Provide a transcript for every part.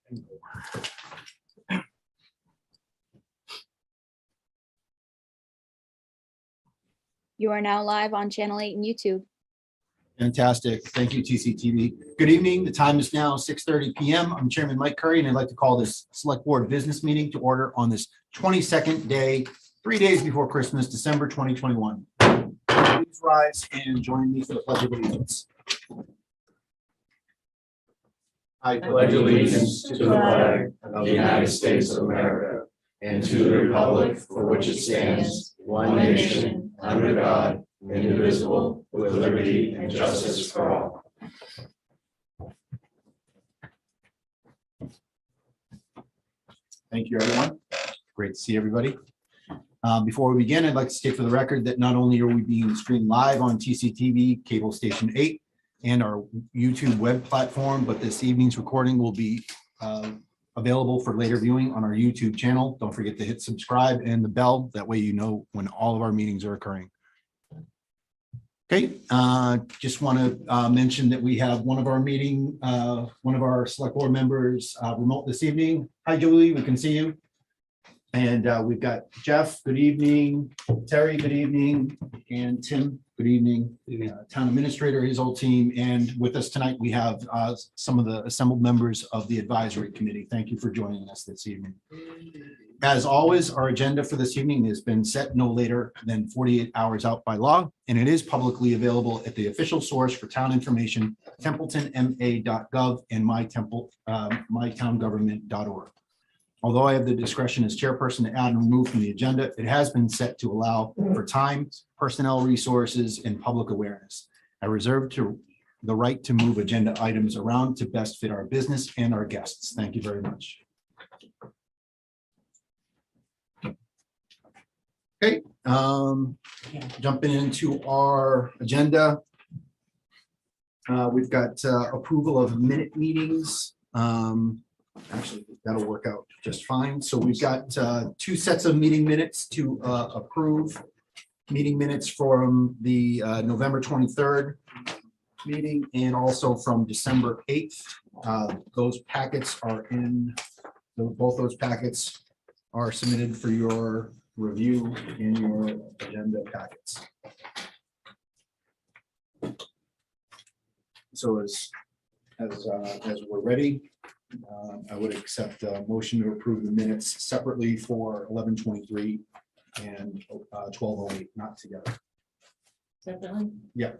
You are now live on Channel 8 and YouTube. Fantastic. Thank you, Tctv. Good evening. The time is now 6:30 p.m. I'm Chairman Mike Curry, and I'd like to call this Select Board business meeting to order on this 22nd day, 3 days before Christmas, December 2021. Please rise and join me for the Pledge of Allegiance. I pledge allegiance to the flag of the United States of America and to the republic for which it stands, one nation, under God, indivisible, with liberty and justice for all. Thank you, everyone. Great to see everybody. Before we begin, I'd like to state for the record that not only are we being streamed live on Tctv, cable station 8, and our YouTube web platform, but this evening's recording will be available for later viewing on our YouTube channel. Don't forget to hit subscribe and the bell. That way you know when all of our meetings are occurring. Okay, just want to mention that we have one of our select board members remote this evening. Hi, Julie, we can see you. And we've got Jeff, good evening. Terry, good evening. And Tim, good evening. Town administrator, his whole team. And with us tonight, we have some of the assembled members of the advisory committee. Thank you for joining us this evening. As always, our agenda for this evening has been set no later than 48 hours out by law, and it is publicly available at the official source for town information, templetonma.gov and mytowngovernment.org. Although I have the discretion as chairperson to add and remove from the agenda, it has been set to allow for time, personnel resources, and public awareness. I reserve the right to move agenda items around to best fit our business and our guests. Thank you very much. Okay, jumping into our agenda. We've got approval of minute meetings. Actually, that'll work out just fine. So we've got two sets of meeting minutes to approve. Meeting minutes from the November 23rd meeting and also from December 8th. Those packets are in, both those packets are submitted for your review in your agenda packets. So as we're ready, I would accept a motion to approve the minutes separately for 11:23 and 12:08, not together. Separately? Yeah.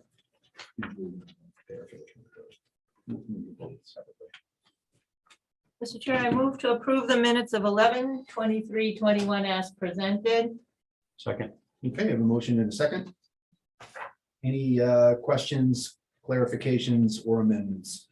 Mr. Chair, I move to approve the minutes of 11/23/21 as presented. Second. Okay, I have a motion and a second. Any questions, clarifications, or amendments?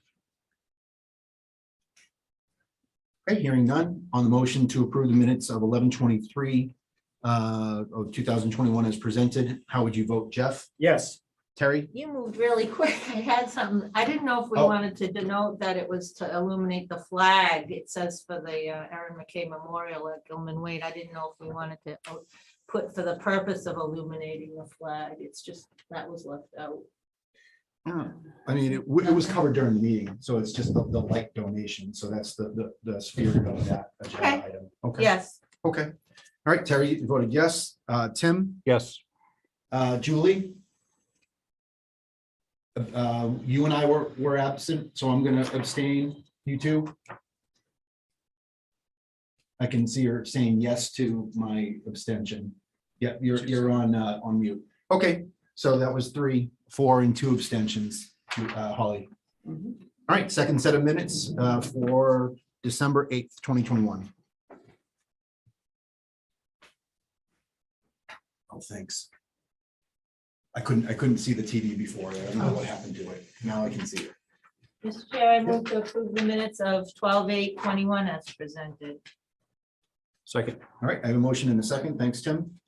Okay, hearing none. On the motion to approve the minutes of 11/23 of 2021 as presented, how would you vote, Jeff? Yes. Terry? You moved really quick. I had something, I didn't know if we Oh. wanted to denote that it was to illuminate the flag. It says for the Aaron McKay Memorial at Gilman Wade. I didn't know if we wanted to put for the purpose of illuminating the flag. It's just, that was left out. I mean, it was covered during the meeting, so it's just the light donation. So that's the spirit of that agenda Okay. item. Okay. Yes, Okay. All right, Terry, you voted yes. Tim? Yes. Julie? You and I were absent, so I'm going to abstain. You too? I can see her saying yes to my abstention. Yeah, you're on mute. Okay, so that was 3, 4, and 2 abstentions. Holly. All right, second set of minutes for December 8th, 2021. Oh, thanks. I couldn't see the TV before. I don't know what happened to it. Now I can see it. Mr. Chair, I move to approve the minutes of 12/8/21 as presented. Second. All right, I have a motion and a second. Thanks, Tim.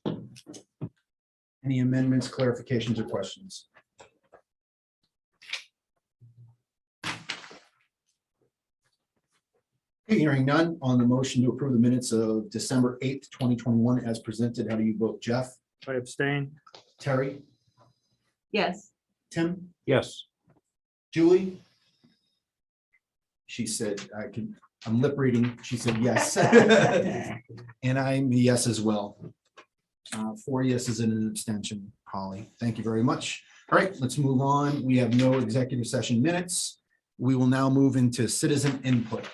Any amendments, clarifications, or questions? Okay, hearing none. On the motion to approve the minutes of December 8th, 2021 as presented, how do you vote, Jeff? I abstain. Terry? Yes, Tim? Yes. Julie? She said, I can, I'm lip reading. She said yes. And I'm a yes as well. 4 yeses and an abstention, Holly. Thank you very much. All right, let's move on. We have no executive session minutes. We will now move into citizen input.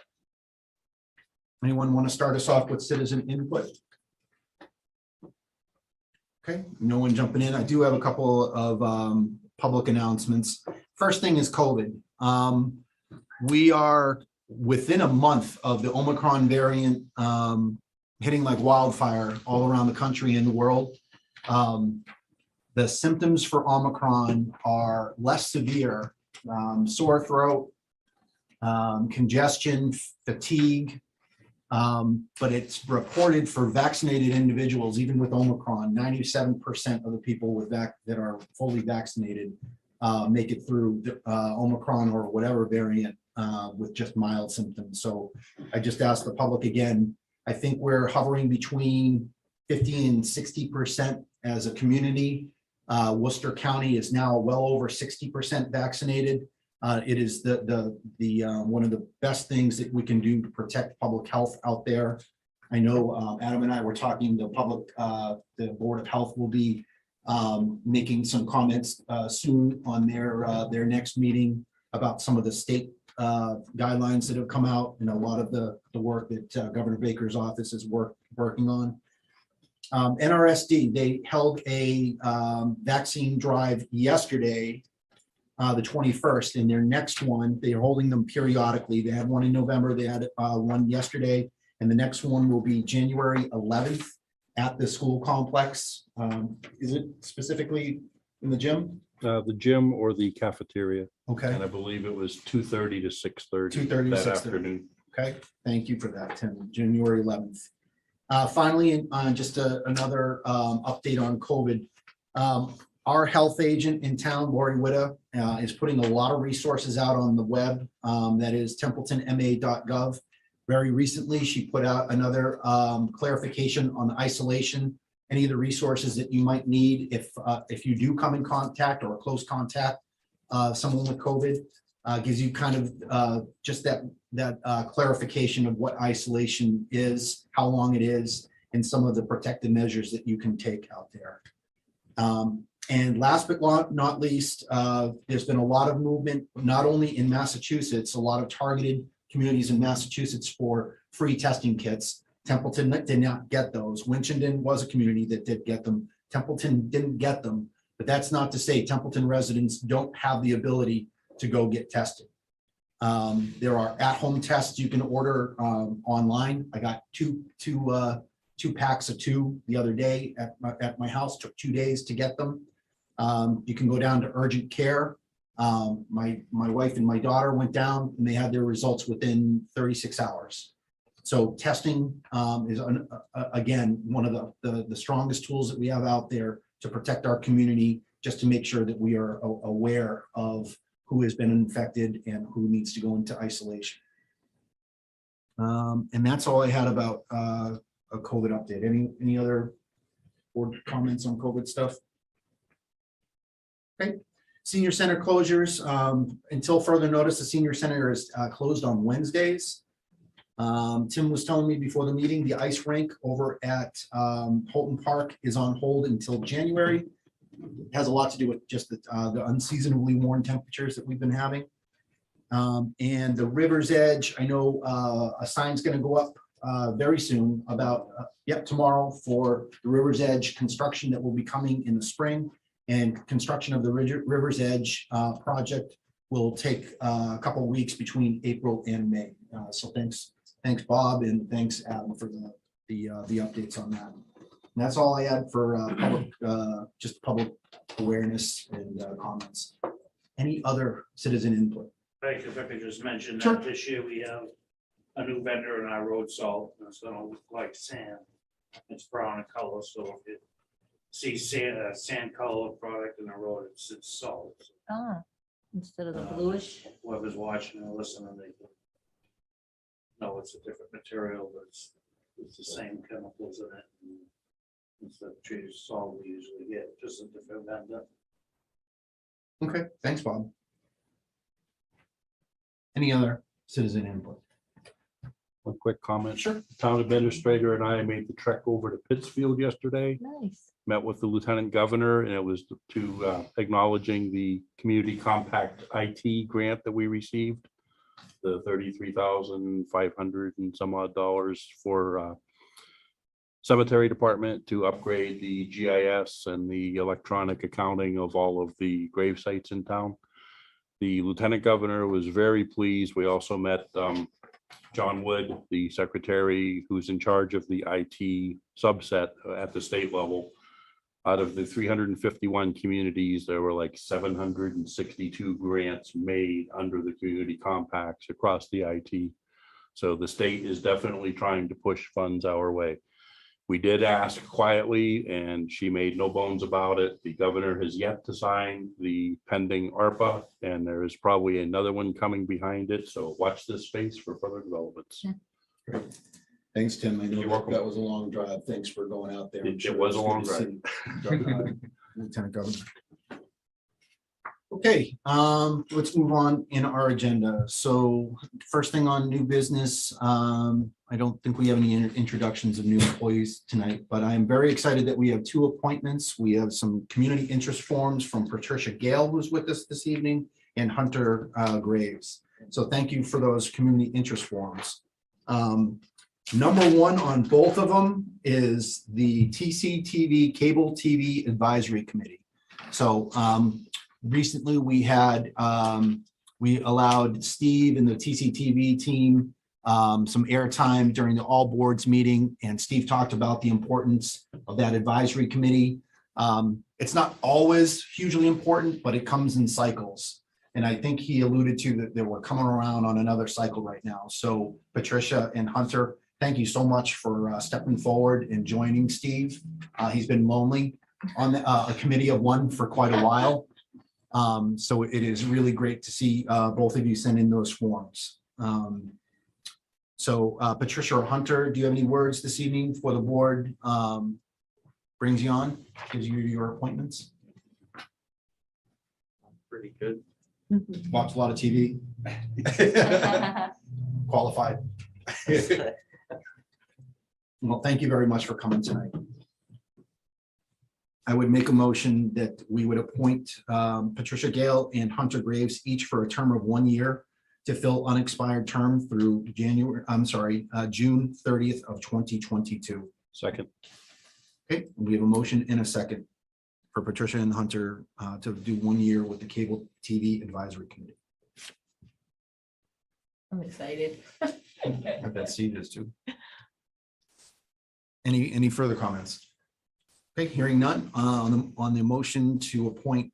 Anyone want to start us off with citizen input? Okay, no one jumping in. I do have a couple of public announcements. First thing is COVID. We are within a month of the Omicron variant hitting like wildfire all around the country and the world. The symptoms for Omicron are less severe, sore throat, congestion, fatigue, but it's reported for vaccinated individuals, even with Omicron, 97% of the people with that are fully vaccinated make it through the, Omicron or whatever variant with just mild symptoms. So I just asked the public again, I think we're hovering between 50 and 60% as a community. Worcester County is now well over 60% vaccinated. It is the one of the best things that we can do to protect public health out there. I know Adam and I were talking, the Board of Health will be making some comments soon on their next meeting about some of the state guidelines that have come out, and a lot of the work that Governor Baker's office is working on. NRSD, they held a vaccine drive yesterday, the 21st, and their next one, they're holding them periodically. They had one in November, they had one yesterday, and the next one will be January 11th at the school complex. Is it specifically in the gym? The gym or the cafeteria. Okay. And I believe it was 2:30 to 6:30 2:30 to that 6:30. afternoon. Okay, thank you for that, Tim. January 11th. Finally, just another update on COVID. Our health agent in town, Lori Witta, is putting a lot of resources out on the web. That is templetonma.gov. Very recently, she put out another clarification on the isolation, any of the resources that you might need if you do come in contact or close contact someone with COVID. Gives you kind of just that clarification of what isolation is, how long it is, and some of the protective measures that you can take out there. And last but not least, there's been a lot of movement, not only in Massachusetts, a lot of targeted communities in Massachusetts for free testing kits. Templeton did not get those. Winchendon was a community that did get them. Templeton didn't get them, but that's not to say Templeton residents don't have the ability to go get tested. There are at-home tests you can order online. I got two packs of 2 the other day at my house. Took 2 days to get them. You can go down to urgent care. My wife and my daughter went down and they had their results within 36 hours. So testing is again one of the strongest tools that we have out there to protect our community, just to make sure that we are aware of who has been infected and who needs to go into isolation. And that's all I had about a COVID update. Any other board comments on COVID stuff? Okay. Senior center closures. Until further notice, the senior center is closed on Wednesdays. Tim was telling me before the meeting, the ice rink over at Holton Park is on hold until January. It has a lot to do with just the unseasonably warm temperatures that we've been having. And the river's edge, I know a sign's going to go up very soon about, tomorrow, for the river's edge construction that will be coming in the spring. And construction of the river's edge project will take a couple of weeks between April and May. So thanks Bob, and thanks Adam for the updates on that. And that's all I had for just public awareness and comments. Any other citizen input? Right, if I could just mention Sure. that this year we have a new vendor in our road salt, and it's gonna look like sand. It's brown in color, so if you see sand color product in the road, it's salt. Ah, instead of the bluish. Whoever's watching or listening, they can know it's a different material, but it's the same chemicals in it. And it's the treated salt we usually get, just a different vendor. Okay, thanks, Bob. Any other citizen input? quick comment? Sure. Town administrator and I made the trek over to Pittsfield yesterday, Nice. met with the lieutenant governor, and it was to acknowledging the community compact IT grant that we received, the $33,500 and some odd dollars for cemetery department to upgrade the GIS and the electronic accounting of all of the grave sites in town. The lieutenant governor was very pleased. We also met John Wood, the secretary who's in charge of the IT subset at the state level. Out of the 351 communities, there were like 762 grants made under the community compacts across the IT. So the state is definitely trying to push funds our way. We did ask quietly, and she made no bones about it. The governor has yet to sign the pending Arpa, and there is probably another one coming behind it. So watch this space for further developments. Great. Thanks, Tim. I know You're welcome. that was a long drive. Thanks for going out there. I'm It sure was a it's long good to drive. see, Lieutenant Governor. Okay, let's move on in our agenda. So first thing on new business, I don't think we have any introductions of new employees tonight, but I am very excited that we have two appointments. We have some community interest forms from Patricia Gale, who's with us this evening, and Hunter Graves. So thank you for those community interest forms. Number one on both of them is the TCTV Cable TV Advisory Committee. So recently we had, we allowed Steve and the TCTV team some airtime during the all boards meeting, and Steve talked about the importance of that advisory committee. It's not always hugely important, but it comes in cycles. And I think he alluded to that we're coming around on another cycle right now. So Patricia and Hunter, thank you so much for stepping forward and joining Steve. He's been lonely on a committee of one for quite a while. So it is really great to see both of you send in those forms. So Patricia or Hunter, do you have any words this evening for the board? Brings you on, gives you your appointments? Pretty good. Watch a lot of TV. Qualified. Well, thank you very much for coming tonight. I would make a motion that we would appoint Patricia Gale and Hunter Graves each for a term of 1 year to fill unexpired term through June 30th of 2022. Second. Okay, we have a motion and a second for Patricia and Hunter to do 1 year with the Cable TV Advisory Committee. I'm excited. I bet Steve is too. Any further comments? Okay, hearing none, on the motion to appoint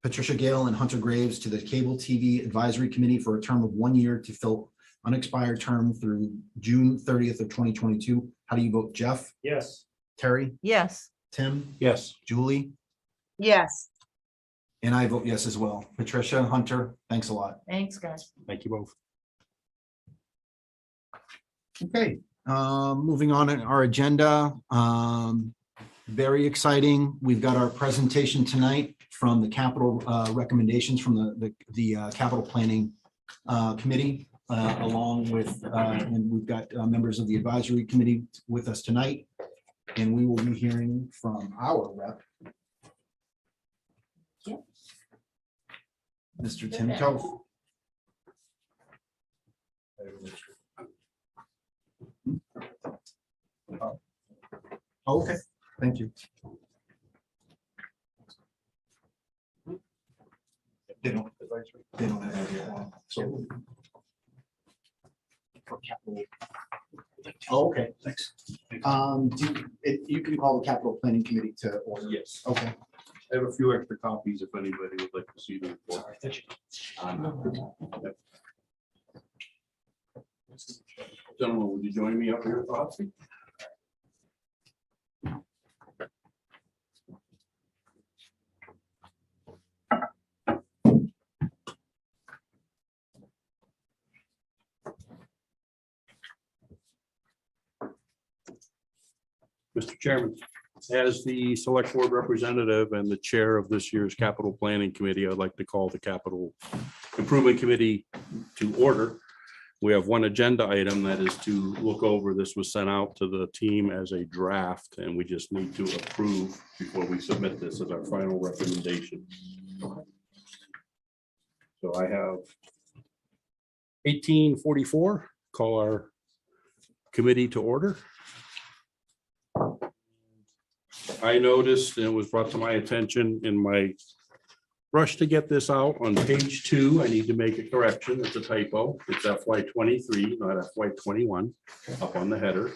Patricia Gale and Hunter Graves to the Cable TV Advisory Committee for a term of 1 year to fill unexpired term through June 30th of 2022. How do you vote, Jeff? Yes. Terry? Yes. Tim? Yes. Julie? Yes. And I vote yes as well. Patricia, Hunter, thanks a lot. Thanks, guys. Thank you both. Okay, moving on in our agenda. Very exciting. We've got our presentation tonight from the capital recommendations from the capital planning committee, along with, and we've got members of the advisory committee with us tonight. And we will be hearing from our rep, Mr. Tim Toth. Oh, okay, thank you. They don't have it. So. For capital. Oh, okay, thanks. You can call the capital planning committee to order. Yes. Okay. I have a few extra copies if anybody would like to see them. Gentlemen, would you join me up here? Coffee? Mr. Chairman, as the select board representative and the chair of this year's capital planning committee, I'd like to call the capital improvement committee to order. We have one agenda item that is to look over. This was sent out to the team as a draft, and we just need to approve before we submit this as our final recommendation. So I have 1844, call our committee to order. I noticed, and it was brought to my attention in my rush to get this out on page 2, I need to make a correction. It's a typo. It's FY23, not FY21, up on the header.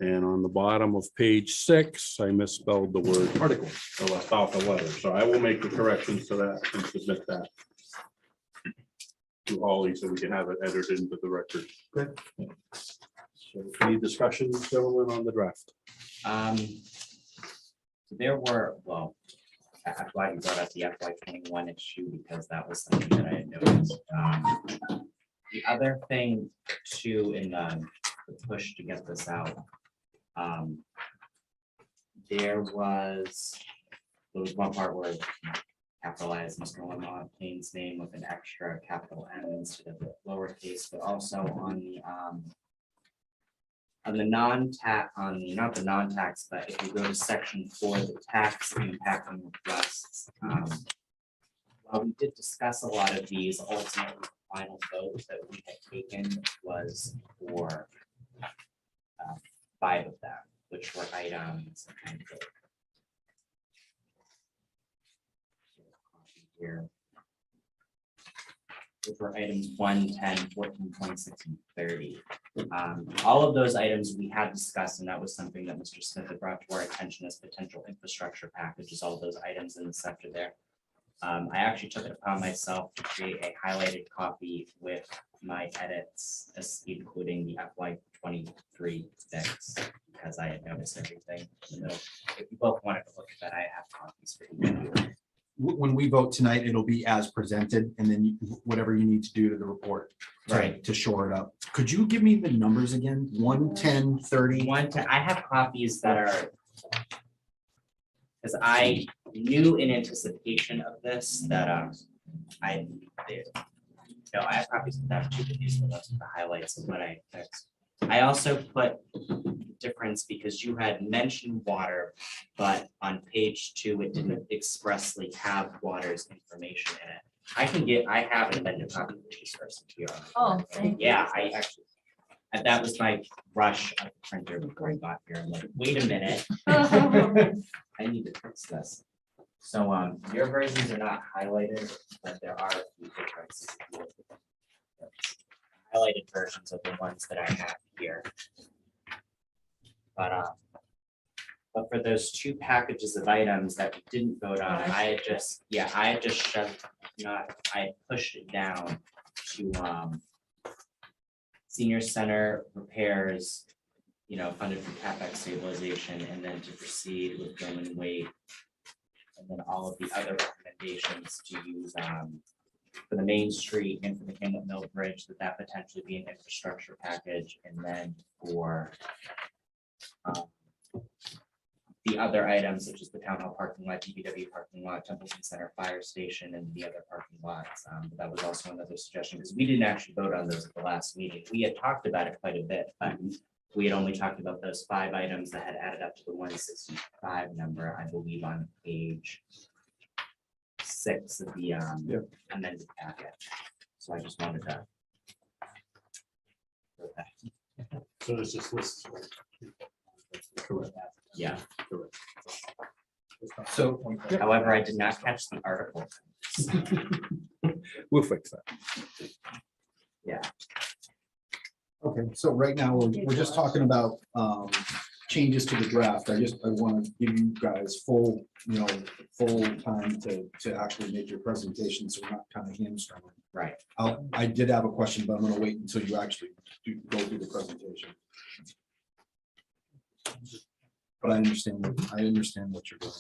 And on the bottom of page 6, I misspelled the word article. I left off the letter. So I will make the corrections to that and submit that to Holly so we can have it edited into the record. Good. So any discussions, gentlemen, on the draft? There were, well, I'm glad you brought up the FY21 issue because that was something that I had noticed. The other thing too, in the push to get this out, there was one part where capitalized Mr. Lamont Payne's name with an extra capital M instead of the lowercase, but also on the non-tax, not the non-tax, but if you go to section 4, the tax impacting requests. While we did discuss a lot of these, ultimately the final vote that we had taken was for 5 of them, which were items. Here. Which were items 1, 10, 14, 26, and 30. All of those items we had discussed, and that was something that Mr. Smith had brought to our attention as potential infrastructure packages, all those items in the sector there. I actually took it upon myself to create a highlighted copy with my edits, including the FY23 fix, because I had noticed everything. So if you both wanted to look at that, I have copies for you. When we vote tonight, it'll be as presented, and then whatever you need to do to the report. Right. To shore it up. Could you give me the numbers again? 1, 10, 30? I have copies that are, because I knew in anticipation of this that I have copies of that too, but these are the highlights of what I fixed. I also put difference because you had mentioned water, but on page 2 it didn't expressly have water's information in it. I have an amended copy which is first here. Oh, thank you. Yeah, I actually, and that was my rush of the printer before I got here. I'm like, wait a minute. I need to fix this. So your versions are not highlighted, but there are a few differences. Highlighted versions of the ones that I have here. But for those 2 packages of items that we didn't vote on, I had just shoved, I pushed it down to senior center repairs, funded from CapEx stabilization, and then to proceed with Gilman Wade. And then all of the other recommendations to use for the Main Street and for the Hamlet Mill Bridge, that potentially be an infrastructure package, and then for the other items such as the town hall parking lot, DPW parking lot, Templeton Center Fire Station, and the other parking lots. But that was also another suggestion because we didn't actually vote on those at the last meeting. We had talked about it quite a bit, but we had only talked about those 5 items that had added up to the 165 number, I believe, on page 6 of the amended packet. So I just wanted to. So this just lists. Correct. Yeah. Correct. So, However, I did not catch the article. We'll fix that. Yeah. okay, so right now, we're just talking about changes to the draft. I want to give you guys full time to actually make your presentation, so we're not kind of hamstrung. Right. I did have a question, but I'm going to wait until you actually go through the presentation. But I understand what you're doing.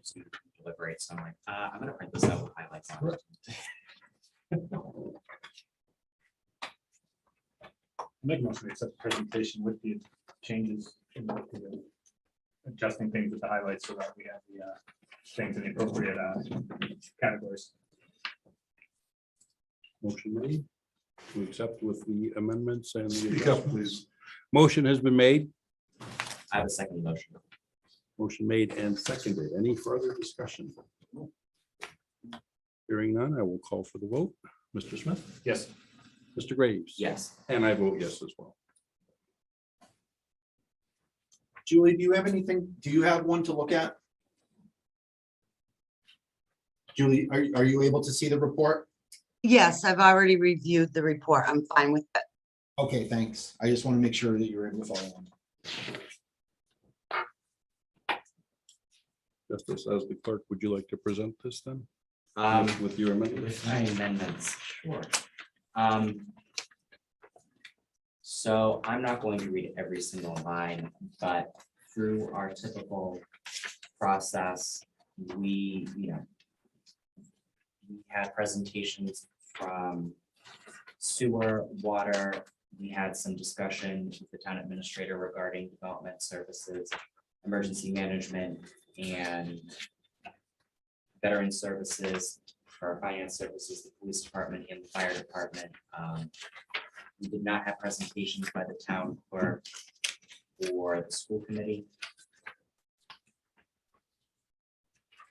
Just need to deliberate, so I'm like, I'm gonna print this out with highlights on it. Make most of the accept the presentation with the changes, adjusting things with the highlights so that we have the things in the appropriate categories. Motion made to accept with the amendments and the Speak up, adjustments. Motion has been made. I have a second motion. Motion made and seconded. Any further discussion? Hearing none, I will call for the vote. Mr. Smith, Yes. Mr. Graves. Yes. And I vote yes as well. Julie, do you have anything? Do you have one to look at? Julie, are you able to see the report? Yes, I've already reviewed the report. I'm fine with it. Okay, thanks. I just want to make sure that you're able to follow along. Justice, as the clerk, would you like to present this then? Um, With your amendment? With my amendments, sure. So I'm not going to read every single line, but through our typical process, we had presentations from sewer, water. We had some discussion with the town administrator regarding development services, emergency management, and veteran services, for our finance services, the police department and the fire department. We did not have presentations by the town clerk or the school committee.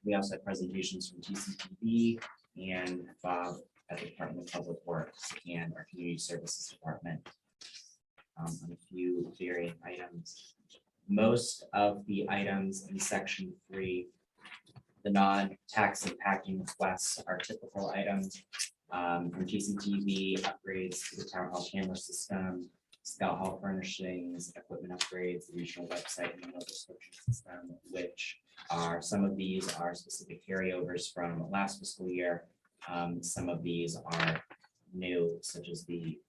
We also had presentations from Tctv and Bob at the Department of Public Works and our Community Services Department on a few varying items. Most of the items in section 3, the non-tax impacting requests, are typical items from Tctv upgrades to the town hall camera system, Scout Hall furnishings, equipment upgrades, the regional website, and the description system, which are, some of these are specific carryovers from last fiscal year. Some of these are new, such as the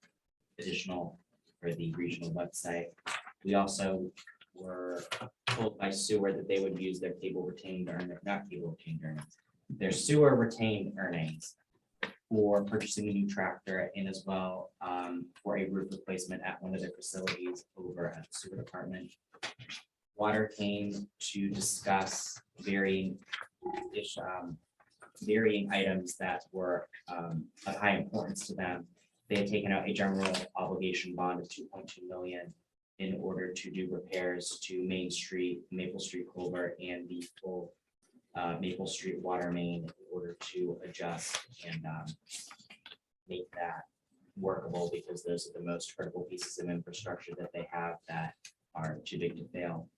additional for the regional website. We also were told by sewer that they would use their cable retained earnings, not cable retained earnings, their sewer retained earnings for purchasing a new tractor, and as well for a roof replacement at one of their facilities over at the sewer department. Water came to discuss varying items that were of high importance to them. They had taken out a general obligation bond of 2.2 million in order to do repairs to Main Street, Maple Street culvert, and the full Maple Street water main in order to adjust and make that workable, because those are the most critical pieces of infrastructure that they have that are too big to fail.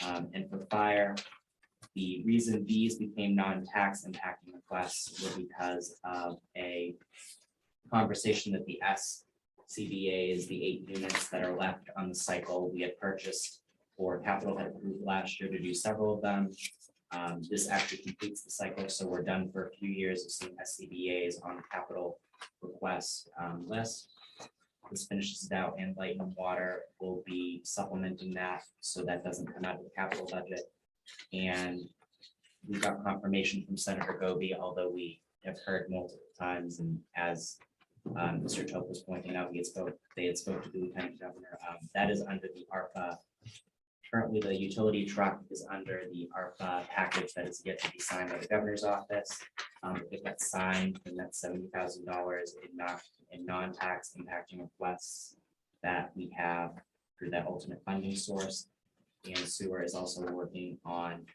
And for fire, the reason these became non-tax impacting requests were because of a conversation that the SCBA's, the 8 units that are left on the cycle, we had purchased for capital had approved last year to do several of them. This actually completes the cycle, so we're done for a few years of seeing SCBA's on the capital request list. This finishes it out, and light and water will be supplementing that, so that doesn't come out of the capital budget. And we got confirmation from Senator Goby, although we have heard multiple times, and as Mr. Tope was pointing out, they had spoke to the lieutenant governor. That is under the ARPA. Currently, the utility truck is under the ARPA package that is yet to be signed by the governor's office. If that's signed, then that's $70,000 in non-tax impacting requests that we have through that ultimate funding source. And sewer is also working on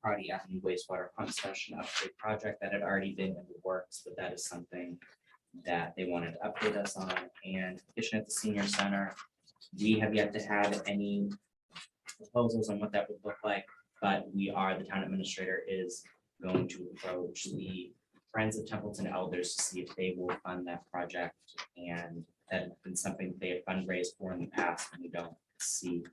Hardy Avenue wastewater pump station upgrade project that had already been in the works, but that is something that they wanted to update us on. And addition at the senior center, we have yet to have any proposals on what that would look like, but the town administrator is going to approach the Friends of Templeton Elders to see if they will fund that project, and that has been something they have fundraised for in the past, and we don't see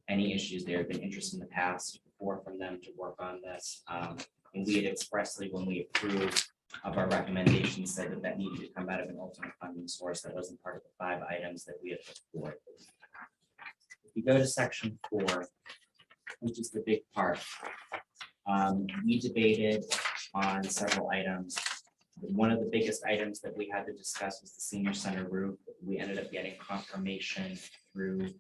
any issues there. Have been interest in the past before from them to work on this, and we had expressly, when we approved of our recommendations, said that that needed to come out of an ultimate funding source that wasn't part of the 5 items that we had put forward. If you go to section 4, which is the big part, we debated on several items. One of the biggest items that we had to discuss was the senior center roof. We ended up getting confirmation through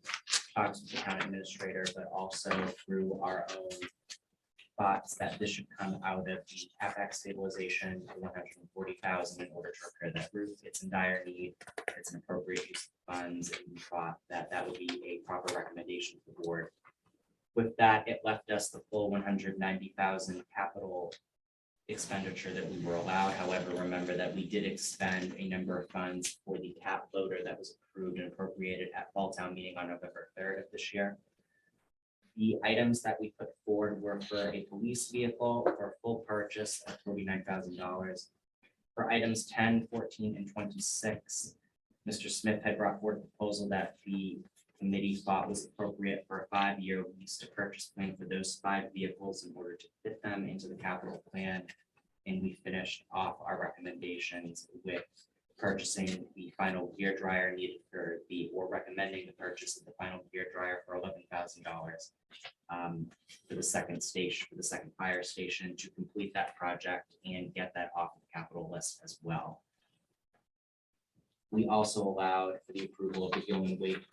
talks with the town administrator, but also through our own thoughts that this should come out of the CapEx stabilization, 140,000 in order to repair that roof. It's in dire need. It's an appropriate use of funds, and we thought that that would be a proper recommendation to the board. With that, it left us the full 190,000 capital expenditure that we were allowed. However, remember that we did expend a number of funds for the tap loader that was approved and appropriated at fall town meeting on November 3rd of this year. The items that we put forward were for a police vehicle for full purchase of $49,000. For items 10, 14, and 26, Mr. Smith had brought forward a proposal that the committee thought was appropriate for a 5-year lease to purchase plan for those 5 vehicles in order to fit them into the capital plan. And we finished off our recommendations with purchasing the final gear dryer needed for or recommending the purchase of the final gear dryer for $11,000 for the second station, for the second fire station, to complete that project and get that off the capital list as well. We also allowed for the approval of the Gilman Wade.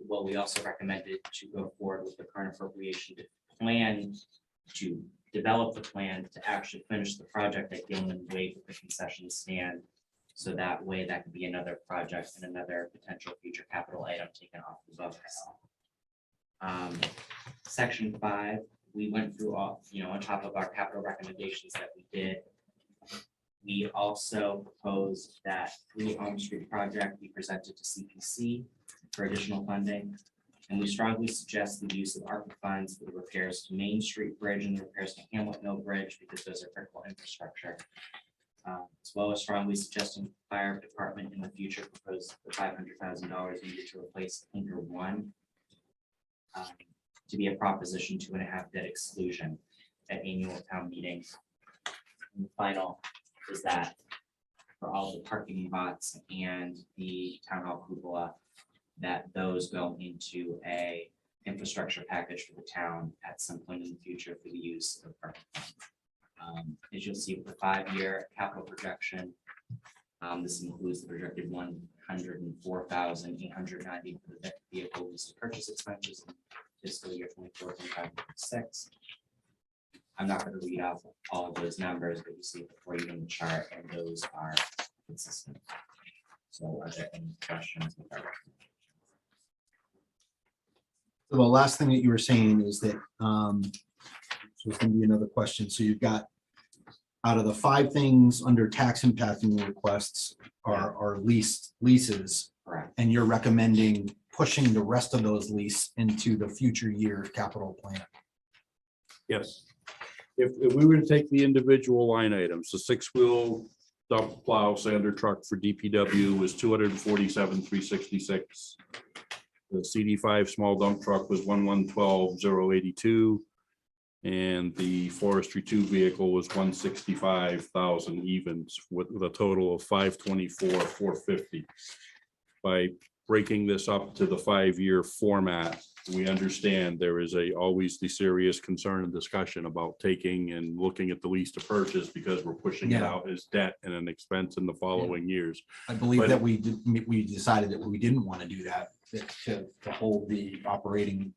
Well, we also recommended to go forward with the current appropriation to plan to develop the plan to actually finish the project at Gilman Wade with the concession stand. So that way that could be another project and another potential future capital item taken off the books. Section 5, we went through all, on top of our capital recommendations that we did. We also proposed that 3 Elm Street project be presented to CPC for additional funding. And we strongly suggest the use of Arpa funds for the repairs to Main Street Bridge and the repairs to Hamlet Mill Bridge, because those are critical infrastructure. As well as strongly suggesting the fire department in the future propose the $500,000 needed to replace Clinker 1 to be a Proposition 2.5 debt exclusion at annual town meetings. And the final is that for all the parking lots and the town hall cupola, that those go into a infrastructure package for the town at some point in the future for the use of parking funds. As you'll see with the 5-year capital projection, this includes the projected $104,890 for the vehicle lease to purchase expenses in fiscal year 24-25-26. I'm not going to read off all of those numbers, but you see it before you in the chart, and those are consistent. So are there any questions with our recommendations? So the last thing that you were saying is that, so it's going to be another question. So you've got, out of the 5 things under tax impacting requests are leases, Correct. and you're recommending pushing the rest of those lease into the future year capital plan. Yes. If we were to take the individual line items, the 6-wheel dump plow sander truck for DPW was $247,366. The CD5 small dump truck was $112,082. And the forestry 2 vehicle was $165,000 even, with a total of $524,450. By breaking this up to the 5-year format, we understand there is always the serious concern and discussion about taking and looking at the lease to purchase, because we're pushing it out as debt and an expense in the following years. I believe that we decided that we didn't want to do that, to hold the operating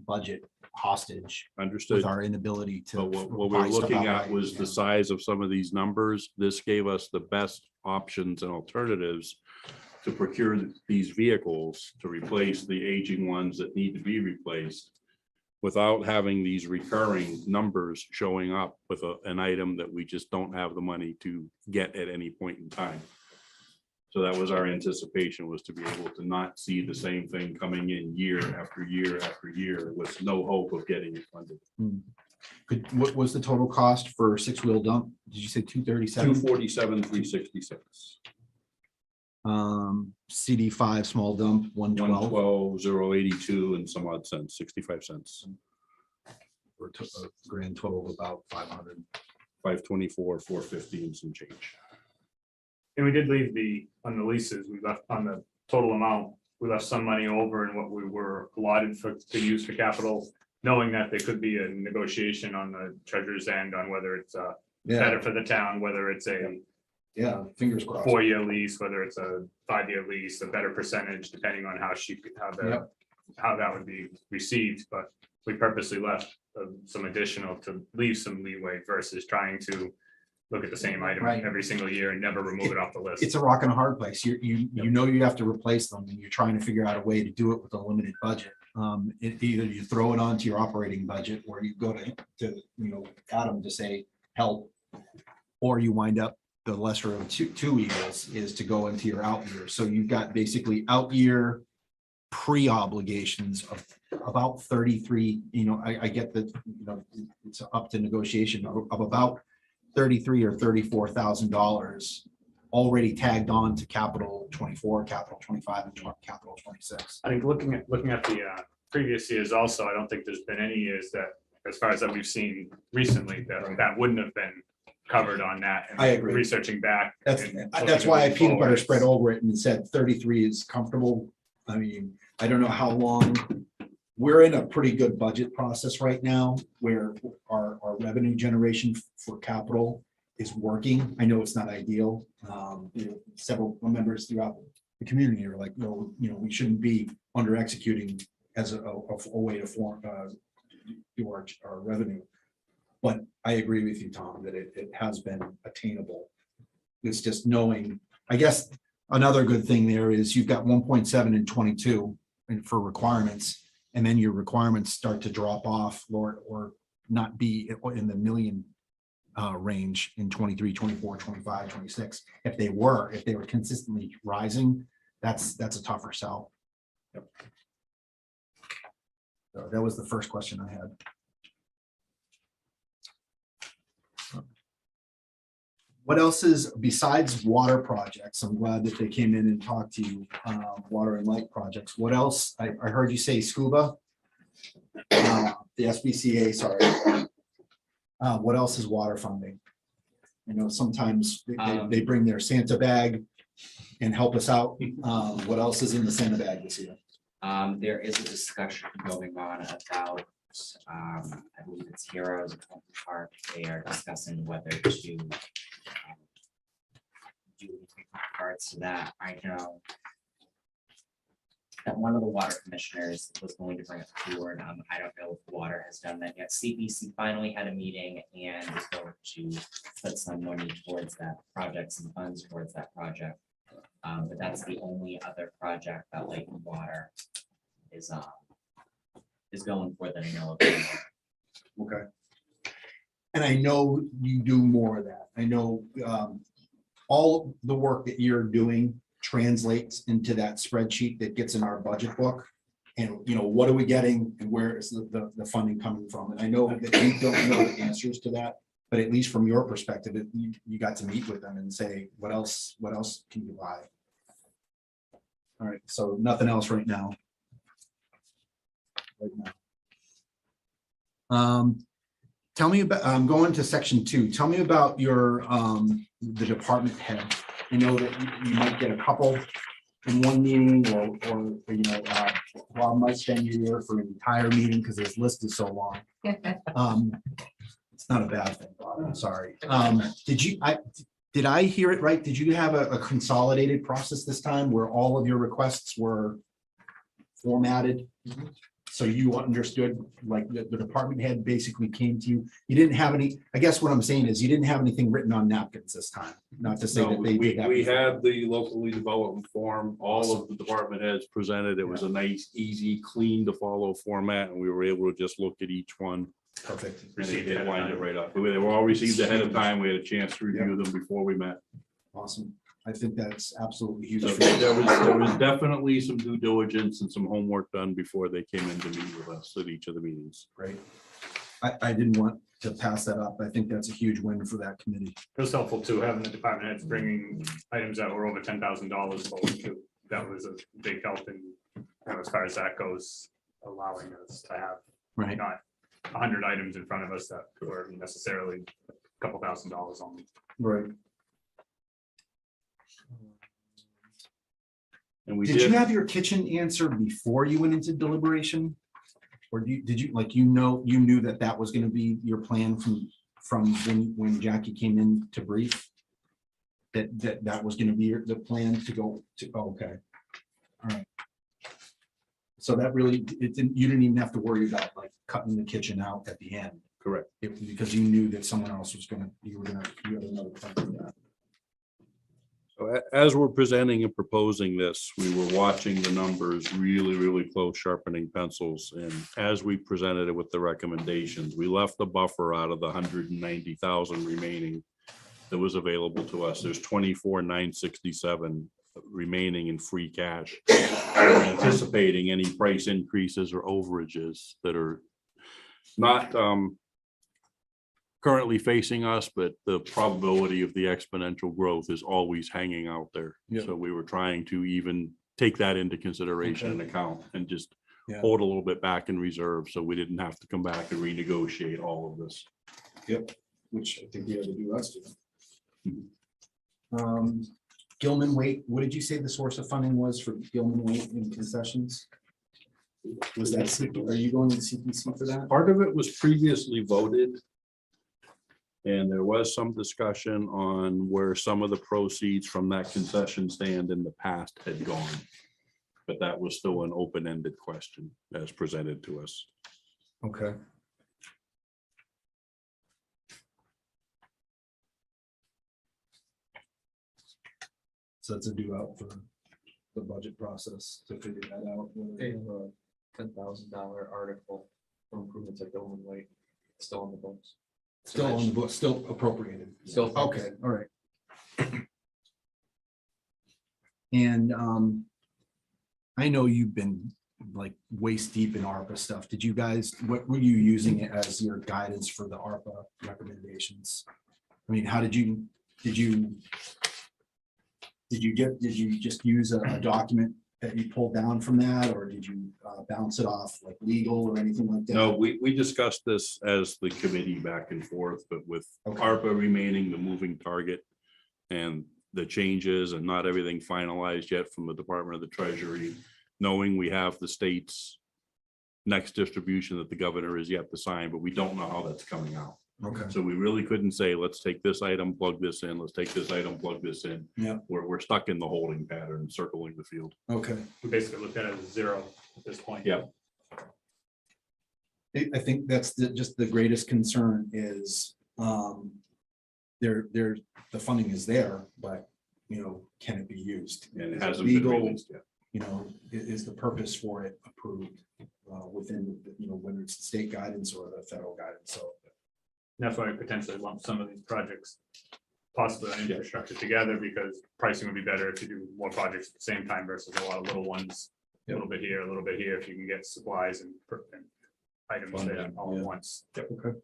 budget hostage. Understood. With our inability to. But what we're looking at was the size of some of these numbers. This gave us the best options and alternatives to procure these vehicles to replace the aging ones that need to be replaced, without having these recurring numbers showing up with an item that we just don't have the money to get at any point in time. So that was our anticipation, was to be able to not see the same thing coming in year after year after year with no hope of getting it funded. What was the total cost for 6-wheel dump? Did you say 237? 247,366. CD5 small dump 112. 112,082 and some odd cents, 65 cents. Or a grand total of about 500. 524,450 and some change. And we did leave on the leases, we left on the total amount, we left some money over in what we were allotted to use for capital, knowing that there could be a negotiation on the treasurer's end on whether it's better for the town, whether it's a Fingers crossed. 4-year lease, whether it's a 5-year lease, a better percentage, depending on how how that would be received, but we purposely left some additional to leave some leeway versus trying to look at the same item Right. every single year and never remove it off the list. It's a rock and a hard place. You know you have to replace them, and you're trying to figure out a way to do it with a limited budget. Either you throw it onto your operating budget, or you go to Adam to say help, or you wind up the lesser of two evils is to go into your out year. So you've got basically out year pre-obligations of about 33. I get that it's up to negotiation of about 33 or $34,000 already tagged on to capital 24, capital 25, and capital 26. I think looking at the previous years also, I don't think there's been any years that, as far as that we've seen recently, that wouldn't have been covered on that. And I agree. Researching back. That's looking why I at peanut butter forwards. spread over it and said 33 is comfortable. I mean, I don't know how long. We're in a pretty good budget process right now where our revenue generation for capital is working. I know it's not ideal. Several members throughout the community are like, no, we shouldn't be under executing as a way to do our revenue. But I agree with you, Tom, that it has been attainable. It's just knowing, I guess, another good thing there is you've got 1.7 and 22 for requirements, and then your requirements start to drop off or not be in the million range in 23, 24, 25, 26. If they were consistently rising, that's a tougher sell. Yep. So that was the first question I had. What else is besides water projects? I'm glad that they came in and talked to you, water and light projects. What else? I heard you say scuba, the SBCA, sorry. What else is water funding? Sometimes they bring their Santa bag and help us out. What else is in the Santa bag this year? There is a discussion going on about, I believe it's Heroes of Home Park. They are discussing whether to do anything in regards to that. I know that one of the water commissioners was going to bring it forward. I don't know if water has done that yet. CPC finally had a meeting and is going to put some money towards that project, some funds towards that project. But that's the only other project that Lake and Water is going for that I know of. Okay. And I know you do more of that. I know all the work that you're doing translates into that spreadsheet that gets in our budget book. And what are we getting and where is the funding coming from? And I know that you don't know the answers to that, but at least from your perspective, you got to meet with them and say, what else can you buy? All right, so nothing else right now. Tell me about, I'm going to section 2. Tell me about your the department head. I know that you might get a couple in one meeting, or Rob might spend you here for an entire meeting because his list is so long. It's not a bad thing, Bob, I'm sorry. Did I hear it right? Did you have a consolidated process this time where all of your requests were formatted? So you understood, like the department head basically came to you. You didn't have any, I guess what I'm saying is you didn't have anything written on napkins this time. Not to say No, that they did that. we before. had the locally developed form, all of the department heads presented. It was a nice, easy, clean to follow format, and we were able to just look at each one. Perfect. And they lined it right up. They were all received ahead of time. We had a chance to review them before we met. Awesome. I think that's absolutely huge. So for us. there was definitely some due diligence and some homework done before they came in to meet with us at each of the meetings. Great. I didn't want to pass that up. I think that's a huge win for that committee. It was helpful too, having the department heads bringing items that were over $10,000 forward too. That was a big help in, as far as that goes, allowing us to have Right. not 100 items in front of us that were necessarily a couple $1,000s on. Right. And we Did you have your kitchen answer before you went into deliberation? Or did you like, you knew that was going to be your plan from when Jackie came in to brief? That was going to be the plan to go to, oh, okay. All right. So that really, you didn't even have to worry about like cutting the kitchen out at the end. Correct. Because you knew that someone else was you had another plan for that. So as we're presenting and proposing this, we were watching the numbers really, really close, sharpening pencils. And as we presented it with the recommendations, we left the buffer out of the 190,000 remaining that was available to us. There's 24,967 remaining in free cash. We're anticipating any price increases or overages that are not currently facing us, but the probability of the exponential growth is always hanging out there. Yeah. So we were trying to even take that into consideration and account and just Yeah. hold a little bit back in reserve, so we didn't have to come back and renegotiate all of this. Yep, which I think we had to do us too. Gilman Waite, what did you say the source of funding was for Gilman Waite in concessions? Was that, are you going to CPC for that? Part of it was previously voted. And there was some discussion on where some of the proceeds from that concession stand in the past had gone. But that was still an open-ended question as presented to us. Okay. So it's a due out for the budget process to figure that out. They have a $10,000 article for improvements at Gilman Way, still on the books. Still on the book, still appropriated. Still. Okay, all right. And I know you've been like waist deep in ARPA stuff. Did you guys, what were you using it as your guidance for the ARPA recommendations? I mean, how did you just use a document that you pulled down from that, or did you bounce it off like legal or anything like that? No, we discussed this as the committee back and forth, but with Okay. ARPA remaining the moving target and the changes and not everything finalized yet from the Department of the Treasury, knowing we have the state's next distribution that the governor is yet to sign, but we don't know how that's coming out. Okay. So we really couldn't say, let's take this item, plug this in, let's take this item, plug this in. Yeah. We're stuck in the holding pattern, circling the field. Okay. We basically looked at it as zero at this point. Yeah. I think that's just the greatest concern is the funding is there, but can it be used? And it Is hasn't been legal? released yet. Is the purpose for it approved within, whether it's the state guidance or the federal guidance? So That's why we potentially lump some of these projects, possibly on infrastructure together, because pricing would be better if you do more projects at the same time versus a lot of little ones, a little bit here, a little bit here, if you can get supplies and items there all at once. okay.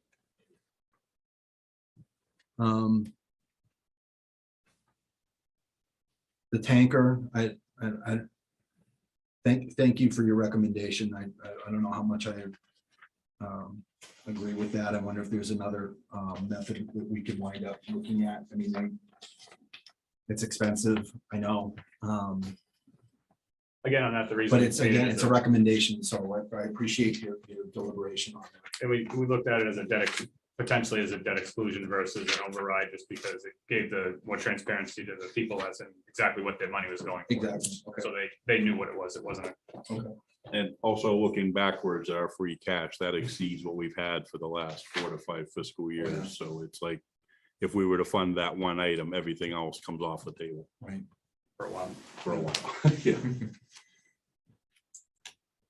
The tanker, I thank you for your recommendation. I don't know how much I agree with that. I wonder if there's another method that we could wind up looking at. I mean, it's expensive, I know. Again, I'm not the reason. But it's a recommendation, so I appreciate your deliberation on that. And we looked at it as a potentially as a debt exclusion versus an override, just because it gave the more transparency to the people as in exactly what their money was going for. Exactly. Okay. So they knew what it was. It wasn't. And also looking backwards, our free cash, that exceeds what we've had for the last 4 to 5 fiscal years. So it's like, if we were to fund that one item, everything else comes off the table. Right. For a while. For a while. Yeah.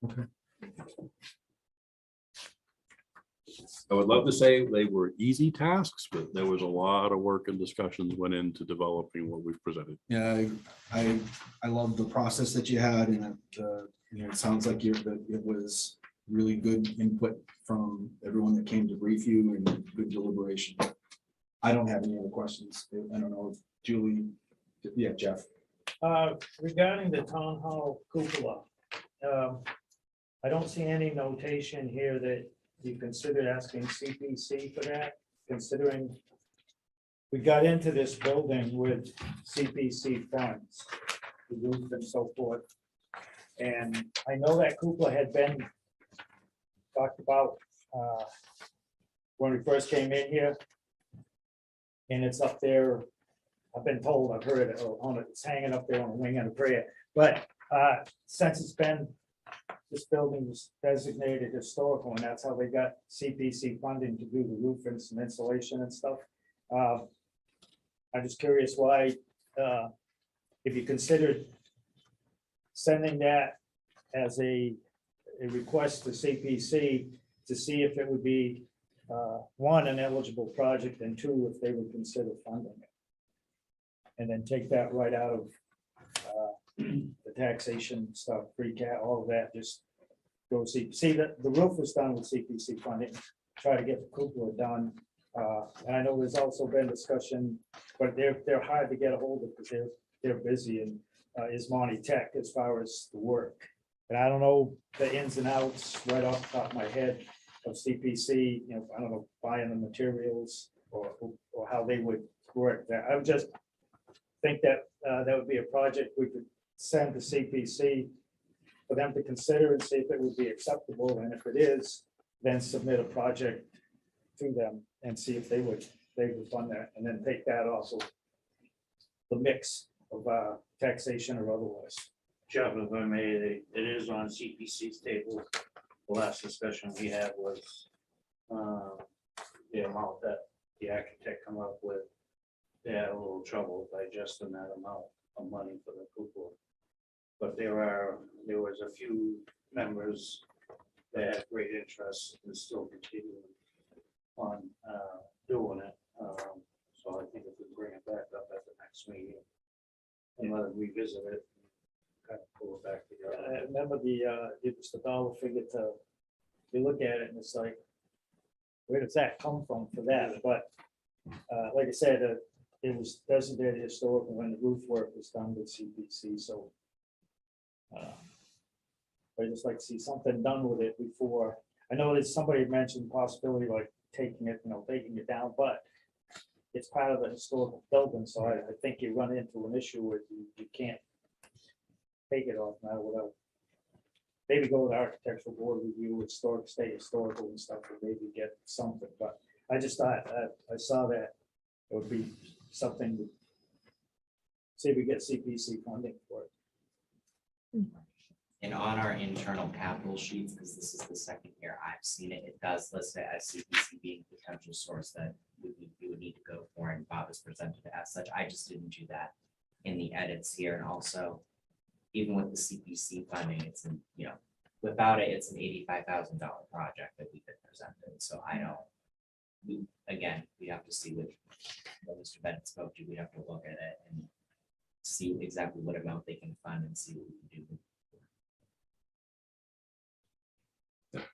Okay. I would love to say they were easy tasks, but there was a lot of work and discussions went into developing what we've presented. Yeah, I love the process that you had, and it sounds like it was really good input from everyone that came to brief you and good deliberation. I don't have any other questions. I don't know if Julie, yeah, Jeff. Regarding the town hall cupola, I don't see any notation here that you considered asking CPC for that, considering we got into this building with CPC funds, the roof and so forth. And I know that cupola had been talked about when we first came in here. And it's up there, I've been told, I've heard it, it's hanging up there on a wing and a prayer. But since it's been this building was designated historical, and that's how they got CPC funding to do the roof and some insulation and stuff. I'm just curious why, if you considered sending that as a request to CPC to see if it would be, one, an eligible project, and two, if they would consider funding it. And then take that right out of the taxation stuff, free cash, all of that, just go see that the roof was done with CPC funding, try to get the cupola done. And I know there's also been discussion, but they're hard to get a hold of because they're busy, and is Monty Tech as far as the work. And I don't know the ins and outs right off the top of my head of CPC, you know, I don't know, buying the materials or how they would work that. I would just think that that would be a project we could send to CPC for them to consider and see if it would be acceptable. And if it is, then submit a project to them and see if they would fund that, and then take that off of the mix of taxation or otherwise. Jeff, if I may, it is on CPC's table. The last discussion we had was the amount that the architect come up with. They had a little trouble digesting that amount of money for the cupola. But there was a few members that had great interest and still continuing on doing it. So I think if we bring it back up at the next meeting and let them revisit it, kind of pull it back together. I remember it was the dollar figure to, you look at it and it's like, where does that come from for that? But like I said, it was designated historical when the roof work was done with CPC, so I just like to see something done with it before. I know that somebody mentioned possibility like taking it down, but it's part of the historical building, so I think you run into an issue where you can't take it off now without, maybe go with architectural board review, stay historical and stuff, and maybe get something. But I just thought, I saw that it would be something to see if we get CPC funding for it. And on our internal capital sheets, because this is the second year I've seen it, it does list it as CPC being a potential source that we would need to go for, and Bob has presented it as such. I just didn't do that in the edits here. And also, even with the CPC funding, it's in, you know, without it, it's an $85,000 project that we've been presented. So I don't, again, we have to see what Mr. Bennett spoke to. We have to look at it and see exactly what amount they can fund and see what we can do.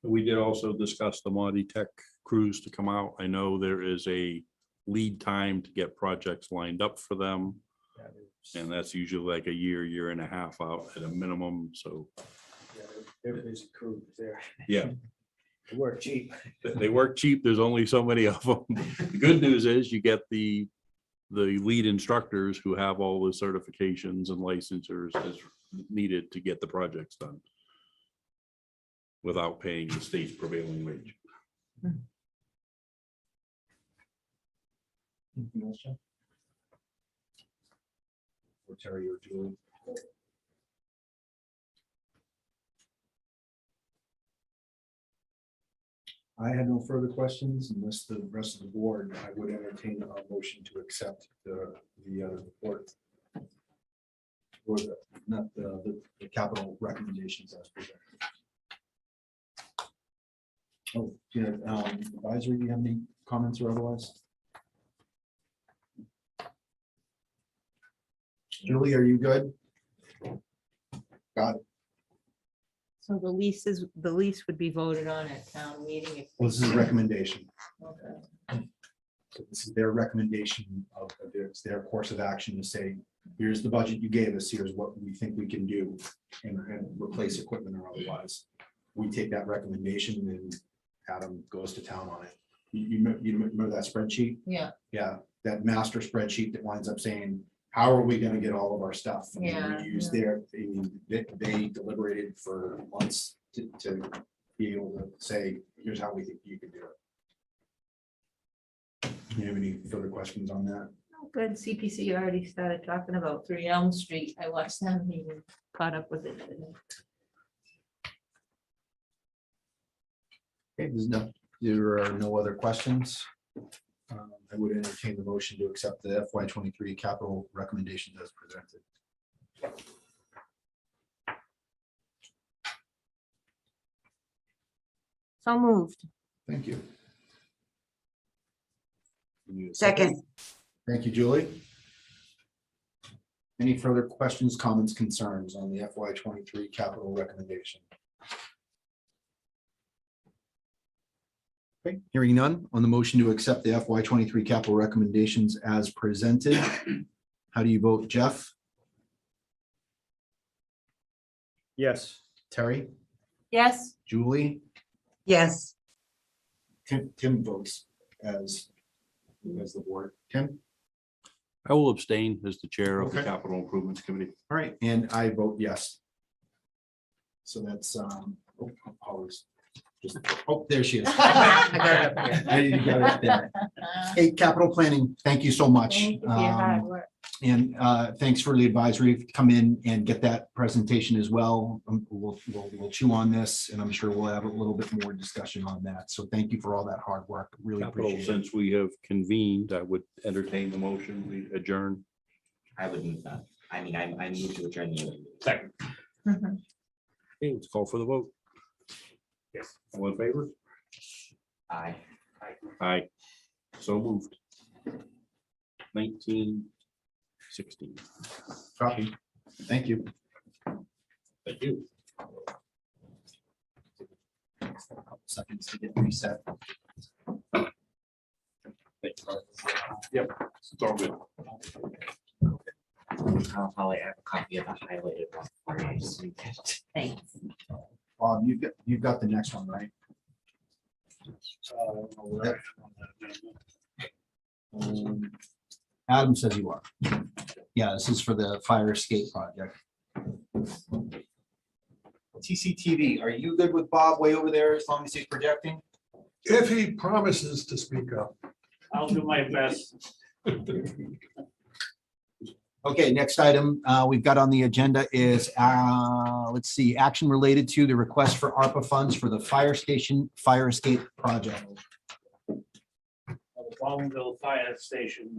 We did also discuss the Monty Tech crews to come out. I know there is a lead time to get projects lined up for them. And that's usually like a year and a half out at a minimum. So Yeah, they're busy crews there. yeah, They work cheap. they work cheap. There's only so many of them. The good news is you get the lead instructors who have all the certifications and licensures as needed to get the projects done without paying the state's prevailing wage. Anything else, Jeff? Or Terry or Julie? I had no further questions unless the rest of the board, I would entertain a motion to accept the report. Or not the capital recommendations as presented. Oh, yeah, advisory, do you have any comments or otherwise? Julie, are you good? Got it. So the lease would be voted on at town meeting. Well, this is a recommendation. Okay. So this is their recommendation of it's their course of action to say, here's the budget you gave us, here's what we think we can do and replace equipment or otherwise. We take that recommendation and Adam goes to town on it. You remember that spreadsheet? Yeah. Yeah, that master spreadsheet that winds up saying, how are we going to get all of our stuff? I mean, Yeah, we use they deliberated for months to be able to say, here's how we think you can do it. Do you have any further questions on that? Oh, good. CPC already started talking about 3 Elm Street. I watched them meeting, caught up with it today. right, there are no other questions. I would entertain the motion to accept the FY23 capital recommendations as presented. So moved. Thank you. Second, Thank you, Julie. Any further questions, comments, concerns on the FY23 capital recommendation? Okay, hearing none on the motion to accept the FY23 capital recommendations as presented. How do you vote, Jeff? Yes. Terry? Yes, Julie? yes, Tim votes as the board. Tim? I will abstain as the chair of the Okay. Capital Improvements Committee. All right, and I vote yes. So that's, always just, there she is. I got it up here. There you go, right there. Hey, capital planning, thank you so much. thank you for your hard work. And thanks for the advisory, come in and get that presentation as well. We'll chew on this, and I'm sure we'll have a little bit more discussion on that. So thank you for all that hard work, really Capital, appreciate it. since we have convened, I would entertain the motion, we adjourn. I would move that. I mean, I move to adjourn the meeting. Second. Okay, let's call for the vote. Yes. All in favor? Aye. Aye. So moved. 1916. Copy. Thank you. Thank you. Seconds to get reset. Yep, it's all good. Holly, I have a copy of the highlighted one for you. So you can- Thanks. Bob, you've got the next one, right? Adam says you are. Yeah, this is for the fire escape project. TCTV, are you good with Bob way over there as long as he's projecting? If he promises to speak up. I'll do my best. Okay, next item we've got on the agenda is, let's see, action related to the request for ARPA funds for the fire station fire escape project. The Baldwinville Fire Station,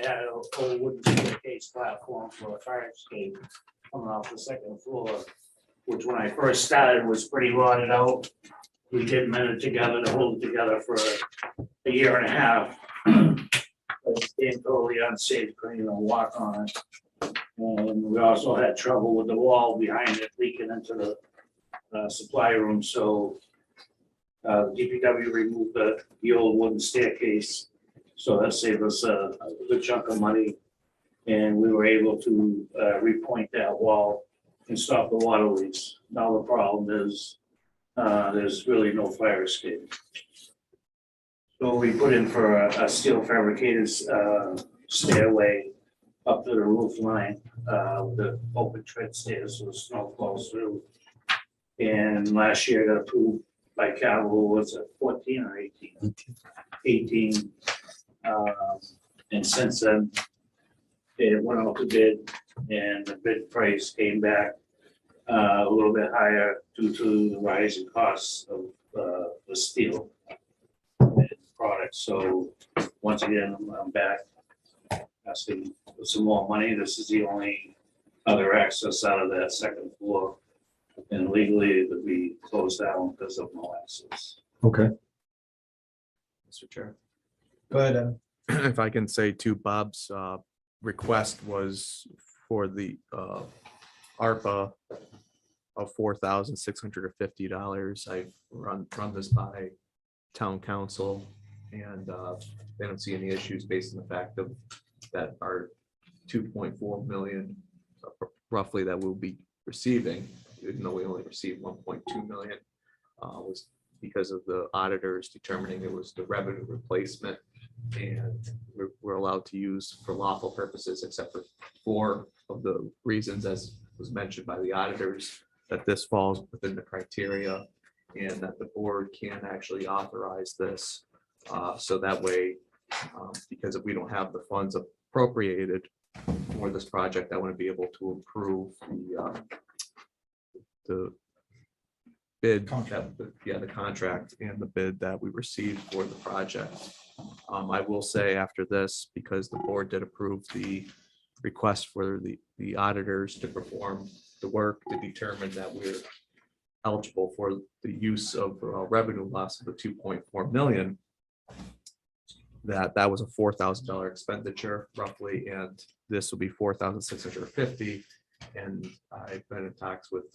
had a old wooden staircase platform for a fire escape coming off the second floor, which when I first started was pretty rotted out. We did mend it together to hold it together for a year and a half. It's being totally unsafe, couldn't even walk on it. And we also had trouble with the wall behind it leaking into the supply room, so DPW removed the old wooden staircase, so that saved us a good chunk of money. And we were able to repoint that wall and stop the water leaks. Now the problem is there's really no fire escape. So we put in for a steel fabricated stairway up to the roof line with the open tread stairs so the snow falls through. And last year got approved by Capital, was it 14 or 18? 18. And since then, it went out to bid and the bid price came back a little bit higher due to the rising costs of the steel product. So once again, I'm back asking for some more money. This is the only other access out of that second floor. And legally it would be closed down because of no access. Okay. Mr. Chair, Go ahead. if I can say too, Bob's request was for the ARPA of $4,650. I've run this by town council, and they don't see any issues based on the fact of that our 2.4 million roughly that we'll be receiving, even though we only received 1.2 million, was because of the auditors determining it was the revenue replacement, and we're allowed to use for lawful purposes, except for 4 of the reasons, as was mentioned by the auditors, that this falls within the criteria and that the board can actually authorize this. So that way, because if we don't have the funds appropriated for this project, I want to be able to approve the bid, Contract. the contract and the bid that we received for the project. I will say after this, because the board did approve the request for the auditors to perform the work to determine that we're eligible for the use of revenue loss of the 2.4 million. That was a $4,000 expenditure roughly, and this will be 4,650. And I've been in talks with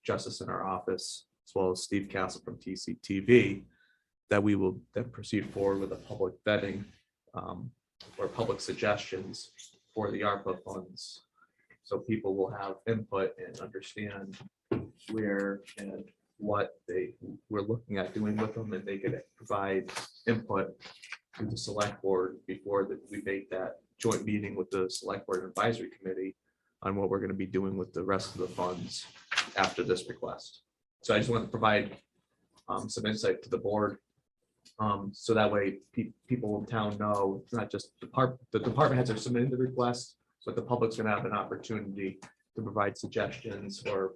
Justice in our office, as well as Steve Castle from Tctv, that we will then proceed forward with a public vetting or public suggestions for the ARPA funds. So people will have input and understand where and what we're looking at doing with them, and they could provide input to the select board before we make that joint meeting with the select board advisory committee on what we're going to be doing with the rest of the funds after this request. So I just want to provide some insight to the board. So that way people in town know it's not just the department heads are submitting the request, but the public's going to have an opportunity to provide suggestions or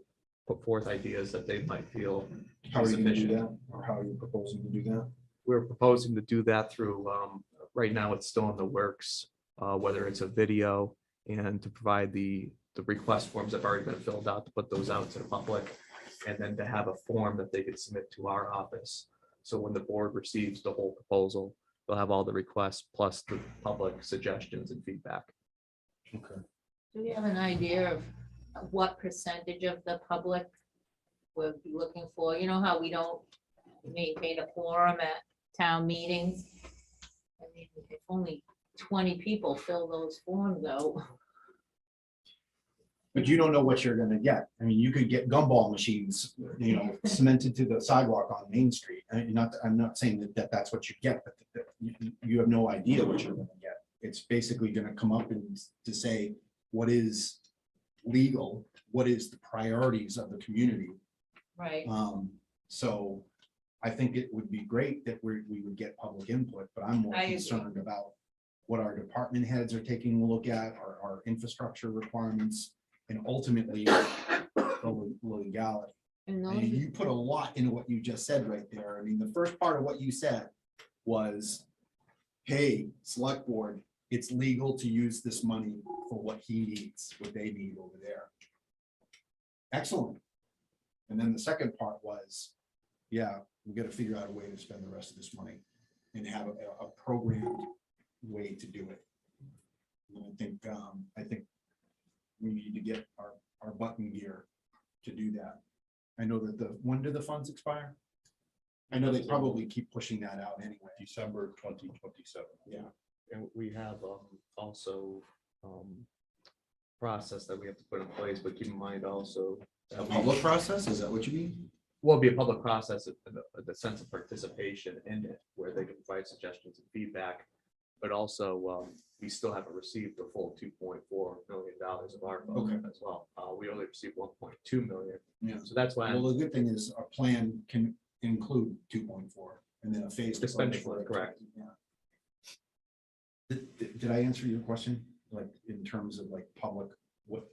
put forth ideas that they might feel. How are you going to do sufficient. that? Or how are you proposing to do that? We're proposing to do that through, right now it's still in the works, whether it's a video and to provide the request forms that have already been filled out, to put those out to the public, and then to have a form that they could submit to our office. So when the board receives the whole proposal, they'll have all the requests plus the public suggestions and feedback. Okay. Do we have an idea of what percentage of the public we'll be looking for? You know how we don't maintain a quorum at town meetings? I mean, if only 20 people fill those forms out. But you don't know what you're gonna get. I mean, you could get gumball machines, cemented to the sidewalk on Main Street. I'm not saying that that's what you get, but you have no idea what you're gonna get. It's basically gonna come up and to say, what is legal? What is the priorities of the community? Right. So I think it would be great that we would get public input, but I'm more I agree. concerned about what our department heads are taking a look at, our infrastructure requirements, and ultimately the legality. And I those, mean, you put a lot into what you just said right there. I mean, the first part of what you said was, hey, select board, it's legal to use this money for what he needs, what they need over there. Excellent. And then the second part was, yeah, we got to figure out a way to spend the rest of this money and have a programmed way to do it. And I think we need to get our button gear to do that. I know that when do the funds expire? I know they probably keep pushing that out anyway. December 2027. Yeah. And we have also process that we have to put in place, but keep in mind also. A public process, is that what you mean? Will be a public process, the sense of participation in it, where they can provide suggestions and feedback. But also, we still haven't received the full $2.4 million of ARPA Okay. as well. We only received 1.2 million. Yeah. So that's why Well, the good thing is our plan can include 2.4 and then a phased approach Expenditure, for it. correct. Yeah. Did I answer your question? Like in terms of like public, what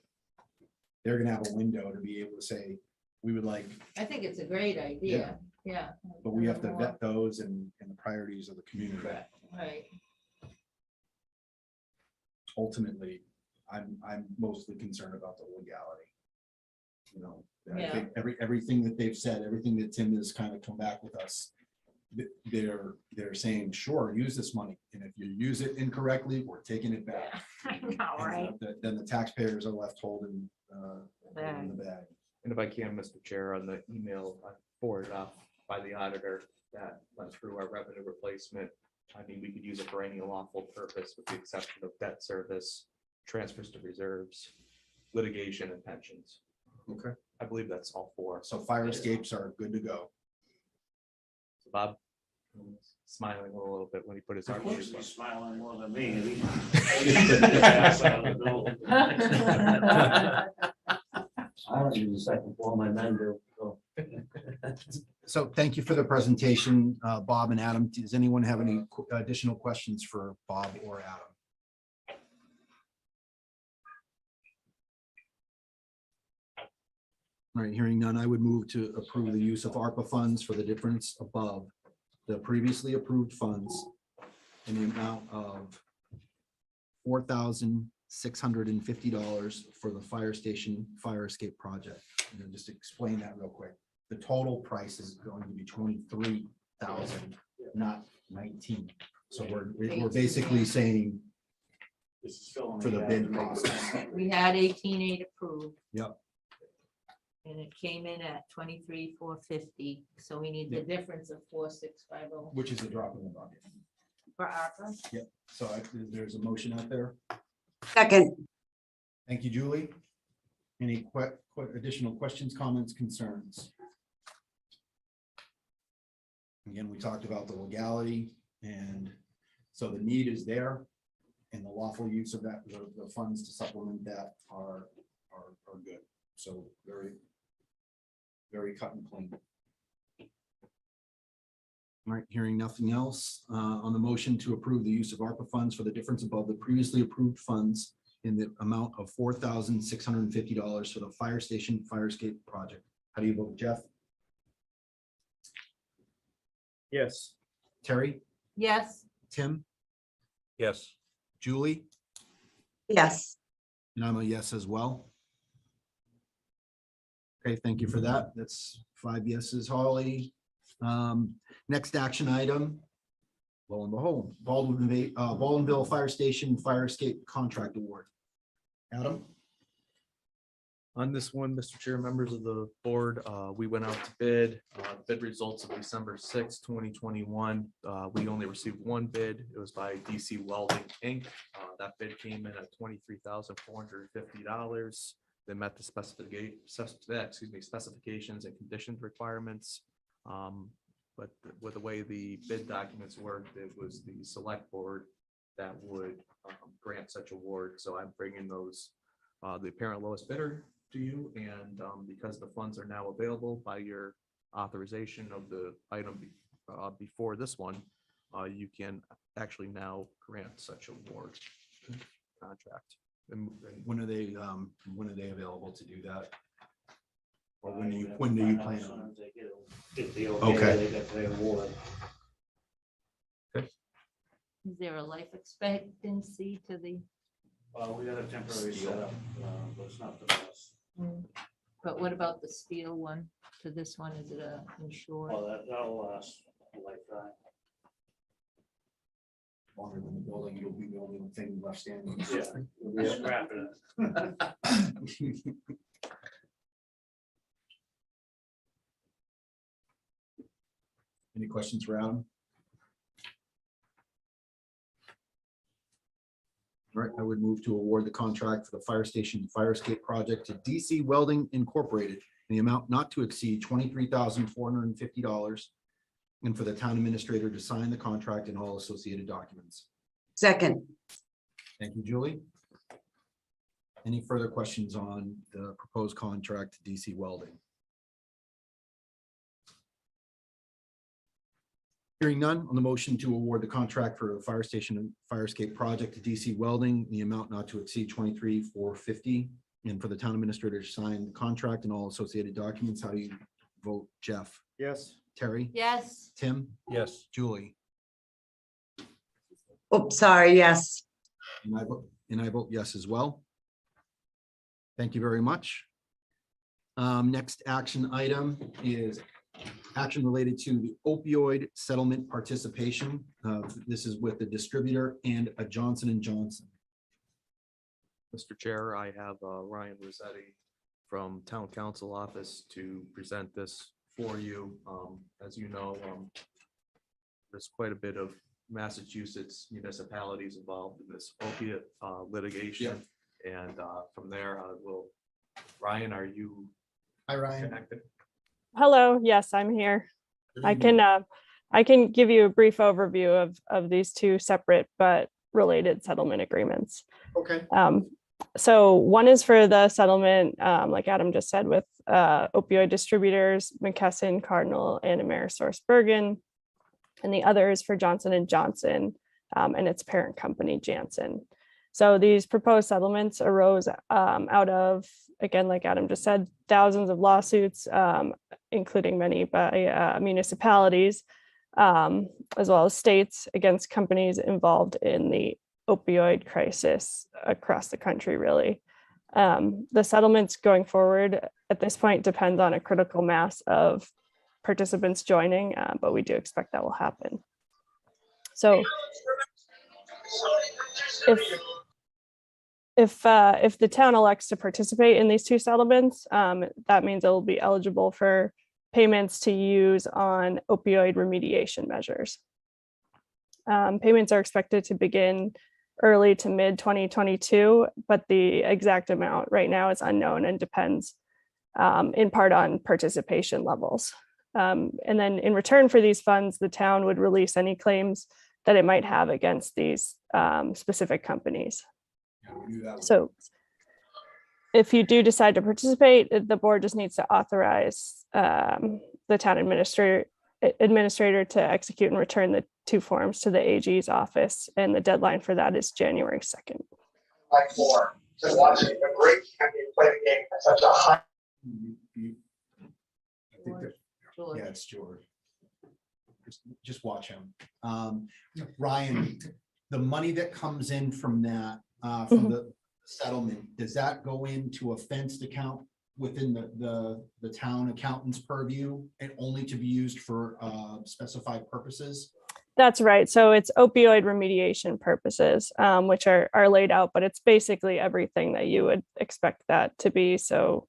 they're gonna have a window to be able to say, we would like, I think it's a great idea. Yeah. but we have to vet those and the priorities of the community. Right. Ultimately, I'm mostly concerned about the legality. I Yeah. think everything that they've said, everything that Tim has kind of come back with us, they're saying, sure, use this money, and if you use it incorrectly, we're taking it back. I know, And, right? then the taxpayers are left holding Bag. the bag. And if I can, Mr. Chair, on the email forwarded off by the auditor that went through our revenue replacement, I mean, we could use it for any lawful purpose with the exception of debt service, transfers to reserves, litigation, and pensions. Okay. I believe that's all four. So fire escapes are good to go. So Bob smiling a little bit when he put his Of arm. course, he's smiling more than me. I don't use the second floor, my men do. So. So thank you for the presentation, Bob and Adam. Does anyone have any additional questions for Bob or Adam? All right, hearing none, I would move to approve the use of ARPA funds for the difference above the previously approved funds in the amount of $4,650 for the fire station fire escape project. And then just explain that real quick. The total price is going to be 23,000, not 19. So we're basically saying This is filling for the gap. bid process. We had 18,800 approved. Yep. And it came in at 23,450, so we need the difference of 4,650 Which is a drop in the bucket. for ARPA. So there's a motion out there. Second, Thank you, Julie. Any additional questions, comments, concerns? Again, we talked about the legality, and so the need is there, and the lawful use of that, the funds to supplement that are good. So very cut and clean. All right, hearing nothing else, on the motion to approve the use of ARPA funds for the difference above the previously approved funds in the amount of $4,650 for the fire station fire escape project. How do you vote, Jeff? Yes. Terry? Yes, Tim? Yes. Julie? yes, And I'm a yes as well. Okay, thank you for that. That's 5 yeses, Holly. Next action item. Lo and behold, Baldwinville Fire Station Fire Escape Contract Award. Adam? On this one, Mr. Chair, members of the board, we went out to bid. Bid results of December 6, 2021. We only received one bid. It was by DC Welding Inc. That bid came in at $23,450. They met the specifications and conditions requirements. But with the way the bid documents worked, it was the select board that would grant such award. So I'm bringing those, the apparent lowest bidder to you, and because the funds are now available by your authorization of the item before this one, you can actually now grant such award contract. And when are they available to do that? Or when do you plan As soon on? as they get the Okay. okay, they get the award. is there a life expectancy to the, We got a temporary setup, but it's not the best. but what about the steel one to this one? Is it a insured? That'll last a lifetime. Longer than the building, you'll be the only thing left standing. Yeah. We'll be scrapping it. Any questions for Adam? All right, I would move to award the contract for the fire station fire escape project to DC Welding Incorporated in the amount not to exceed $23,450, and for the town administrator to sign the contract and all associated documents. second, Thank you, Julie. Any further questions on the proposed contract to DC Welding? Hearing none, on the motion to award the contract for the fire station and fire escape project to DC Welding, the amount not to exceed $23,450, and for the town administrator to sign the contract and all associated documents, how do you vote, Jeff? Yes. Terry? Yes, Tim? Yes. Julie? oops, sorry, yes, And I vote yes as well. Thank you very much. Next action item is action related to the opioid settlement participation. This is with the distributor and a Johnson & Johnson. Mr. Chair, I have Ryan Rossetti from Town Council Office to present this for you. As you know, there's quite a bit of Massachusetts municipalities involved in this opiate litigation. And from there, Ryan, are you Hi, Ryan. connected? Hello, yes, I'm here. I can give you a brief overview of these two separate but related settlement agreements. Okay. So one is for the settlement, like Adam just said, with opioid distributors, McKesson, Cardinal, and Amerisource Bergen. And the other is for Johnson & Johnson and its parent company, Janssen. So these proposed settlements arose out of, again, like Adam just said, thousands of lawsuits, including many by municipalities, as well as states against companies involved in the opioid crisis across the country, really. The settlements going forward at this point depend on a critical mass of participants joining, but we do expect that will happen. So if the town elects to participate in these two settlements, that means it will be eligible for payments to use on opioid remediation measures. Payments are expected to begin early to mid 2022, but the exact amount right now is unknown and depends in part on participation levels. And then in return for these funds, the town would release any claims that it might have against these specific companies. So if you do decide to participate, the board just needs to authorize the town administrator to execute and return the two forms to the AG's office, and the deadline for that is January 2nd. Like more, just watching a great champion play the game at such a high. I think that, yeah, it's George. Just watch him. Ryan, the money that comes in from that, from the settlement, does that go into a fenced account within the town accountant's purview and only to be used for specified purposes? That's right. So it's opioid remediation purposes, which are laid out, but it's basically everything that you would expect that to be. So,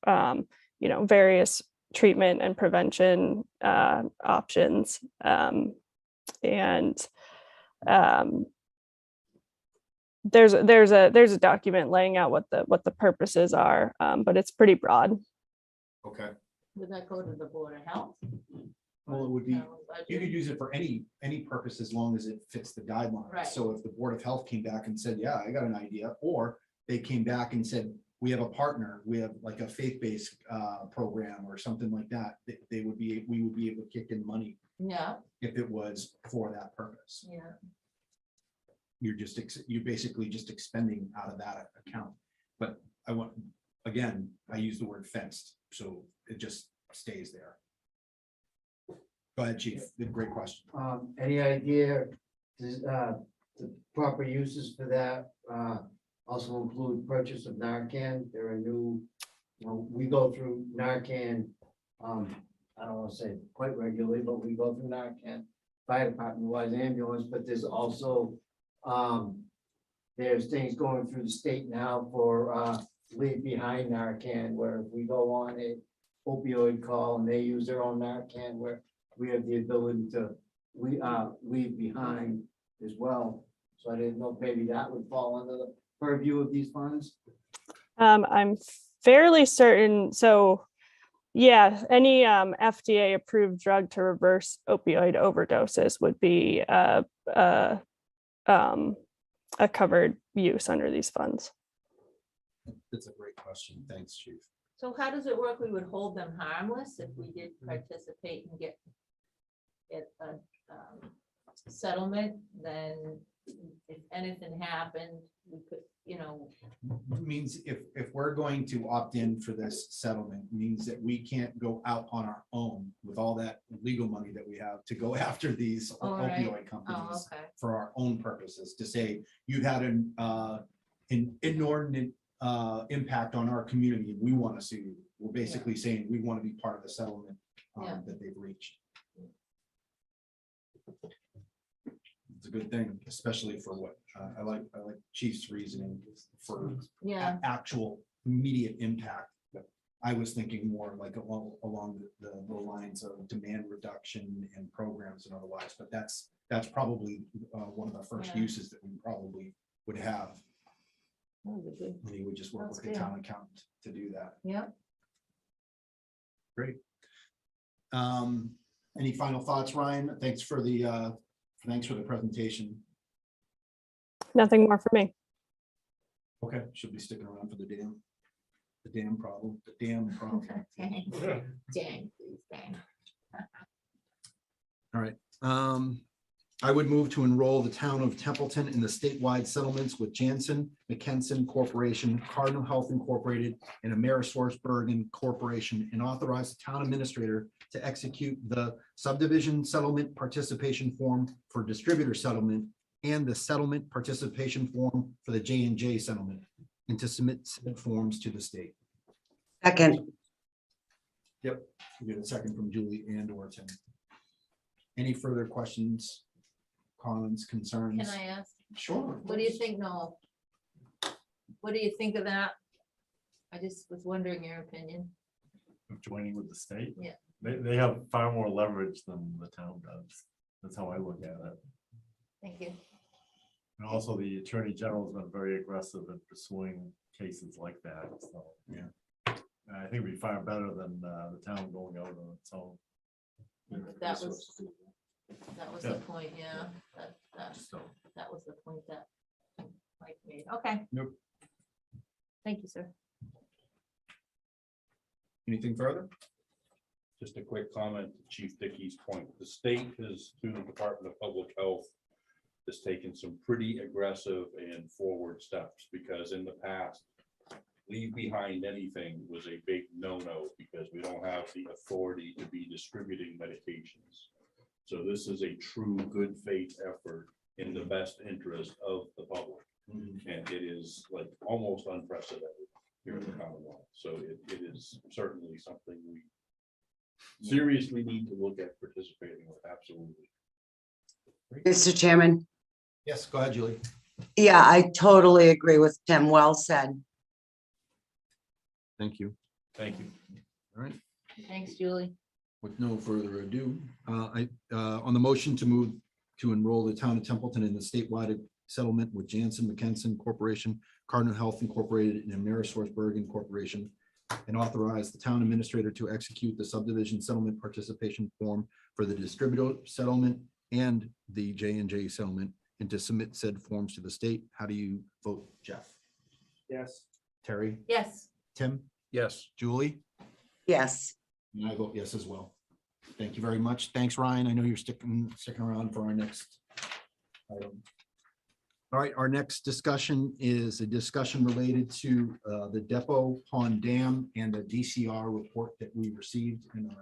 you know, various treatment and prevention options, and there's a document laying out what the purposes are, but it's pretty broad. Okay. Would that go to the Board of Health? Well, it would be, you could use it for any purpose as long as it fits the guidelines. Right. So if the Board of Health came back and said, yeah, I got an idea, or they came back and said, we have a partner, we have like a faith-based program or something like that, we would be able to kick in money Yeah, if it was for that purpose. yeah. You're basically just expending out of that account. But again, I use the word fenced, so it just stays there. Go ahead, Chief. Great question. Any idea, does, the proper uses for that, also include purchase of Narcan? There are new, you know, we go through Narcan, I don't want to say quite regularly, but we go through Narcan, fire department wise, ambulance, but there's also, there's things going through the state now for, leave behind Narcan, where if we go on a opioid call and they use their own Narcan, where we have the ability to leave behind as well. So I didn't know if maybe that would fall under the purview of these funds. I'm fairly certain. So yeah, any FDA approved drug to reverse opioid overdoses would be a covered use under these funds. That's a great question. Thanks, Chief. So how does it work? We would hold them harmless if we did participate and get a settlement, then if anything happened, we could, you know. Means if we're going to opt in for this settlement, means that we can't go out on our own with all that legal money that we have to go after these opioid companies for our own purposes, to say you've had an inordinate impact on our community and we want to sue you. We're basically saying we want to be part of the settlement that they've reached. It's a good thing, especially for what I like Chief's reasoning for actual immediate impact. I was thinking more like along the lines of demand reduction and programs and otherwise, but that's probably one of the first uses that we probably would have. And he would just work with the town accountant to do that. Yeah. Great. Any final thoughts, Ryan? Thanks for the presentation. Nothing more for me. Okay, should be sticking around for the dam problem. Dang, dang, please, dang. All right. I would move to enroll the town of Templeton in the statewide settlements with Janssen, McKenson Corporation, Cardinal Health Incorporated, and AmerisourceBergen Corporation, and authorize the town administrator to execute the subdivision settlement participation form for distributor settlement and the settlement participation form for the J&J settlement, and to submit said forms to the state. Second, Yep. We get a second from Julie and or Tim. Any further questions, comments, concerns? Can I ask, Sure. what do you think, Noel? What do you think of that? I just was wondering your opinion. Of joining with the state? Yeah. They have far more leverage than the town does. That's how I look at it. Thank you. And also the Attorney General has been very aggressive in pursuing cases like that, so. Yeah. And I think it'd be far better than the town going out on its own. That was the Yeah. point, yeah, So, that was the point that Mike made, okay. Nope. Thank you, sir. Anything further? Just a quick comment to Chief Dickey's point. The state has, through the Department of Public Health, has taken some pretty aggressive and forward steps, because in the past, leave behind anything was a big no-no because we don't have the authority to be distributing medications. So this is a true good faith effort in the best interest of the public. And it is like almost unprecedented here in the Commonwealth. So it is certainly something we seriously need to look at participating with, absolutely. Mr. Chairman. Yes, go ahead, Julie. Yeah, I totally agree with Tim. Well said. Thank you. thank you. All right. Thanks, Julie. With no further ado, on the motion to move to enroll the town of Templeton in the statewide settlement with Janssen McKenson Corporation, Cardinal Health Incorporated, and AmerisourceBergen Corporation, and authorize the town administrator to execute the subdivision settlement participation form for the distributor settlement and the J&J settlement, and to submit said forms to the state. How do you vote, Jeff? Yes. Terry? Yes, Tim? Yes. Julie? Yes. And I vote yes as well. Thank you very much. Thanks, Ryan. I know you're sticking around for our next item. All right, our next discussion is a discussion related to the Depot Pond Dam and the DCR report that we received in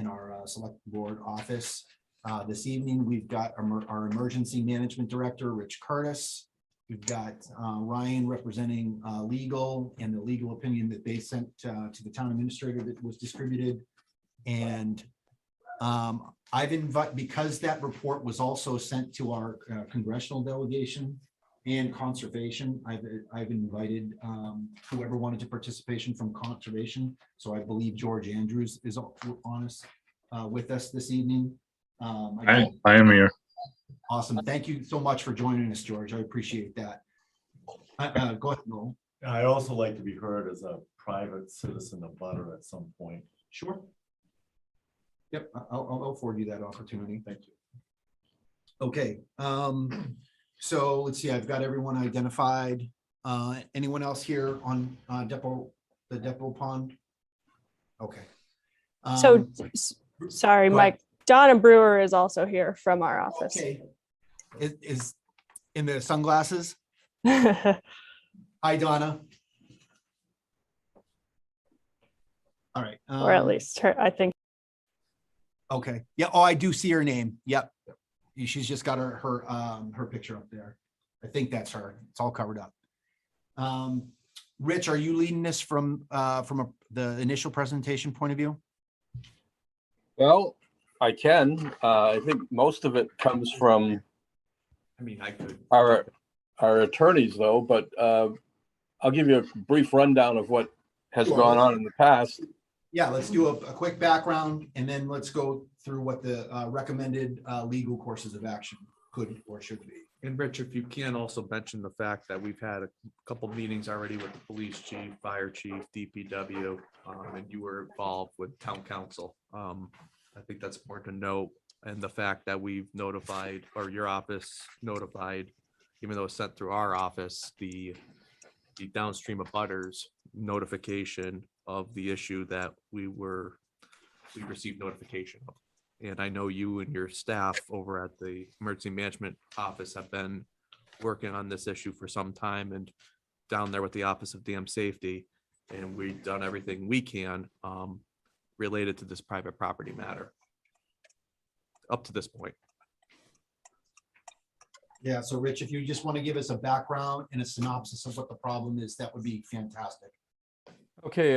our select board office. This evening, we've got our emergency management director, Rich Curtis. We've got Ryan representing legal and the legal opinion that they sent to the town administrator that was distributed. And I've invited, because that report was also sent to our congressional delegation and conservation, I've invited whoever wanted to participation from conservation. So I believe George Andrews is on us with us this evening. I am here. Awesome. Thank you so much for joining us, George. I appreciate that. Go ahead, Noel. I'd also like to be heard as a private citizen of butter at some point. Sure. Yep, I'll forward you that opportunity. Thank you. Okay, so let's see, I've got everyone identified. Anyone else here on the Depot Pond? Okay. So, sorry, go ahead. Mike, Donna Brewer is also here from our office. Okay. Is in the sunglasses? Hi, Donna. All right. Or at least her, I think. Okay. Yeah. Oh, I do see her name. Yep. She's just got her picture up there. I think that's her. It's all covered up. Rich, are you leading this from the initial presentation point of view? Well, I can. I think most of it comes from I mean, I could. our attorneys though, but I'll give you a brief rundown of what has Sure. gone on in the past. Yeah, let's do a quick background and then let's go through what the recommended legal courses of action could or should be. And Rich, if you can also mention the fact that we've had a couple meetings already with the police chief, fire chief, DPW, and you were involved with town council. I think that's important to note. And the fact that we've notified, or your office notified, even though it's sent through our office, the downstream abutters notification of the issue that we received notification of. And I know you and your staff over at the Emergency Management Office have been working on this issue for some time and down there with the Office of Dam Safety. And we've done everything we can related to this private property matter up to this point. Yeah, so Rich, if you just want to give us a background and a synopsis of what the problem is, that would be fantastic. Okay,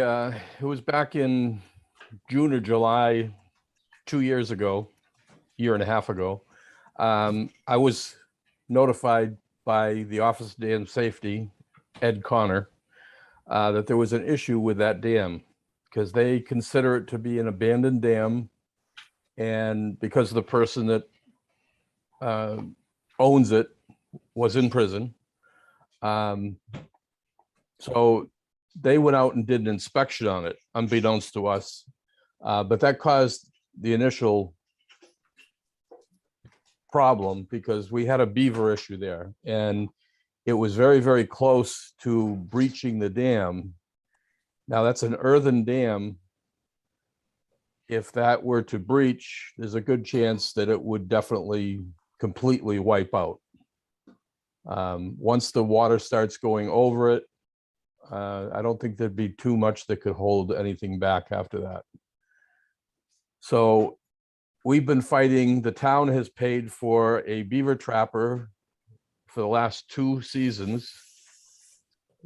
it was back in June or July, 2 years ago, year and a half ago. I was notified by the Office of Dam Safety, Ed Connor, that there was an issue with that dam because they consider it to be an abandoned dam. And because the person that owns it was in prison. So they went out and did an inspection on it, unbeknownst to us. But that caused the initial problem because we had a beaver issue there and it was very, very close to breaching the dam. Now that's an earthen dam. If that were to breach, there's a good chance that it would definitely completely wipe out. Once the water starts going over it, I don't think there'd be too much that could hold anything back after that. So we've been fighting, the town has paid for a beaver trapper for the last 2 seasons.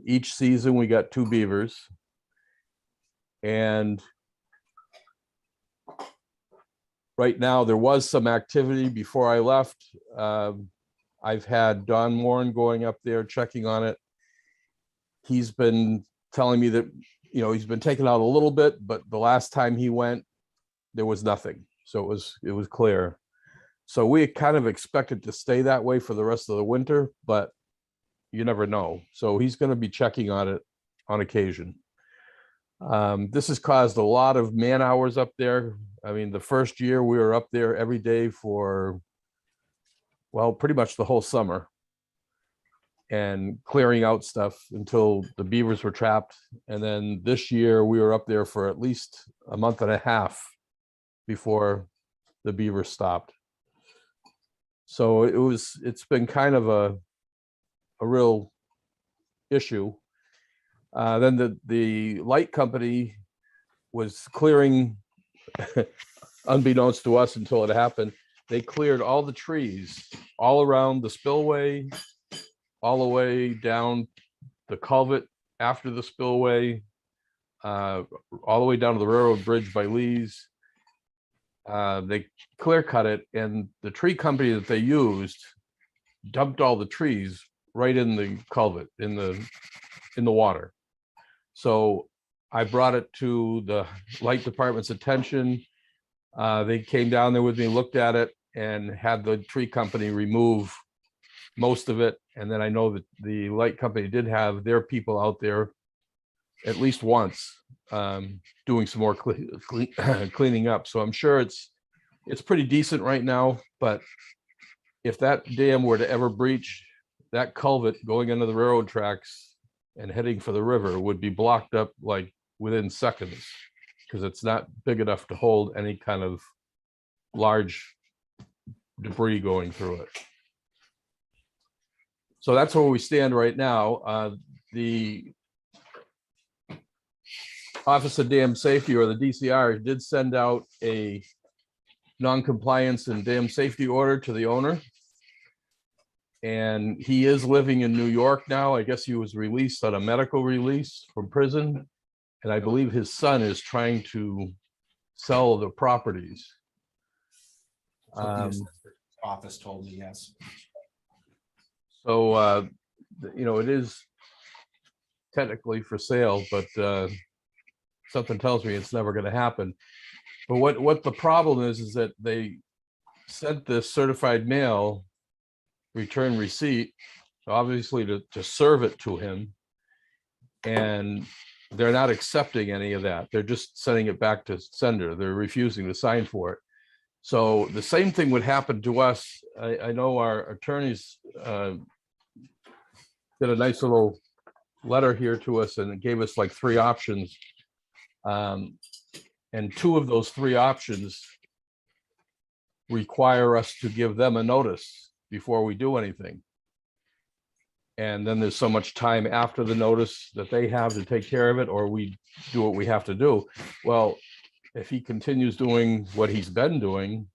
Each season we got 2 beavers. And right now there was some activity before I left. I've had Don Warren going up there checking on it. He's been telling me that, you know, he's been taken out a little bit, but the last time he went, there was nothing. So it was clear. So we kind of expected to stay that way for the rest of the winter, but you never know. So he's going to be checking on it on occasion. This has caused a lot of man hours up there. I mean, the first year we were up there every day for, well, pretty much the whole summer and clearing out stuff until the beavers were trapped. And then this year we were up there for at least a month and a half before the beavers stopped. So it's been kind of a real issue. Then the light company was clearing, unbeknownst to us until it happened, they cleared all the trees all around the spillway, all the way down the culvert after the spillway, all the way down to the railroad bridge by Lee's. They clear cut it, and the tree company that they used dumped all the trees right in the culvert, in the water. So I brought it to the light department's attention. They came down there with me, looked at it, and had the tree company remove most of it. And then I know that the light company did have their people out there at least once doing some more cleaning up. So I'm sure it's pretty decent right now. But if that dam were to ever breach, that culvert going under the railroad tracks and heading for the river would be blocked up like within seconds, because it's not big enough to hold any kind of large debris going through it. So that's where we stand right now. The Office of Dam Safety, or the DCR, did send out a non-compliance and dam safety order to the owner. And he is living in New York now. I guess he was released on a medical release from prison. And I believe his son is trying to sell the properties. Office told me, yes. So, you know, it is technically for sale, but something tells me it's never going to happen. But what the problem is that they sent this certified mail return receipt, obviously to serve it to him. And they're not accepting any of that. They're just sending it back to sender. They're refusing to sign for it. So the same thing would happen to us. I know our attorneys did a nice little letter here to us, and it gave us like 3 options. And 2 of those 3 options require us to give them a notice before we do anything. And then there's so much time after the notice that they have to take care of it, or we do what we have to do. Well, if he continues doing what he's been doing,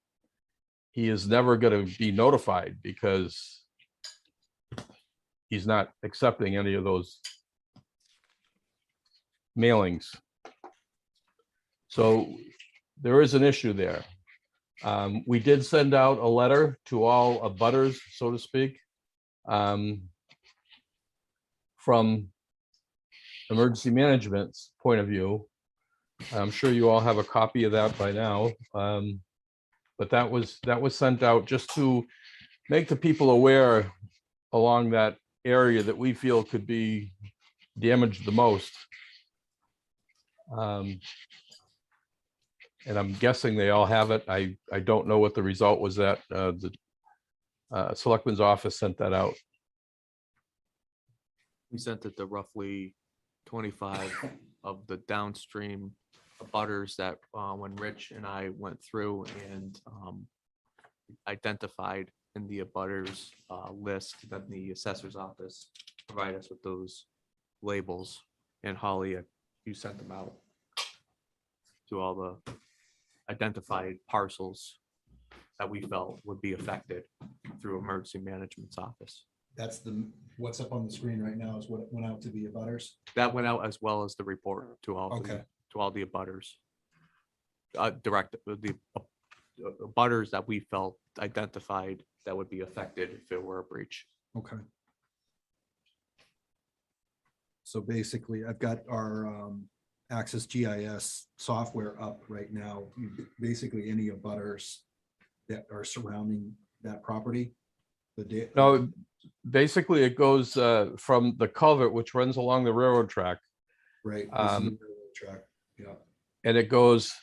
he is never going to be notified because he's not accepting any of those mailings. So there is an issue there. We did send out a letter to all abutters, so to speak, from emergency management's point of view. I'm sure you all have a copy of that by now. But that was sent out just to make the people aware along that area that we feel could be damaged the most. And I'm guessing they all have it. I don't know what the result was that the selectman's office sent that out. We sent it to roughly 25 of the downstream abutters that when Rich and I went through and identified in the abutters list that the assessor's office provide us with those labels. And Holly, you sent them out to all the identified parcels that we felt would be affected through emergency management's office. That's what's up on the screen right now is what went out to the abutters. That went out as well as the report to all Okay. to all the abutters. Direct the abutters that we felt identified that would be affected if it were a breach. Okay. So basically, I've got our Access GIS software up right now. Basically, any abutters that are surrounding that property. No, basically it goes from the culvert, which runs along the railroad track. Right. This is the railroad track. Yeah. And it goes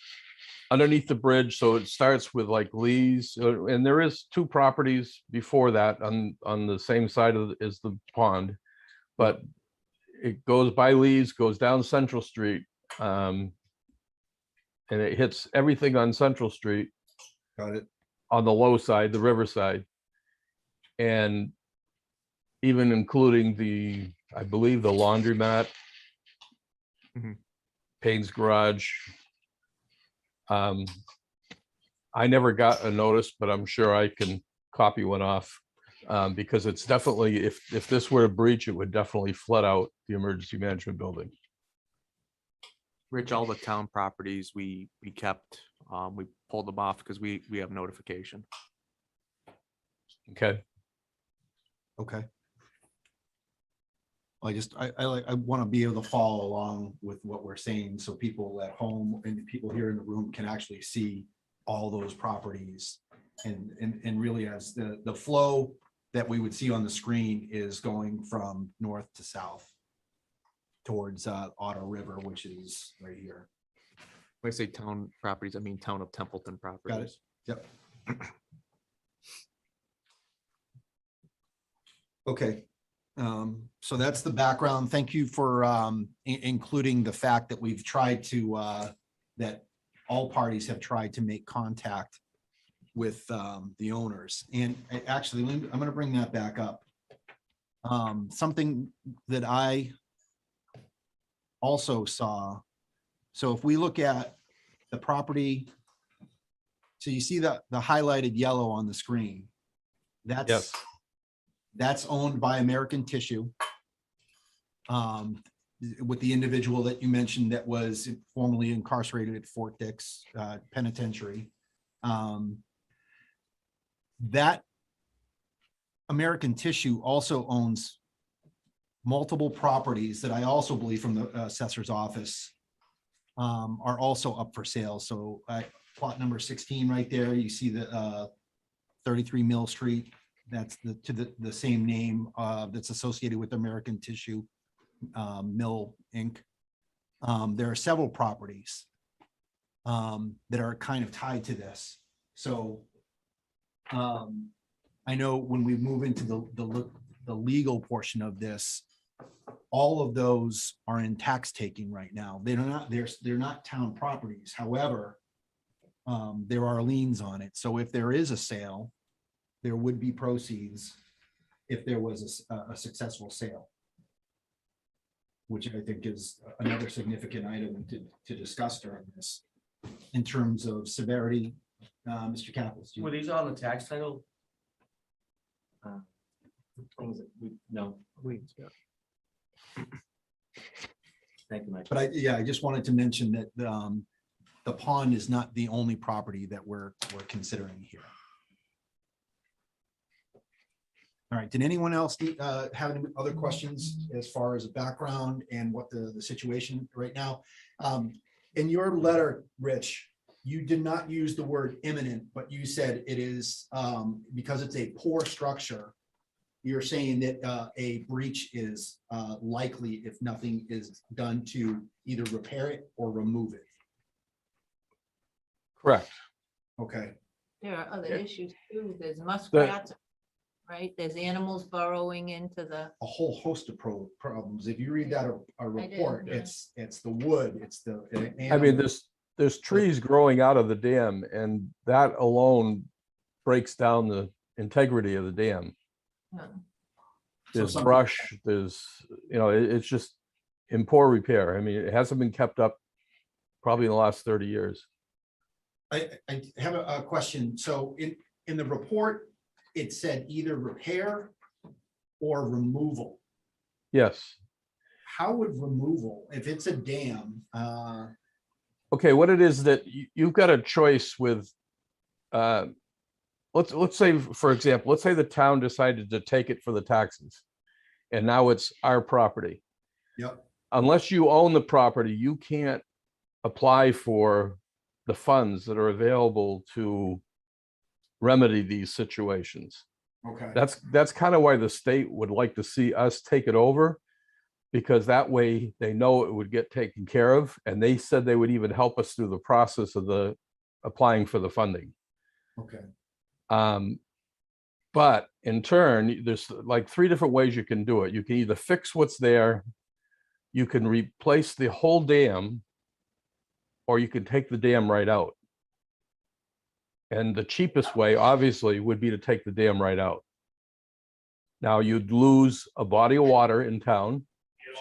underneath the bridge. So it starts with like Lee's, and there is two properties before that on the same side as the pond, but it goes by Lee's, goes down Central Street, and it hits everything on Central Street. Got it. On the low side, the river side, and even including I believe the laundromat, Payne's Garage. I never got a notice, but I'm sure I can copy one off because it's definitely, if this were a breach, it would definitely flood out the emergency management building. Rich, all the town properties we kept, we pulled them off because we have notification. Okay. Okay. I want to be able to follow along with what we're saying so people at home and people here in the room can actually see all those properties and really as the flow that we would see on the screen is going from north to south towards Otter River, which is right here. When I say town properties, I mean town of Templeton properties. Got it. Yep. Okay. So that's the background. Thank you for including the fact that we've tried to, that all parties have tried to make contact with the owners. And actually, I'm going to bring that back up. Something that I also saw. So if we look at the property, so you see the highlighted yellow on the screen. That's yes. That's owned by American Tissue. With the individual that you mentioned that was formerly incarcerated at Fort Dix Penitentiary. That American Tissue also owns multiple properties that I also believe from the assessor's office are also up for sale. So plot number 16 right there, you see the 33 Mill Street. That's the same name that's associated with American Tissue Mill Inc. There are several properties that are kind of tied to this. So I know when we move into the legal portion of this, all of those are in tax taking right now. They're not town properties. However, there are liens on it. So if there is a sale, there would be proceeds if there was a successful sale, which I think is another significant item to discuss during this in terms of severity. Mr. Capels. Were these on the tax title? Things that we, no. Thank you, Mike. But I just wanted to mention that the pond is not the only property that we're considering here. All right, did anyone else have any other questions as far as a background and what the situation right now? In your letter, Rich, you did not use the word imminent, but you said it is because it's a poor structure. You're saying that a breach is likely if nothing is done to either repair it or remove it. Correct. Okay. There are other issues too. There's muskrats, right? There's animals burrowing into the. A whole host of problems. If you read that a report, yeah. it's the wood, it's the. I mean, there's trees growing out of the dam, and that alone breaks down the integrity of the dam. There's brush, there's, it's just in poor repair. I mean, it hasn't been kept up probably in the last 30 years. I have a question. So in the report, it said either repair or removal. Yes. How would removal, if it's a dam? Okay, what it is that you've got a choice with, let's say, for example, let's say the town decided to take it for the taxes, and now it's our property. Yep. Unless you own the property, you can't apply for the funds that are available to remedy these situations. Okay. That's kind of why the state would like to see us take it over, because that way they know it would get taken care of. And they said they would even help us through the process of the applying for the funding. Okay. But in turn, there's like 3 different ways you can do it. You can either fix what's there, you can replace the whole dam, or you can take the dam right out. And the cheapest way, obviously, would be to take the dam right out. Now, you'd lose a body of water in town.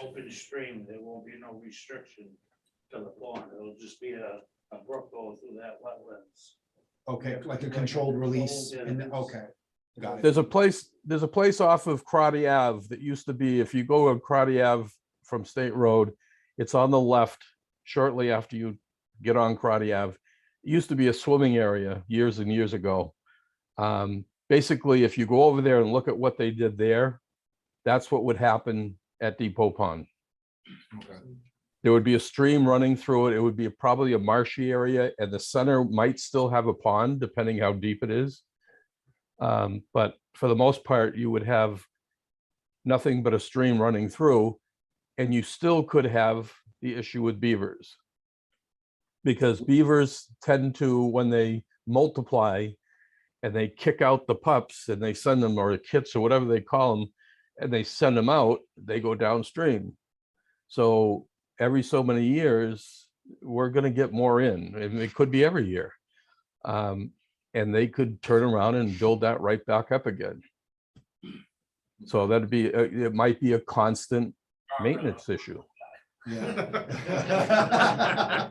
An open stream, there won't be no restriction to the pond. It'll just be a brook going through that wetlands. Okay, like a controlled release. Okay, got it. There's a place off of Crotty Ave that used to be, if you go on Crotty Ave from State Road, it's on the left shortly after you get on Crotty Ave. It used to be a swimming area years and years ago. Basically, if you go over there and look at what they did there, that's what would happen at Depot Pond. Okay. There would be a stream running through it. It would be probably a marshy area, and the center might still have a pond, depending how deep it is. But for the most part, you would have nothing but a stream running through, and you still could have the issue with beavers. Because beavers tend to, when they multiply and they kick out the pups and they send them, or the kits or whatever they call them, and they send them out, they go downstream. So every so many years, we're going to get more in, and it could be every year. And they could turn around and build that right back up again. So that'd be, it might be a constant maintenance issue. Yeah.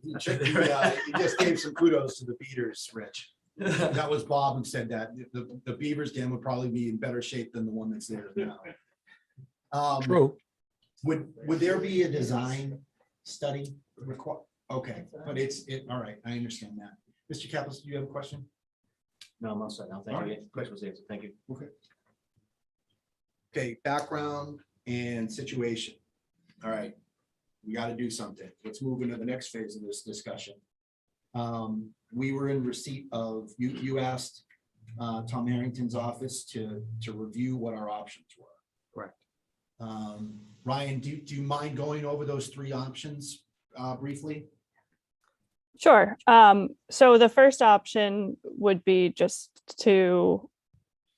You just gave some kudos to the beaters, Rich. That was Bob who said that. The Beavers Dam would probably be in better shape than the one that's there now. True. Would there be a design study required? Okay, but all right, I understand that. Mr. Kaplan, do you have a question? No, I'm all set now. Thank you. Question was answered. Thank you. Okay. Okay, background and situation. All right, we got to do something. Let's move into the next phase of this discussion. We were in receipt of, you asked Tom Harrington's office to review what our options were. Correct. Ryan, do you mind going over those 3 options briefly? Sure. So the first option would be just to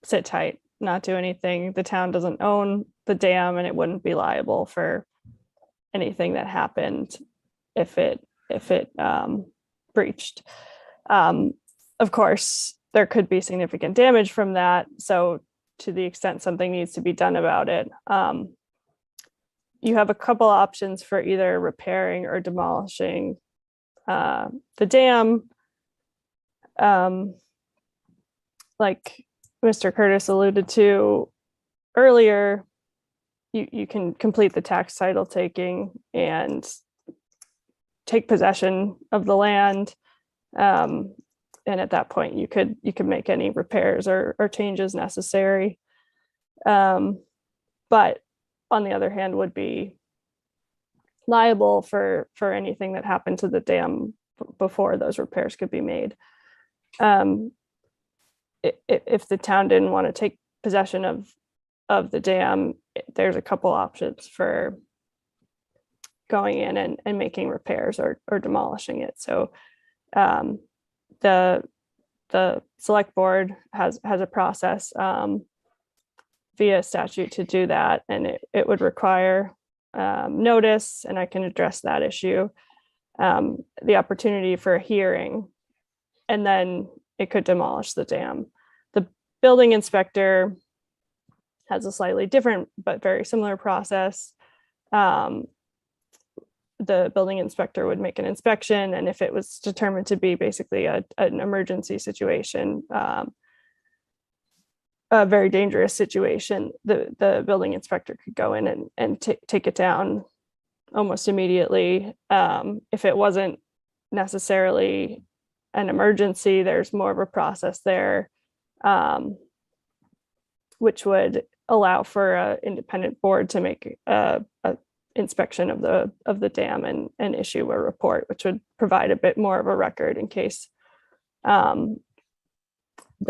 sit tight, not do anything. The town doesn't own the dam, and it wouldn't be liable for anything that happened if it breached. Of course, there could be significant damage from that. So to the extent something needs to be done about it, you have a couple options for either repairing or demolishing the dam. Like Mr. Curtis alluded to earlier, you can complete the tax title taking and take possession of the land. And at that point, you could make any repairs or changes necessary. But on the other hand, would be liable for anything that happened to the dam before those repairs could be made. If the town didn't want to take possession of the dam, there's a couple options for going in and making repairs or demolishing it. So the select board has a process via statute to do that, and it would require notice, and I can address that issue, the opportunity for a hearing, and then it could demolish the dam. The building inspector has a slightly different but very similar process. The building inspector would make an inspection, and if it was determined to be basically an emergency situation, a very dangerous situation, the building inspector could go in and take it down almost immediately. If it wasn't necessarily an emergency, there's more of a process there, which would allow for an independent board to make a inspection of the dam and issue a report, which would provide a bit more of a record in case the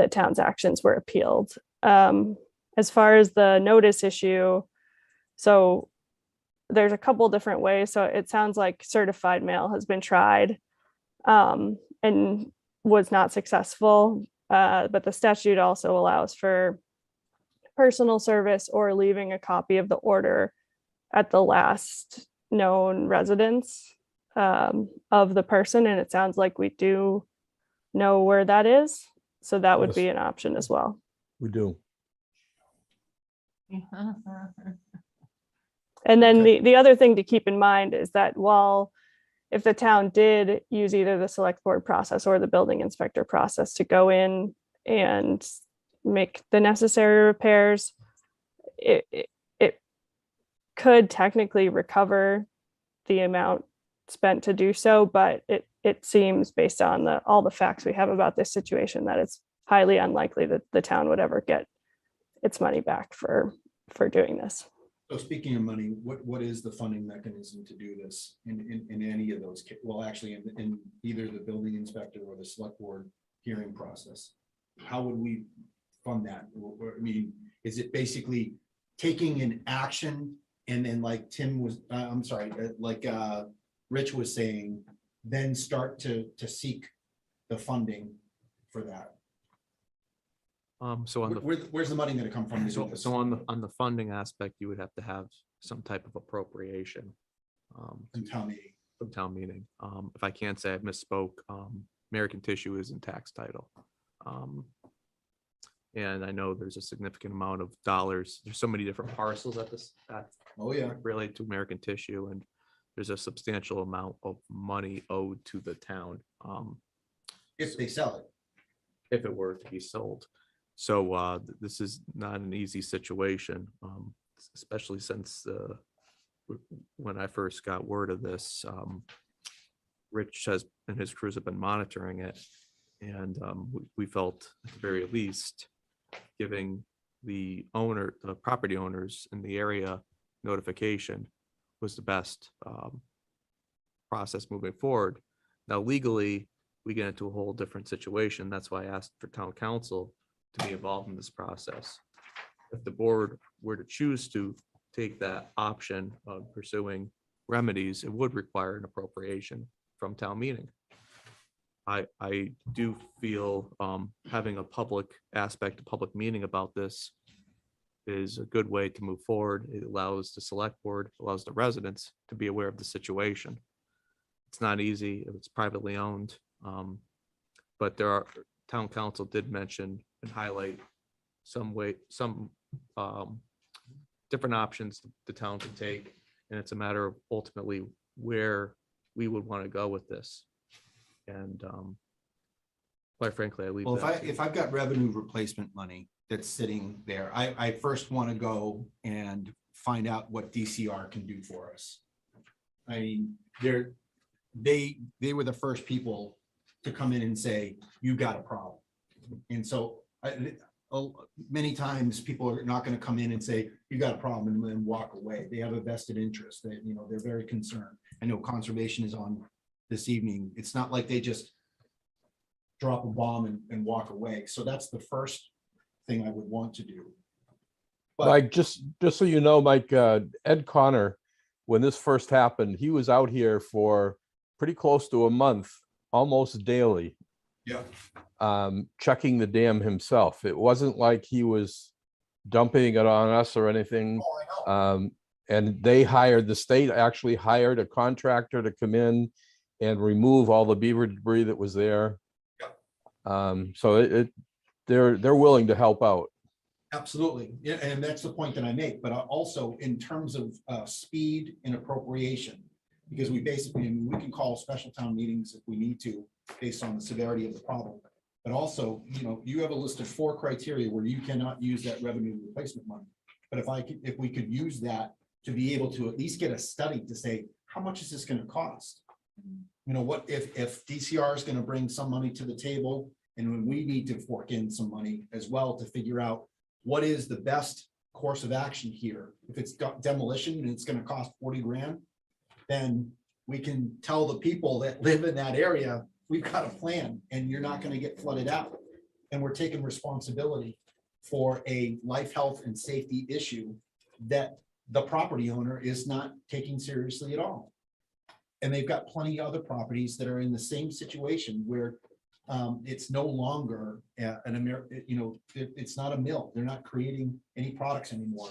town's actions were appealed. As far as the notice issue, so there's a couple different ways. So it sounds like certified mail has been tried and was not successful, but the statute also allows for personal service or leaving a copy of the order at the last known residence of the person. And it sounds like we do know where that is. So that would be an option as well. We do. And then the other thing to keep in mind is that while if the town did use either the select board process or the building inspector process to go in and make the necessary repairs, it could technically recover the amount spent to do so, but it seems based on all the facts we have about this situation that it's highly unlikely that the town would ever get its money back for doing this. So speaking of money, what is the funding mechanism to do this in any of those? Well, actually in either the building inspector or the select board hearing process, how would we fund that? I mean, is it basically taking an action and then like Tim was, Rich was saying, then start to seek the funding for that? So on the Where's the money going to come from? so on the funding aspect, you would have to have some type of appropriation From town meeting. from town meeting. If I can't say I misspoke, American Tissue is in tax title. And I know there's a significant amount of dollars. There's so many different parcels at this that relate to American Tissue, and there's a substantial amount of money owed to the town. If they sell it. If it were to be sold. So this is not an easy situation, especially since when I first got word of this, Rich and his crews have been monitoring it. And we felt at the very least giving the property owners in the area notification was the best process moving forward. Now, legally, we get into a whole different situation. That's why I asked for town council to be involved in this process. If the board were to choose to take that option of pursuing remedies, it would require an appropriation from town meeting. I do feel having a public aspect, a public meeting about this is a good way to move forward. It allows the select board, allows the residents to be aware of the situation. It's not easy if it's privately owned. But town council did mention and highlight some different options the town can take. And it's a matter of ultimately where we would want to go with this. And quite frankly, I leave Well, that to- if I've got revenue replacement money that's sitting there, I first want to go and find out what DCR can do for us. I mean, they were the first people to come in and say, you got a problem. And so many times people are not going to come in and say, you got a problem and then walk away. They have a vested interest that, they're very concerned. I know conservation is on this evening. It's not like they just drop a bomb and walk away. So that's the first thing I would want to do. But Mike, just so you know, Mike, Ed Connor, when this first happened, he was out here for pretty close to a month, almost daily. Yeah. Checking the dam himself. It wasn't like he was dumping it on us or anything. Oh, I know. And the state actually hired a contractor to come in and remove all the beaver debris that was there. So they're willing to help out. Absolutely. Yeah, and that's the point that I make, but also in terms of speed and appropriation, because we we can call special town meetings if we need to, based on the severity of the problem. But also, you have a list of 4 criteria where you cannot use that revenue replacement money. But if we could use that to be able to at least get a study to say, how much is this going to cost? What if DCR is going to bring some money to the table, and when we need to fork in some money as well to figure out what is the best course of action here. If it's got demolition and it's going to cost 40 grand, then we can tell the people that live in that area, we've got a plan and you're not going to get flooded out. And we're taking responsibility for a life, health, and safety issue that the property owner is not taking seriously at all. And they've got plenty of other properties that are in the same situation where it's no longer it's not a mill. They're not creating any products anymore.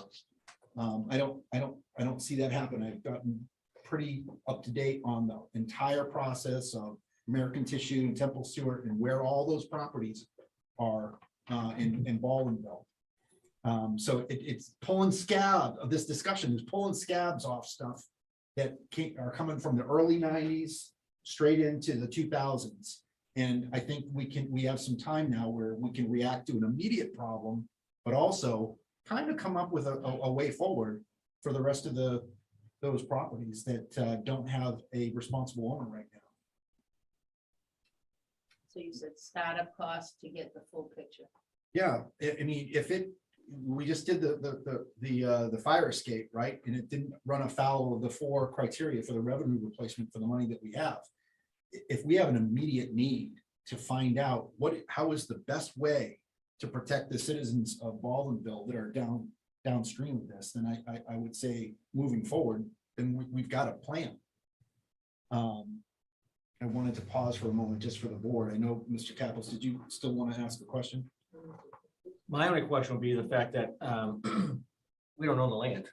I don't see that happen. I've gotten pretty up to date on the entire process of American Tissue and Temple Stewart and where all those properties are in Baldwinville. So it's pulling scab of this discussion is pulling scabs off stuff that are coming from the early 90s straight into the 2000s. And I think we have some time now where we can react to an immediate problem, but also kind of come up with a way forward for the rest of those properties that don't have a responsible owner right now. So you said startup cost to get the full picture. Yeah, I mean, we just did the fire escape, right? And it didn't run afoul of the 4 criteria for the revenue replacement for the money that we have. If we have an immediate need to find out how is the best way to protect the citizens of Baldwinville that are downstream of this, then I would say moving forward, then we've got a plan. I wanted to pause for a moment just for the board. I know, Mr. Capels, did you still want to ask a question? My only question would be the fact that we don't own the land.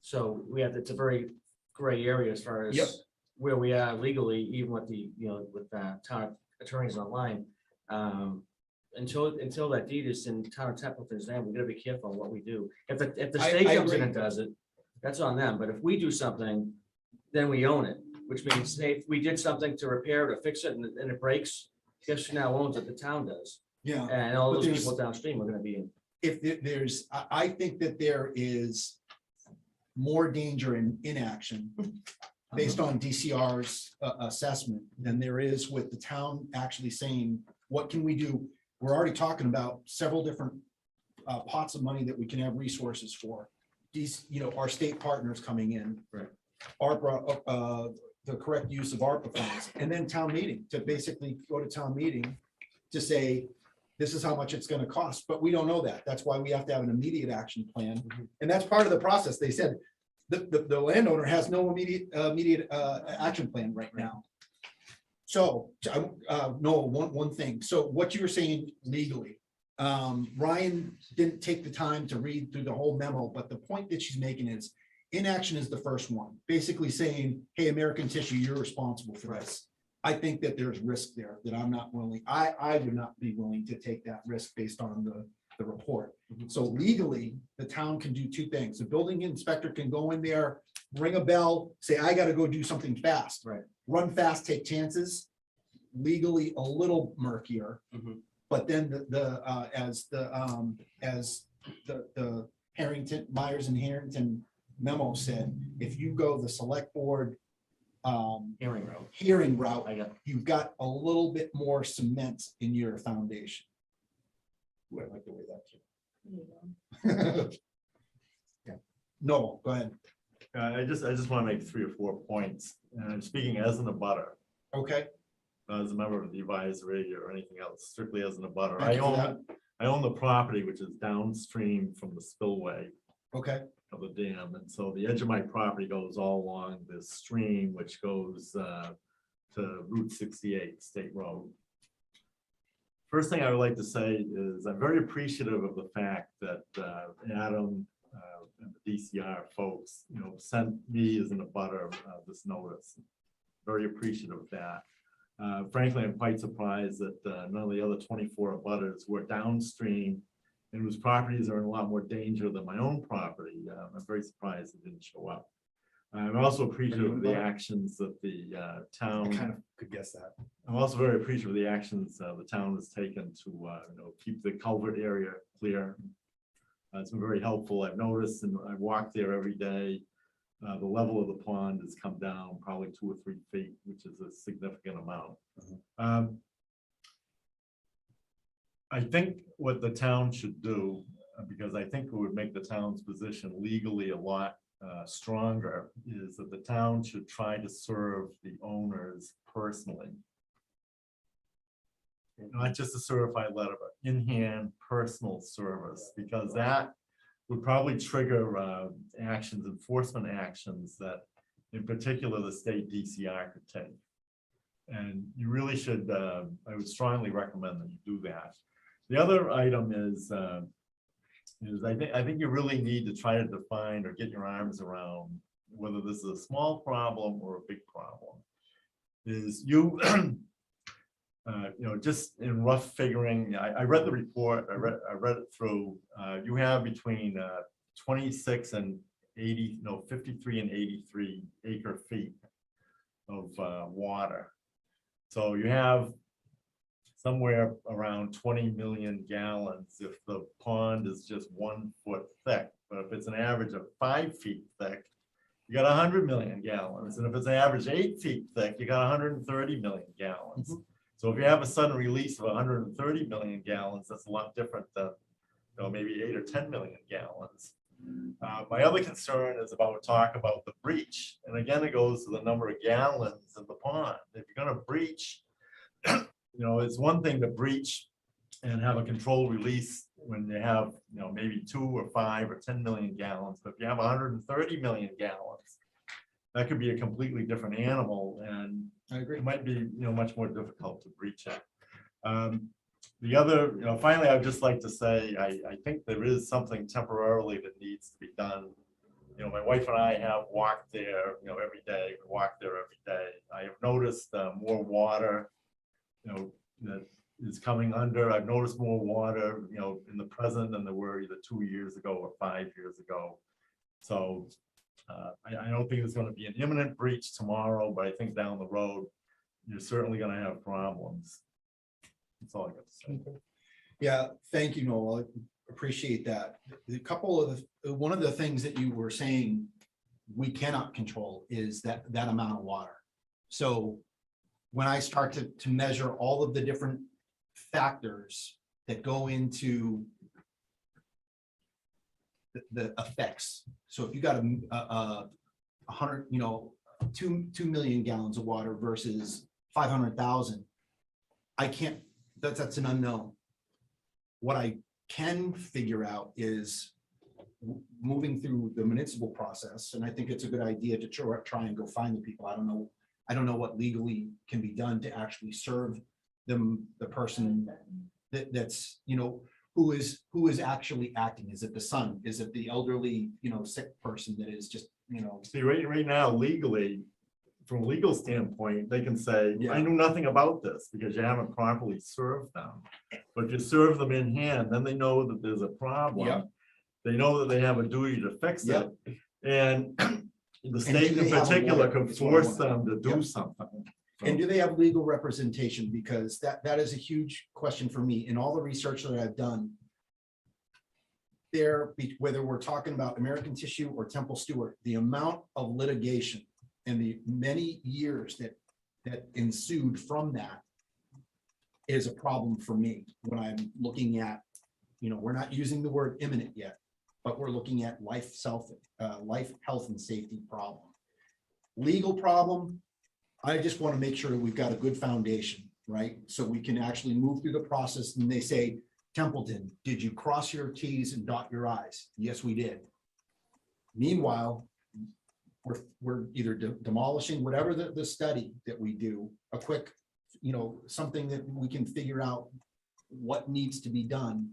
So it's a very gray area as far as where we are legally, even with with town attorneys online. Until that deed is in town of Templeton's name, we gotta be careful what we do. If the state comes in and does it, that's on them. But if we do something, then we own it, which means say if we did something to repair it or fix it and it breaks, guess who now owns it? The town does. Yeah. And all those people downstream are gonna be in. I think that there is more danger in inaction based on DCR's assessment than there is with the town actually saying, what can we do? We're already talking about several different pots of money that we can have resources for. These, our state partners coming in, right? Arpa, the correct use of Arpa funds, and then town meeting to basically go to town meeting to say, this is how much it's going to cost, but we don't know that. That's why we have to have an immediate action plan. And that's part of the process. They said the landowner has no immediate action plan right now. So one thing. So what you were saying legally, Ryan didn't take the time to read through the whole memo, but the point that she's making is inaction is the first one, basically saying, hey, American Tissue, you're responsible for this. I think that there's risk there that I'm not willing, I would not be willing to take that risk based on the report. So legally, the town can do two things. The building inspector can go in there, ring a bell, say, I gotta go do something fast. Right. Run fast, take chances. Legally, a little murkier. But then as the Harrington, Myers and Harrington memo said, if you go the select board hearing route, you've got a little bit more cement in your foundation. Ooh, I like the way that came. Yeah. No, go ahead. I just want to make 3 or 4 points. And I'm speaking as an abutter, Okay. not as a member of the advisory or anything else, strictly as an abutter. Thank you for that. I own the property which is downstream from the spillway Okay. of the dam. And so the edge of my property goes all along this stream, which goes to Route 68 State Road. First thing I would like to say is I'm very appreciative of the fact that Adam and the DCR folks, sent me as an abutter this notice. Very appreciative of that. Frankly, I'm quite surprised that none of the other 24 abutters were downstream and whose properties are in a lot more danger than my own property. I'm very surprised it didn't show up. I'm also appreciative of the actions that the town. I kind of could guess that. I'm also very appreciative of the actions the town has taken to keep the culvert area clear. It's been very helpful. I've noticed, and I walk there every day. The level of the pond has come down probably 2 or 3 feet, which is a significant amount. I think what the town should do, because I think it would make the town's position legally a lot stronger, is that the town should try to serve the owners personally. Not just a certified letter, but in-hand personal service, because that would probably trigger actions, enforcement actions that in particular the state DCR could take. And you really should, I would strongly recommend that you do that. The other item is I think you really need to try to define or get your arms around whether this is a small problem or a big problem. Is you, just in rough figuring, I read the report, I read it through. You have between 26 and 80, 53 and 83 acre feet of water. So you have somewhere around 20 million gallons if the pond is just 1 foot thick. But if it's an average of 5 feet thick, you got 100 million gallons. And if it's an average 8 feet thick, you got 130 million gallons. So if you have a sudden release of 130 million gallons, that's a lot different than maybe 8 or 10 million gallons. My other concern is talk about the breach. And again, it goes to the number of gallons in the pond. If you're going to breach, it's one thing to breach and have a controlled release when you have, maybe 2 or 5 or 10 million gallons. But if you have 130 million gallons, that could be a completely different animal. And I agree. It might be, much more difficult to breach it. The other, finally, I'd just like to say, I think there is something temporarily that needs to be done. My wife and I have walked there, every day. We walk there every day. I have noticed more water, that is coming under. I've noticed more water, in the present than there were either 2 years ago or 5 years ago. So I don't think there's going to be an imminent breach tomorrow, but I think down the road, you're certainly going to have problems. That's all I got to say. Yeah, thank you, Noel. I appreciate that. One of the things that you were saying we cannot control is that amount of water. So when I start to measure all of the different factors that go into the effects. So if you got a 100, 2 million gallons of water versus 500,000, I can't, that's an unknown. What I can figure out is moving through the municipal process. And I think it's a good idea to try and go find the people. I don't know what legally can be done to actually serve them, the person that's, who is actually acting. Is it the son? Is it the elderly, sick person that is just, See, right now, legally, from a legal standpoint, they can say, I knew nothing about this because you haven't properly served them. But if you serve them in hand, then they know that there's a problem. Yeah. They know that they have a duty to fix Yeah. it. And the do state they in have a particular lawyer? can Is what I force wanna them to do Yeah. something. And do they have legal representation? Because that is a huge question for me. In all the research that I've done, whether we're talking about American Tissue or Temple Stewart, the amount of litigation and the many years that ensued from that is a problem for me when I'm looking at, we're not using the word imminent yet, but we're looking at life, health and safety problem. Legal problem, I just want to make sure that we've got a good foundation, right? So we can actually move through the process and they say, Templeton, did you cross your T's and dot your I's? Yes, we did. Meanwhile, we're either demolishing whatever the study that we do, a quick, something that we can figure out what needs to be done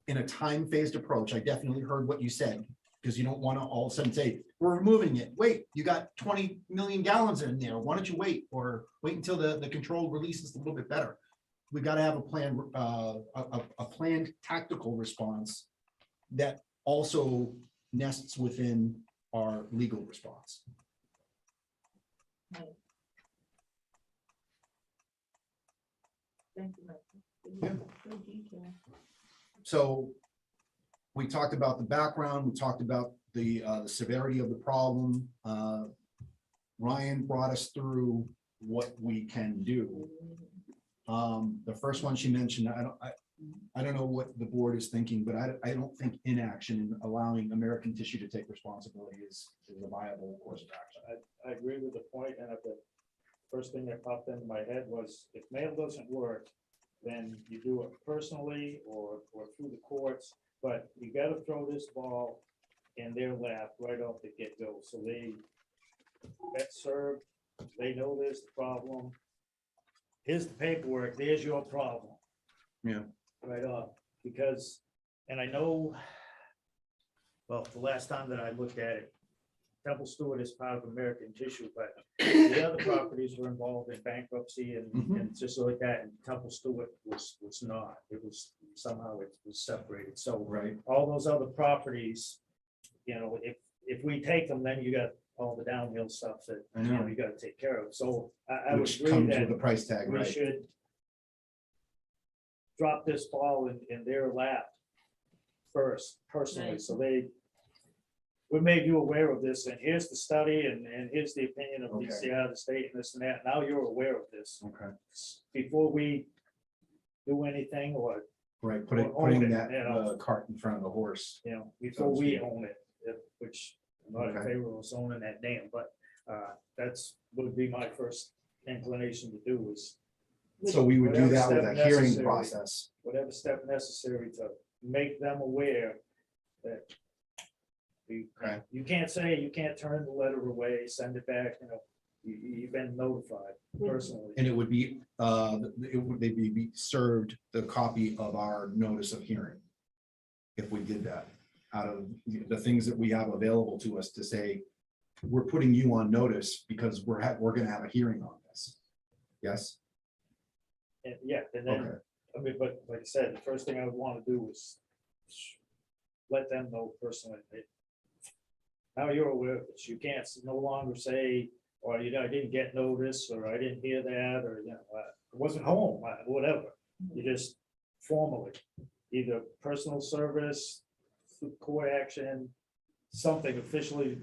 in a time-phased approach. I definitely heard what you said, because you don't want to all of a sudden say, we're removing it. Wait, you got 20 million gallons in there. Why don't you wait, or wait until the controlled release is a little bit better? We got to have a plan, a planned tactical response that also nests within our legal response. Thank you, Michael. Good detail. So we talked about the background, we talked about the severity of the problem. Ryan brought us through what we can do. The first one she mentioned, I don't know what the board is thinking, but I don't think inaction in allowing American Tissue to take responsibility is a viable course of action. I agree with the point, and the first thing that popped into my head was, if mail doesn't work, then you do it personally or through the courts, but you gotta throw this ball in their lap right off the get-go, so they get served, they know there's the problem. Here's the paperwork, there's your problem. Yeah. Right off, because, and I know, well, the last time that I looked at it, Temple Stewart is part of American Tissue, but the other properties were involved in bankruptcy and just like that, and Temple Stewart was not. It was somehow it was separated. So Right. all those other properties, if we take them, then you got all the downhill stuff that you got to take care of. So I would Which agree comes that with a price tag, we right? should drop this ball in their lap first, personally, Right. so we made you aware of this, and here's the study, and here's the opinion of Okay. DCI, the state, and this and that. Now you're aware of this. Okay. Before we do anything, or, Right, Or own putting it, that cart in front of the horse. before we own it, which I'm not in Okay. favor of us owning that dam, but that's would be my first inclination to do is So we would do whatever that with step a hearing necessary. process. whatever step necessary to make them aware that Okay. you can't turn the letter away, send it back, you've been notified personally. And it would be, they'd be served the copy of our notice of hearing. If we did that, out of the things that we have available to us to say, we're putting you on notice because we're gonna have a hearing on this. Yes? And then, Okay. I mean, but like I said, the first thing I would want to do is let them know personally. Now you're aware of this. You can't no longer say, or I didn't get notice, or I didn't hear that, or I wasn't home, whatever. You just formally, either personal service, court action, something officially,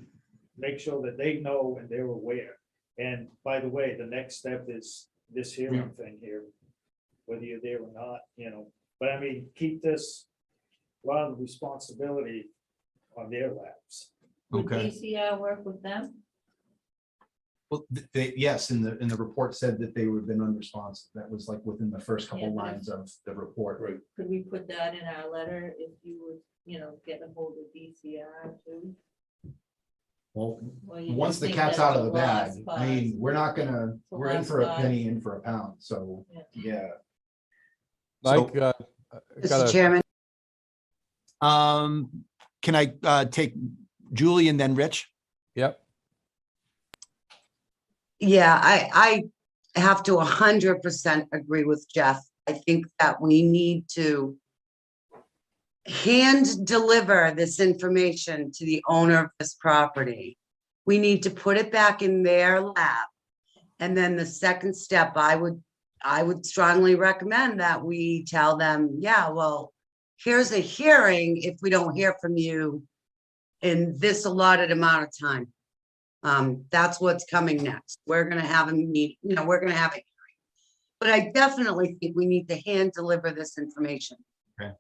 make sure that they know and they're aware. And by the way, the next step is this hearing thing here, whether you're there or not, but I mean, keep this, a lot of the responsibility on their laps. Would Okay. DCR work with them? Well, yes, and the report said that they would have been unresponsive. That was like within the first couple Yeah, but lines of the report. Right. Could we put that in our letter if you would, get a hold of DCR too? Well, Or you once just the think cat's that's out a of the bag, lost I mean, cause? we're not gonna, It's a we're in lost for a cause. penny, in for a pound, so, Yeah. yeah. Mike, Mr. Chairman, Can I take Julie and then Rich? Yep. Yeah, I have to 100% agree with Jeff. I think that we need to hand deliver this information to the owner of this property. We need to put it back in their lap. And then the second step, I would strongly recommend that we tell them, yeah, well, here's a hearing if we don't hear from you in this allotted amount of time. That's what's coming next. We're gonna have a meet, we're gonna have a hearing. But I definitely think we need to hand deliver this information. Okay.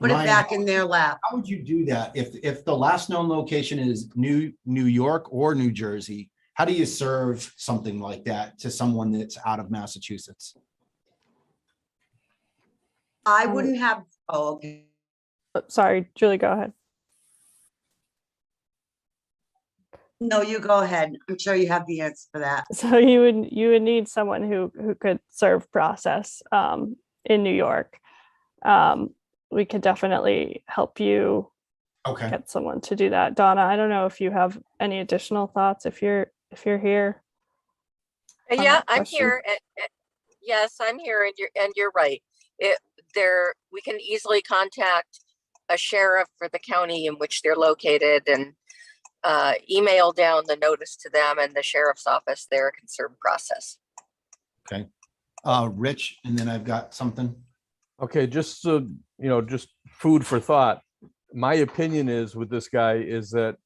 Put it Ryan, back in their lap. how would you do that? If the last known location is New York or New Jersey, how do you serve something like that to someone that's out of Massachusetts? I wouldn't have, oh, okay. Sorry, Julie, go ahead. No, you go ahead. I'm sure you have the answer for that. So you would need someone who could serve process in New York. We could definitely help you Okay. get someone to do that. Donna, I don't know if you have any additional thoughts if you're here. on Yeah, that I'm question. here. Yes, I'm here, and you're right. We can easily contact a sheriff for the county in which they're located and email down the notice to them, and the sheriff's office there can serve process. Okay. Rich, and then I've got something. Okay, just so, just food for thought. My opinion is with this guy is that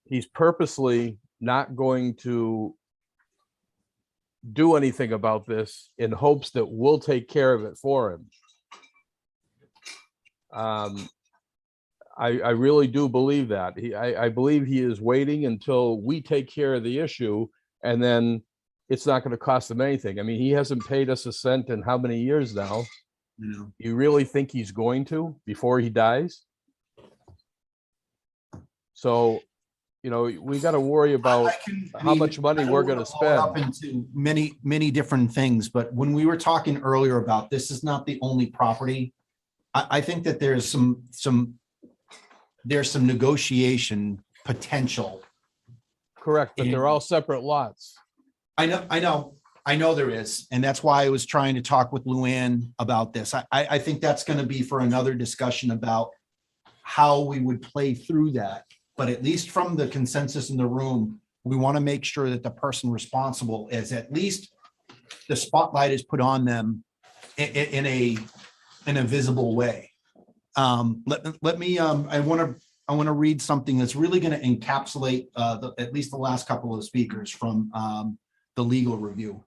he's purposely not going to do anything about this in hopes that we'll take care of it for him. I really do believe that. I believe he is waiting until we take care of the issue, and then it's not going to cost him anything. I mean, he hasn't paid us a cent in how many years now? You really think he's going to before he dies? So, we got to worry about how much money we're going to spend. Up into many different things, but when we were talking earlier about this is not the only property, I think that there's some negotiation potential. Correct, but they're all separate lots. I know there is, and that's why I was trying to talk with Luann about this. I think that's going to be for another discussion about how we would play through that. But at least from the consensus in the room, we want to make sure that the person responsible is at least the spotlight is put on them in a visible way. Let me. I want to read something that's really going to encapsulate at least the last couple of speakers from the legal review.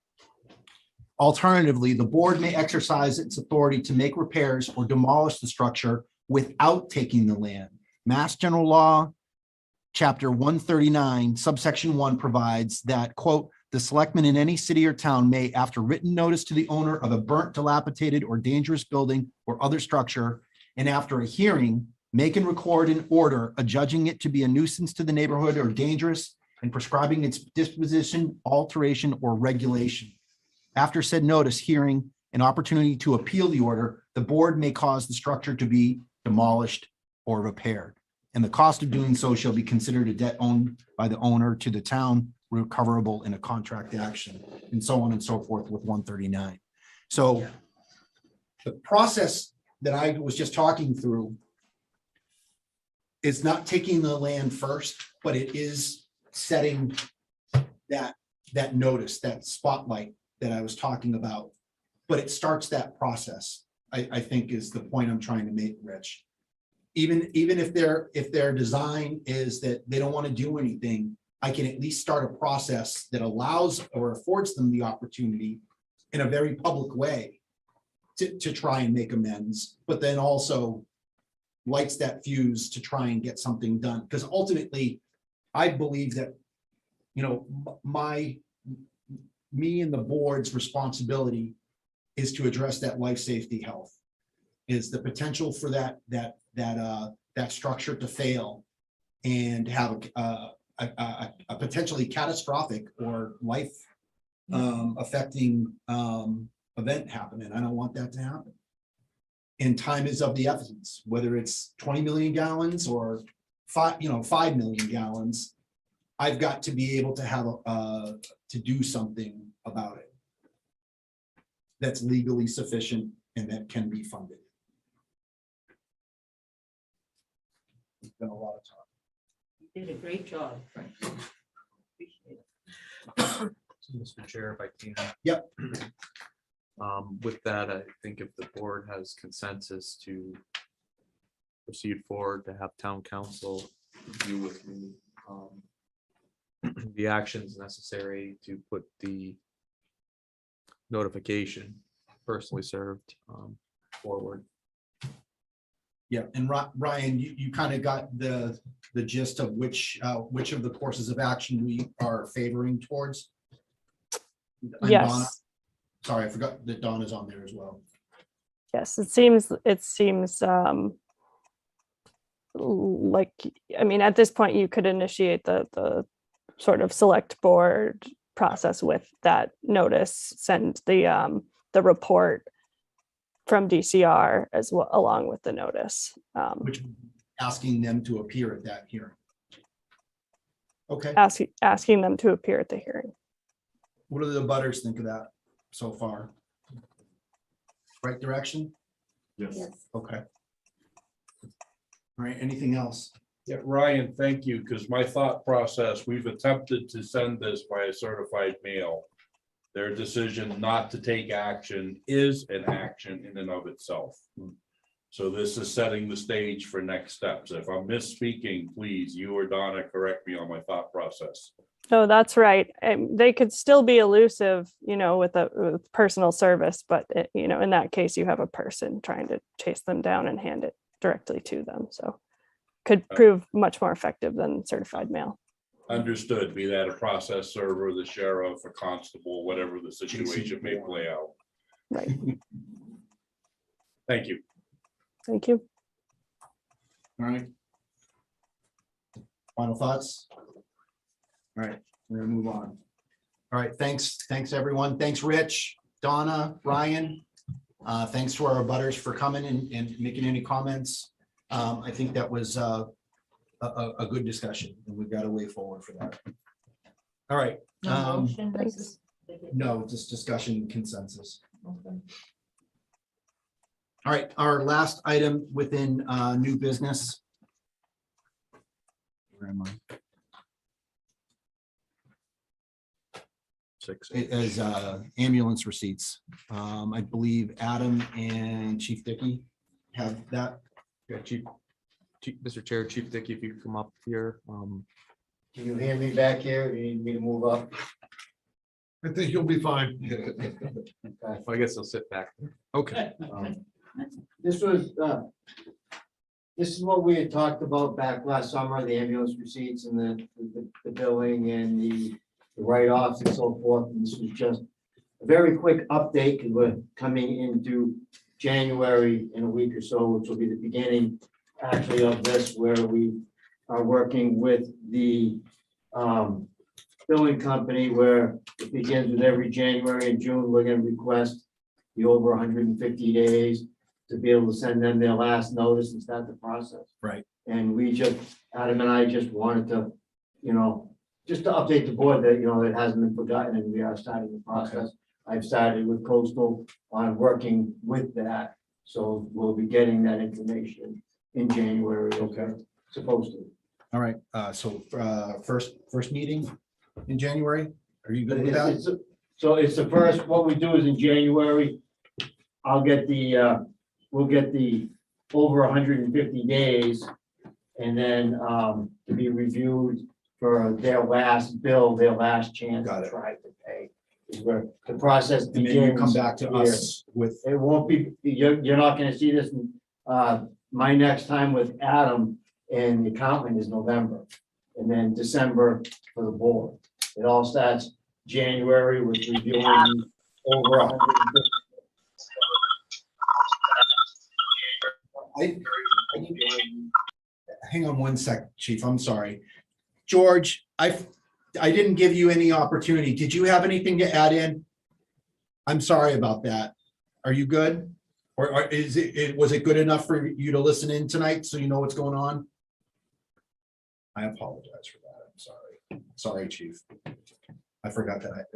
Alternatively, the board may exercise its authority to make repairs or demolish the structure without taking the land. Mass General Law, Chapter 139, subsection 1 provides that, quote, the selectmen in any city or town may, after written notice to the owner of a burnt, dilapidated, or dangerous building or other structure, and after a hearing, make and record an order adjudging it to be a nuisance to the neighborhood or dangerous and prescribing its disposition, alteration, or regulation. After said notice, hearing, an opportunity to appeal the order, the board may cause the structure to be demolished or repaired. And the cost of doing so shall be considered a debt owed by the owner to the town, recoverable in a contract action, and so on and so forth with 139. So the process that I was just talking through is not taking the land first, but it is setting that notice, that spotlight that I was talking about. But it starts that process, I think is the point I'm trying to make, Rich. Even if their design is that they don't want to do anything, I can at least start a process that allows or affords them the opportunity in a very public way to try and make amends, but then also lights that fuse to try and get something done. Because ultimately, I believe that, me and the board's responsibility is to address that life safety health, is the potential for that structure to fail and have a potentially catastrophic or life affecting event happen. And I don't want that to happen. And time is of the essence, whether it's 20 million gallons or 5 million gallons. I've got to be able to have, to do something about it that's legally sufficient and that can be funded. It's been a lot of time. You did a great job, Frank. Appreciate it. Mr. Chair, if I can. Yep. With that, I think if the board has consensus to proceed forward to have town council review with me the actions necessary to put the notification personally served forward. Yeah, and Ryan, you kind of got the gist of which of the courses of action we are favoring towards. And Yes. Donna, sorry, I forgot that Donna's on there as well. Yes, it seems like, I mean, at this point, you could initiate the sort of select board process with that notice, send the report from DCR as well, along with the notice. Which asking them to appear at that hearing. Okay, Asking them to appear at the hearing. what do the butters think of that so far? Right direction? Yes. Okay. All right, anything else? Yeah, Ryan, thank you, because my thought process, we've attempted to send this by a certified mail. Their decision not to take action is an action in and of itself. So this is setting the stage for next steps. If I'm misspeaking, please, you or Donna, correct me on my thought process. No, that's right. They could still be elusive, with personal service, but in that case, you have a person trying to chase them down and hand it directly to them. So could prove much more effective than certified mail. Understood, be that a process server, the sheriff, a constable, whatever the situation may play out. Right. Thank you. Thank you. All right. Final thoughts? All right, we're gonna move on. All right, thanks everyone. Thanks, Rich, Donna, Ryan. Thanks to our abutters for coming and making any comments. I think that was a good discussion, and we've got a way forward for that. All right. No motion, this is- No, just discussion consensus. Okay. All right, our last item within new business. Where am I? It is ambulance receipts. I believe Adam and Chief Dickey have that. Yeah, Mr. Chair, Chief Dickey, if you could come up here. Can you hand me back here? You need me to move up? I think you'll be fine. I guess I'll sit back there. Okay. This was, this is what we had talked about back last summer, the ambulance receipts and the billing and the write-offs and so forth. And this was just a very quick update because we're coming into January in a week or so, which will be the beginning actually of this, where we are working with the billing company, where it begins with every January and June, we're gonna request the over 150 days to be able to send them their last notice and start the process. Right. And we just, Adam and I just wanted to, just to update the board that, it hasn't been forgotten and we are starting the process. I've started with Coastal on working with that. So we'll be getting that information in January. Okay. Supposed to. All right, so first meeting in January, are you good with that? So it's the first, what we do is in January, I'll get we'll get the over 150 days. And then to be reviewed for their last bill, their last chance to try to pay. Is where the process And then you begins. come back to here. us with, It won't be, you're not gonna see this, my next time with Adam and the accountant is November. And then December for the board. It all starts January with reviewing over 150. hang on one sec, Chief, I'm sorry. George, I didn't give you any opportunity. Did you have anything to add in? I'm sorry about that. Are you good? Or was it good enough for you to listen in tonight so you know what's going on? I apologize for that. I'm sorry. Sorry, chief. I forgot that.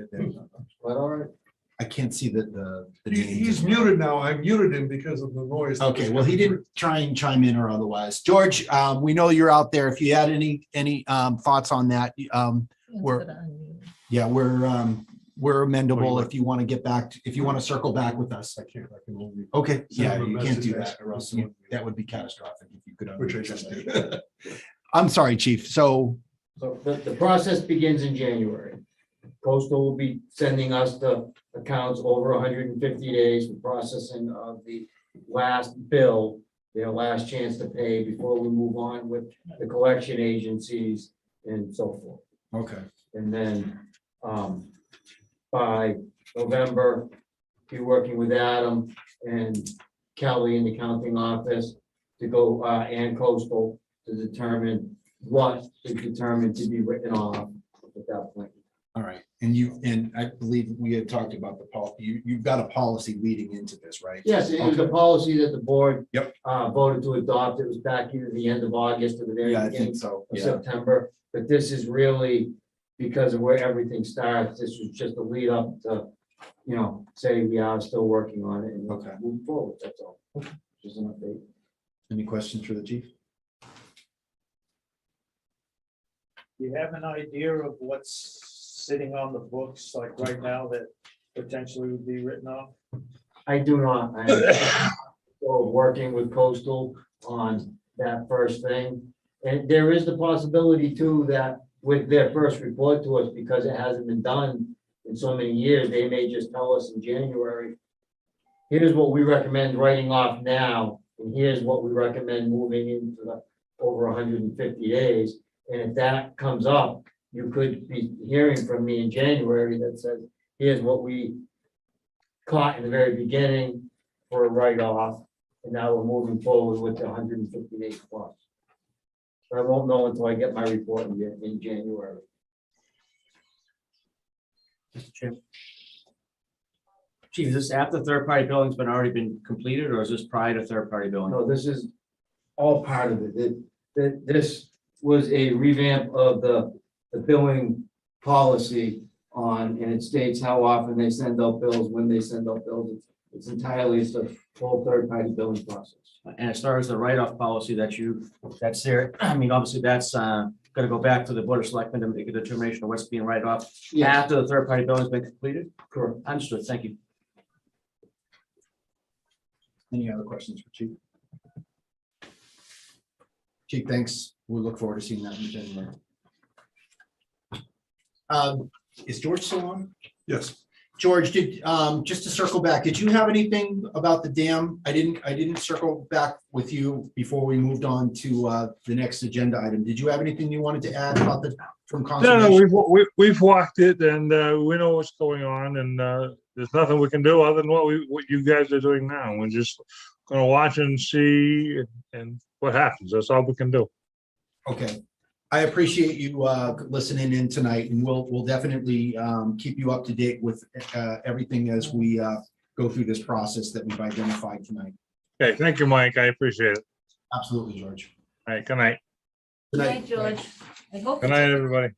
But all right. I can't see the He's names. muted now. I muted him because of the noise. Okay, well, he didn't try and chime in or otherwise. George, we know you're out there. If you had any thoughts on that, we're amendable if you want to get back, if you want to circle back with us. I can't. I can only. Okay, Send yeah, him a you can't message do next that, or else week. that would be catastrophic if you could. Which I just did. I'm sorry, chief. So, So the process begins in January. Coastal will be sending us the accounts over 150 days for processing of the last bill, their last chance to pay before we move on with the collection agencies and so forth. okay, And then by November, be working with Adam and Kelly in the accounting office to go and Coastal to determine what is determined to be written off at that point. all right. And I believe we had talked about the policy. You've got a policy leading into this, right? Yes, it was a Okay. policy that the board Yep. voted to adopt. It was back either the end of August or the very Yeah, I beginning think so. of Yeah. September. But this is really because of where everything starts. This was just a lead up to, say we are still working on it and Okay. move forward. That's all. Just an update. Any questions for the chief? Do you have an idea of what's sitting on the books, like right now, that potentially would be written off? I do not. I'm still working with Coastal on that first thing. And there is the possibility too, that with their first report to us, because it hasn't been done in so many years, they may just tell us in January, here's what we recommend writing off now, and here's what we recommend moving into the over 150 days. And if that comes up, you could be hearing from me in January that says, here's what we caught in the very beginning for a write-off, and now we're moving forward with the 150 days plus. But I won't know until I get my report in January. Mr. Chairman. Chief, is this after third-party billing's already been completed, or is this prior to third-party billing? No, this is all part of it. This was a revamp of the billing policy on, and it states how often they send out bills, when they send out bills. It's entirely, it's a full third-party billing process. And as far as the write-off policy that's there, I mean, obviously that's gonna go back to the Board of Selectmen to make a determination of what's being write off Yes, after the third-party billing's been completed? correct. Understood, thank you. Any other questions for chief? Chief, thanks. We look forward to seeing that in January. Is George still on? Yes. George, just to circle back, did you have anything about the dam? I didn't circle back with you before we moved on to the next agenda item. Did you have anything you wanted to add about from conservation? No, we've walked it and we know what's going on, and there's nothing we can do other than what you guys are doing now. We're just gonna watch and see and what happens. That's all we can do. Okay. I appreciate you listening in tonight, and we'll definitely keep you up to date with everything as we go through this process that we've identified tonight. Okay, thank you, Mike. I appreciate it. Absolutely, George. All right, good night. Good Good night. night, George. I hope. Good it's night, a- everybody.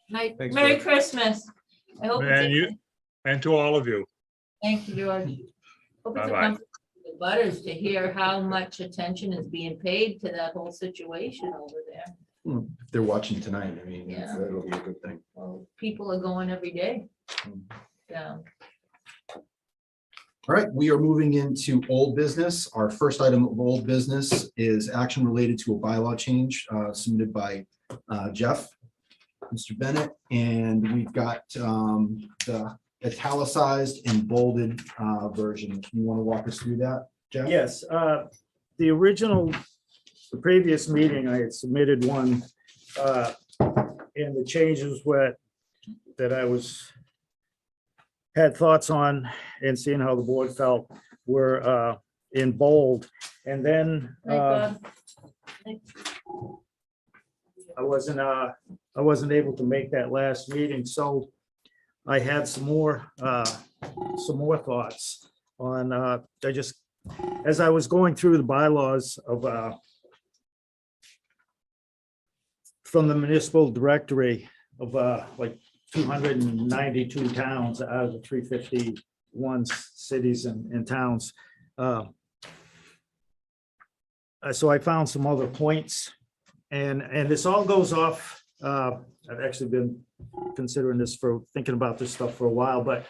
Night. Thanks, Merry George. Christmas. I hope. it's a- And you, and to all of you. Thank you, George. Hope it's a Bye-bye. comfort to the butters to hear how much attention is being paid to that whole situation over there. If they're watching tonight, I mean, Yeah. that'll be a good thing. Well, people are going every day. Yeah. All right, we are moving into old business. Our first item of old business is action related to a bylaw change submitted by Jeff, Mr. Bennett, and we've got the italicized and bolded version. You want to walk us through that, Jeff? Yes, the previous meeting, I had submitted one, and the changes that I had thoughts on and seeing how the board felt were in bold. And then Night, Bob. I wasn't able to make that last meeting, so I had some more thoughts on, as I was going through the bylaws of from the municipal directory, of like 292 towns out of the 351 cities and towns. So I found some other points, and this all goes off. I've actually been considering this thinking about this stuff for a while, but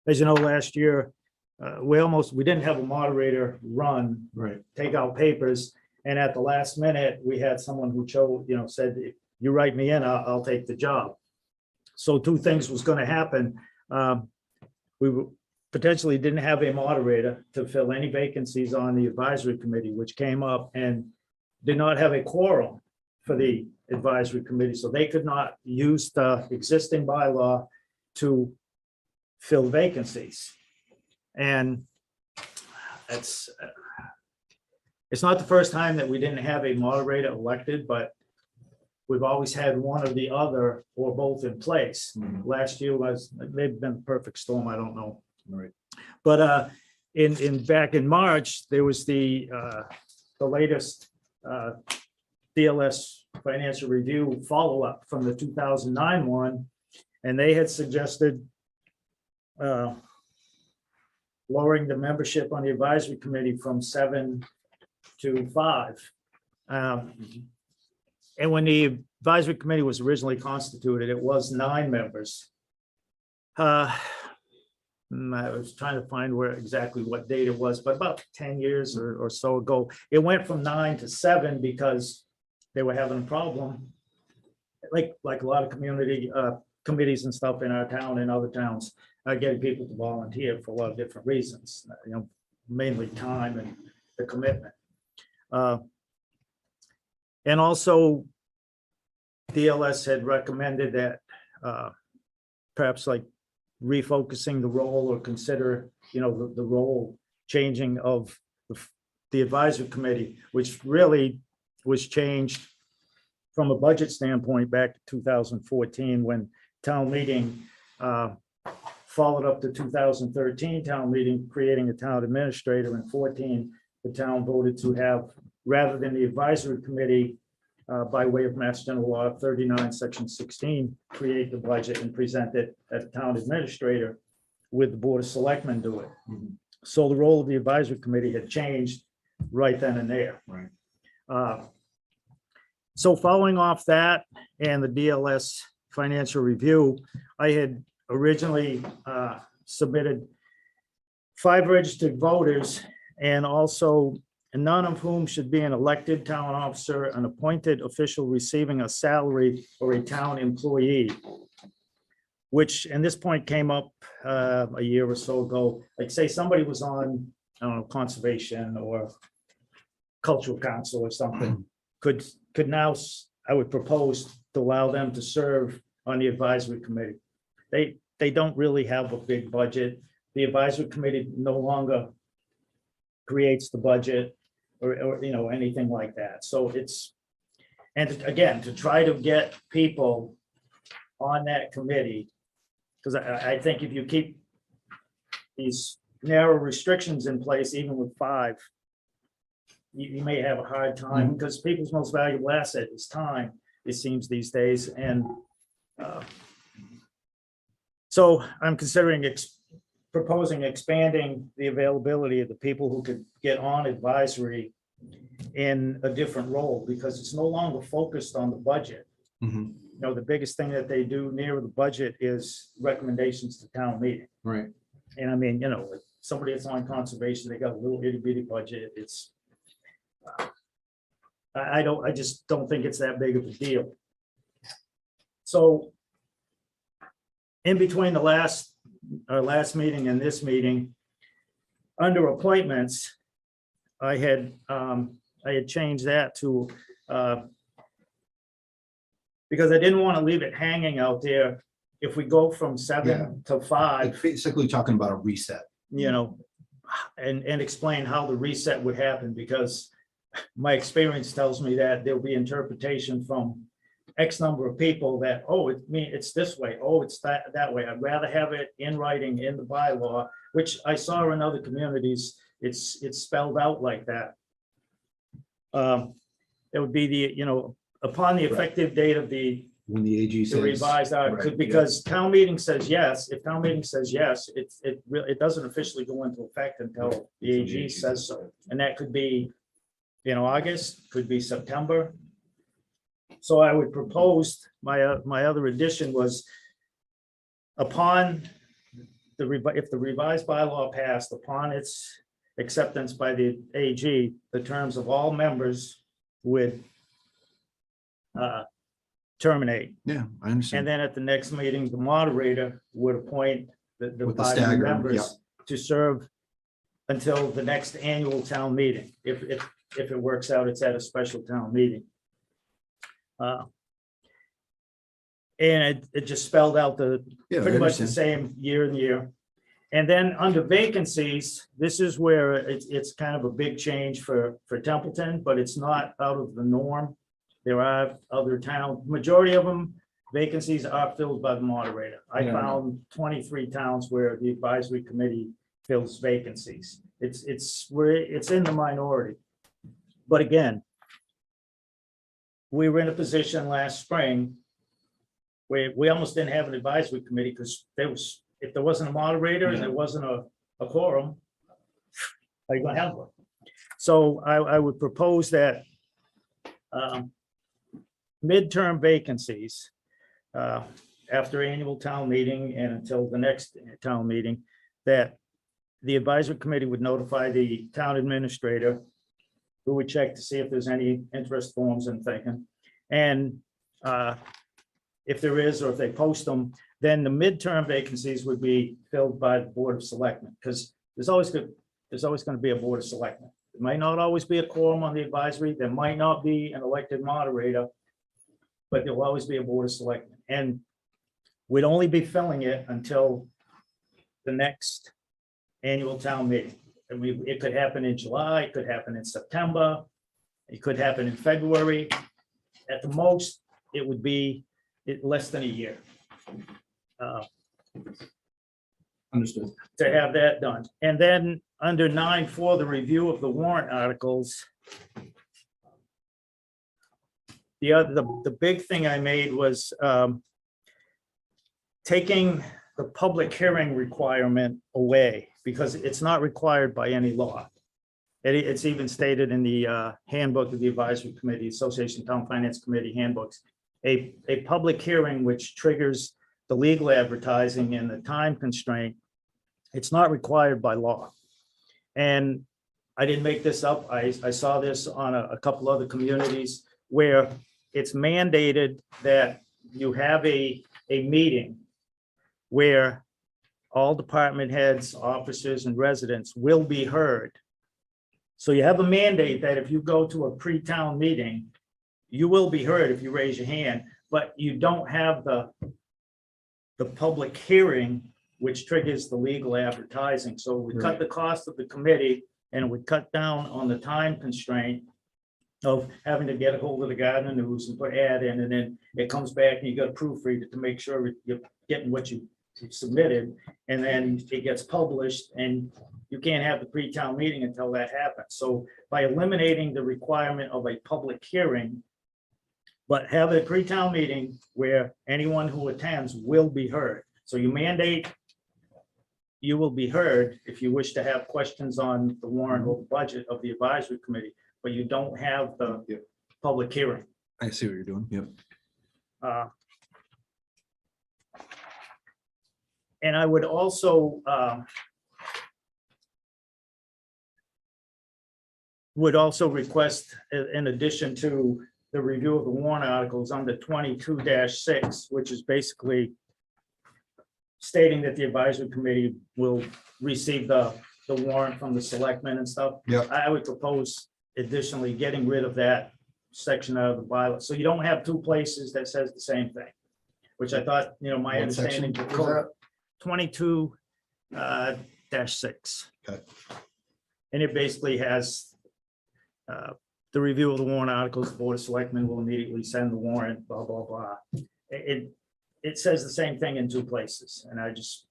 as you know, last year, we didn't have a moderator run, take out papers. And at the last minute, we had someone who said, if you write me in, I'll take the job. So two things was going to happen. We potentially didn't have a moderator to fill any vacancies on the advisory committee, which came up, and did not have a quorum for the advisory committee. So they could not use the existing bylaw to fill vacancies. And it's not the first time that we didn't have a moderator elected, but we've always had one or the other or both in place. Last year maybe been a perfect storm, I don't know. But back in March, there was the latest DLS financial review follow-up from the 2009 one, and they had suggested lowering the membership on the advisory committee from 7 to 5. And when the advisory committee was originally constituted, it was 9 members. I was trying to find exactly what date it was, but about 10 years or so ago, it went from 9 to 7 because they were having a problem. Like a lot of community committees and stuff in our town and other towns, getting people to volunteer for a lot of different reasons, mainly time and the commitment. And also DLS had recommended that perhaps like refocusing the role, or consider, the role changing of the advisory committee, which really was changed from a budget standpoint back to 2014, when town meeting followed up the 2013 town meeting, creating a town administrator. In 14, the town voted to have, rather than the advisory committee, by way of Mass General Law 39, Section 16, create the budget and present it as town administrator, with the Board of Selectmen do it. So the role of the advisory committee had changed right then and there. So following off that and the DLS financial review, I had originally submitted 5 registered voters, and also none of whom should be an elected town officer, an appointed official receiving a salary, or a town employee. Which, and this point came up a year or so ago. Like, say somebody was on, I don't know, conservation or cultural council or something, could now, I would propose to allow them to serve on the advisory committee. They don't really have a big budget. The advisory committee no longer creates the budget or anything like that. So it's, and again, to try to get people on that committee, because I think if you keep these narrow restrictions in place, even with 5, you may have a hard time, because people's most valuable asset is time, it seems these days. And so I'm considering proposing expanding the availability of the people who could get on advisory in a different role, because it's no longer focused on the budget. The biggest thing that they do near the budget is recommendations to town meeting. And I mean, if somebody that's on conservation, they got a little itty bitty budget. It's, I just don't think it's that big of a deal. So in between our last meeting and this meeting, under appointments, I had changed that to, because I didn't want to leave it hanging out there. If we go from 7 to 5, basically talking about a reset, and explain how the reset would happen, because my experience tells me that there'll be interpretation from X number of people that, oh, it's this way, oh, it's that way. I'd rather have it in writing in the bylaw, which I saw in other communities. It's spelled out like that. It would be the, upon the effective date of the When the AG the says. revised article, Right, yeah. because town meeting says yes. If town meeting says yes, it doesn't officially go into effect until the AG says so. And that could be in August, could be September. So I would propose, my other addition was upon if the revised bylaw passed, upon its acceptance by the AG, the terms of all members would terminate. Yeah, I And understand. then at the next meeting, the moderator would appoint the With the 5 new stagger, members to serve until the next annual town meeting. If it works out, it's at a special town meeting. And it just spelled out Yeah, I pretty much the understand. same year and year. And then under vacancies, this is where it's kind of a big change for Templeton, but it's not out of the norm. There are other towns, majority of them, vacancies are filled by the moderator. I Yeah. found 23 towns where the advisory committee fills vacancies. It's in the minority. But again, we were in a position last spring where we almost didn't have an advisory committee because if there wasn't a moderator and there wasn't a quorum, how are you gonna have one? So I would propose that midterm vacancies after annual town meeting and until the next town meeting, that the advisory committee would notify the town administrator, who would check to see if there's any interest forms in thinking. And if there is, or if they post them, then the midterm vacancies would be filled by the Board of Selectmen, because there's always going to be a Board of Selectmen. It might not always be a quorum on the advisory. There might not be an elected moderator, but there will always be a Board of Selectmen. And we'd only be filling it until the next annual town meeting. I mean, it could happen in July, it could happen in September, it could happen in February. At the most, it would be less than a year. Understood. To have that done. And then under 9.4, the review of the warrant articles. The big thing I made was taking the public hearing requirement away because it's not required by any law. It's even stated in the handbook of the advisory committee, Association Town Finance Committee handbooks. A public hearing which triggers the legal advertising and the time constraint, it's not required by law. And I didn't make this up. I saw this on a couple other communities where it's mandated that you have a meeting where all department heads, officers, and residents will be heard. So you have a mandate that if you go to a pre-town meeting, you will be heard if you raise your hand, but you don't have the public hearing, which triggers the legal advertising. So we cut the cost of the committee and we cut down on the time constraint of having to get a hold of the Gardner News and put ad in, and then it comes back and you got to proofread it to make sure you're getting what you submitted, and then it gets published, and you can't have the pre-town meeting until that happens. So by eliminating the requirement of a public hearing, but have a pre-town meeting where anyone who attends will be heard. So you mandate you will be heard if you wish to have questions on the warrant or the budget of the advisory committee, but you don't have the public hearing. I see what you're doing. Yep. And I would also request, in addition to the review of the warrant articles under 22-6, which is basically stating that the advisory committee will receive the warrant from the selectmen and stuff. Yep. I would propose additionally getting rid of that section out of the bylaw. So you don't have two places that says the same thing, which I thought, my What section understanding. was that? 22-6. Okay. And it basically has the review of the warrant articles, the Board of Selectmen will immediately send the warrant, blah, blah, blah. It says the same thing in two places, and I just,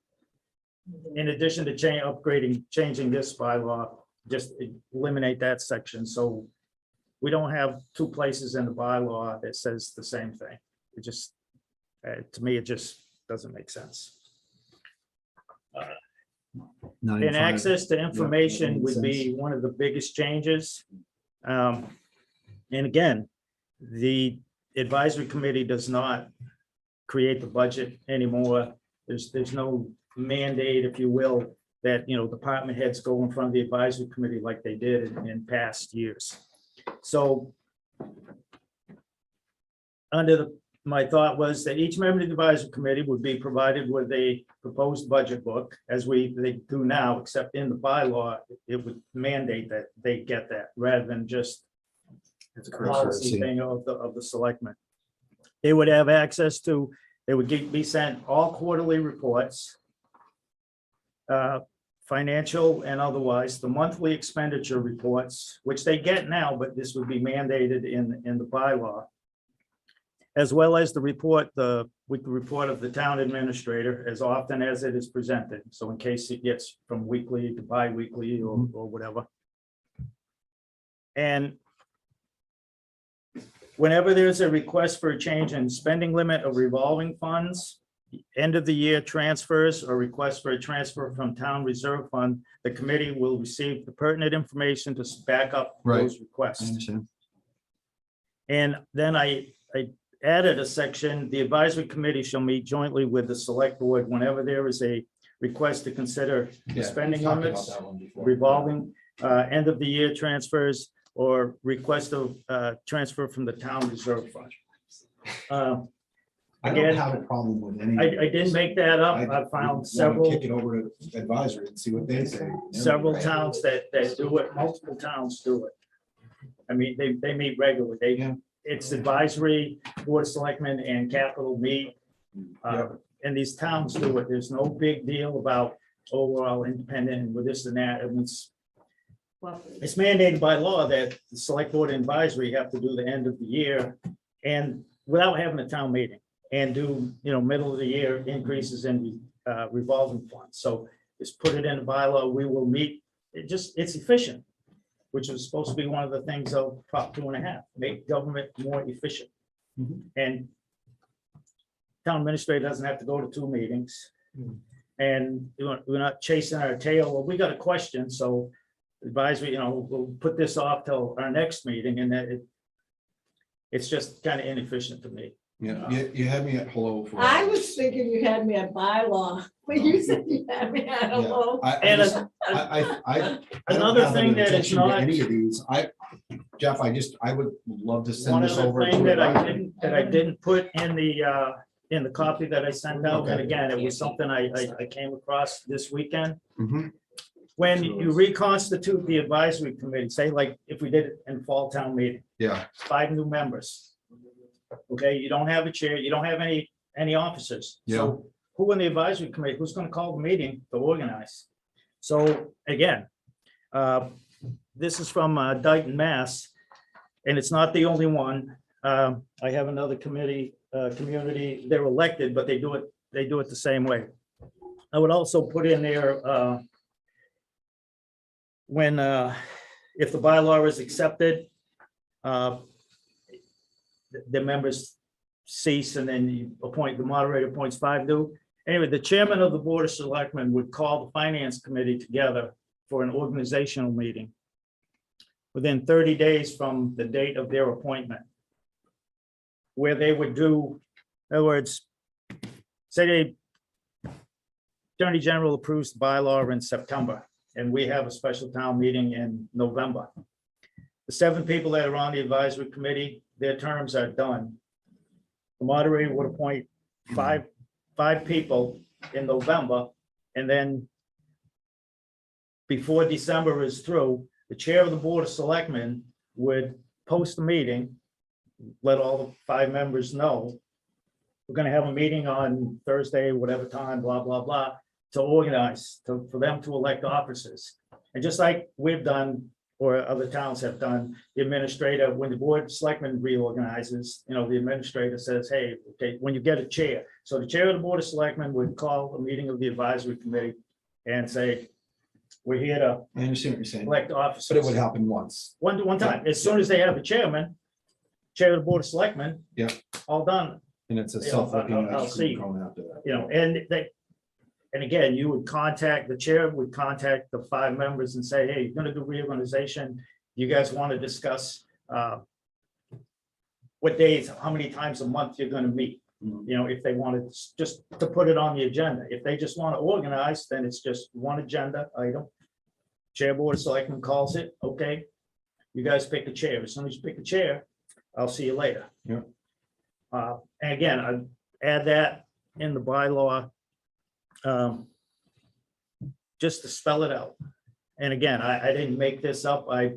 in addition to changing this bylaw, just eliminate that section, so we don't have two places in the bylaw that says the same thing. It just To me, it just doesn't make sense. And 9.5. access to Yeah, information that makes would be one of the biggest changes. And again, the advisory committee does not create the budget anymore. There's no mandate, if you will, that, you know, department heads go in front of the advisory committee like they did in past years. So my thought was that each member of the advisory committee would be provided with a proposed budget book, as they do now, except in the bylaw, it would mandate that they get that rather than just It's a a policy courtesy. thing of the selectmen. They would have access to, they would be sent all quarterly reports, financial and otherwise, the monthly expenditure reports, which they get now, but this would be mandated in the bylaw, as well as the weekly report of the town administrator as often as it is presented. So in case it gets from weekly to bi-weekly or whatever. And whenever there's a request for a change in spending limit of revolving funds, end of the year transfers or requests for a transfer from town reserve fund, the committee will receive the pertinent information to back up those I requests. understand. And then I added a section, the advisory committee shall meet jointly with the select board whenever there is a request to consider Yeah, spending we've talked about limits, that one before. revolving, end of the year transfers, or request of transfer from the town reserve fund. I don't Again, have a problem with any. I didn't make that up. I found wanna several Kick it over to advisory and see what they say. several towns that do it, multiple towns do it. I mean, they meet regularly. It's advisory, board of selectmen and capital meet. And these towns do it. There's no big deal about, oh, we're all independent and with this and that. And it's mandated by law that the select board and advisory have to do the end of the year and without having a town meeting and do, you know, middle of the year increases in revolving funds. So just put it in the bylaw. We will meet. It's efficient, which is supposed to be one of the things of Prop 2.5, make government more efficient. And town administrator doesn't have to go to 2 meetings. And we're not chasing our tail. Well, we got a question, so advisory, you know, we'll put this off till our next meeting, and that it's just kind of inefficient to me. Yeah, you had me at hello for. I was thinking you had me at bylaw, but you said you had me at hello. And another thing that is not. Any of these, Jeff, I would love to send One this other over. thing to that I advisory. didn't put in the copy that I sent out, and again, it was something I came across this weekend. Mhm. When you reconstitute the advisory committee, say like if we did it in fall town meeting, Yeah, 5 new members. Okay, you don't have a chair, you don't have any officers. So who in the advisory committee, who's gonna call the meeting to organize? So again, this is from Dayton, Mass, and it's not the only one. I have another community, they're elected, but they do it the same way. I would also put in there, when, if the bylaw is accepted, the members cease, and then you appoint, the moderator appoints 5 new. Anyway, the chairman of the board of selectmen would call the finance committee together for an organizational meeting within 30 days from the date of their appointment, where they would do, in other words, say the Attorney General approves the bylaw in September, and we have a special town meeting in November. The 7 people that are on the advisory committee, their terms are done. The moderator would appoint five people in November, and then before December is through, the chair of the board of selectmen would post the meeting, let all the 5 members know, we're gonna have a meeting on Thursday, whatever time, blah, blah, blah, to organize, for them to elect officers. And just like we've done, or other towns have done, the administrator, when the board of selectmen reorganizes, you know, the administrator says, hey, okay, when you get a chair. So the chair of the board of selectmen would call a meeting of the advisory committee and say, we're here to I understand what you're saying, elect officers. but it would happen once. One time, as soon as they have a chairman, chair of the board of selectmen. Yeah. All done. And it's a You know, self-looking. I'll see. going after that. You know, and they, and again, you would contact, the chair would contact the 5 members and say, hey, you're gonna do reorganization. You guys want to discuss what days, how many times a month you're gonna meet? You know, if they wanted just to put it on the agenda. If they just want to organize, then it's just one agenda item. Chair board of selectmen calls it, okay, you guys pick a chair. As soon as you pick a chair, I'll see you later. Yeah. And again, I add that in the bylaw, just to spell it out. And again, I didn't make this up. I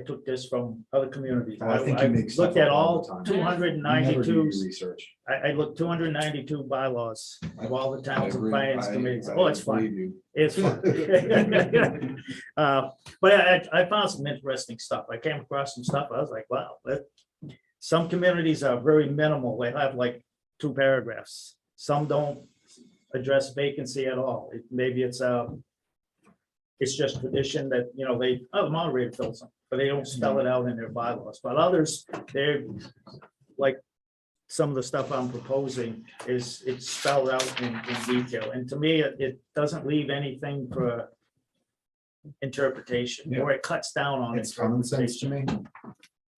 took this from other communities. Oh, I think you make stuff looked at up all all the time. 292. Research. I looked 292 bylaws of all the towns and agree. finance committees. Oh, it's fun. believe you. It's fun. But I found some interesting stuff. I came across some stuff. I was like, wow. Some communities are very minimal. They have like 2 paragraphs. Some don't address vacancy at all. Maybe it's just tradition that, you know, the moderator fills them, but they don't spell it out in their bylaws. But others, they're like, some of the stuff I'm proposing is it's spelled out in detail. And to me, it doesn't leave anything for interpretation, or it cuts down on It's common sense to me.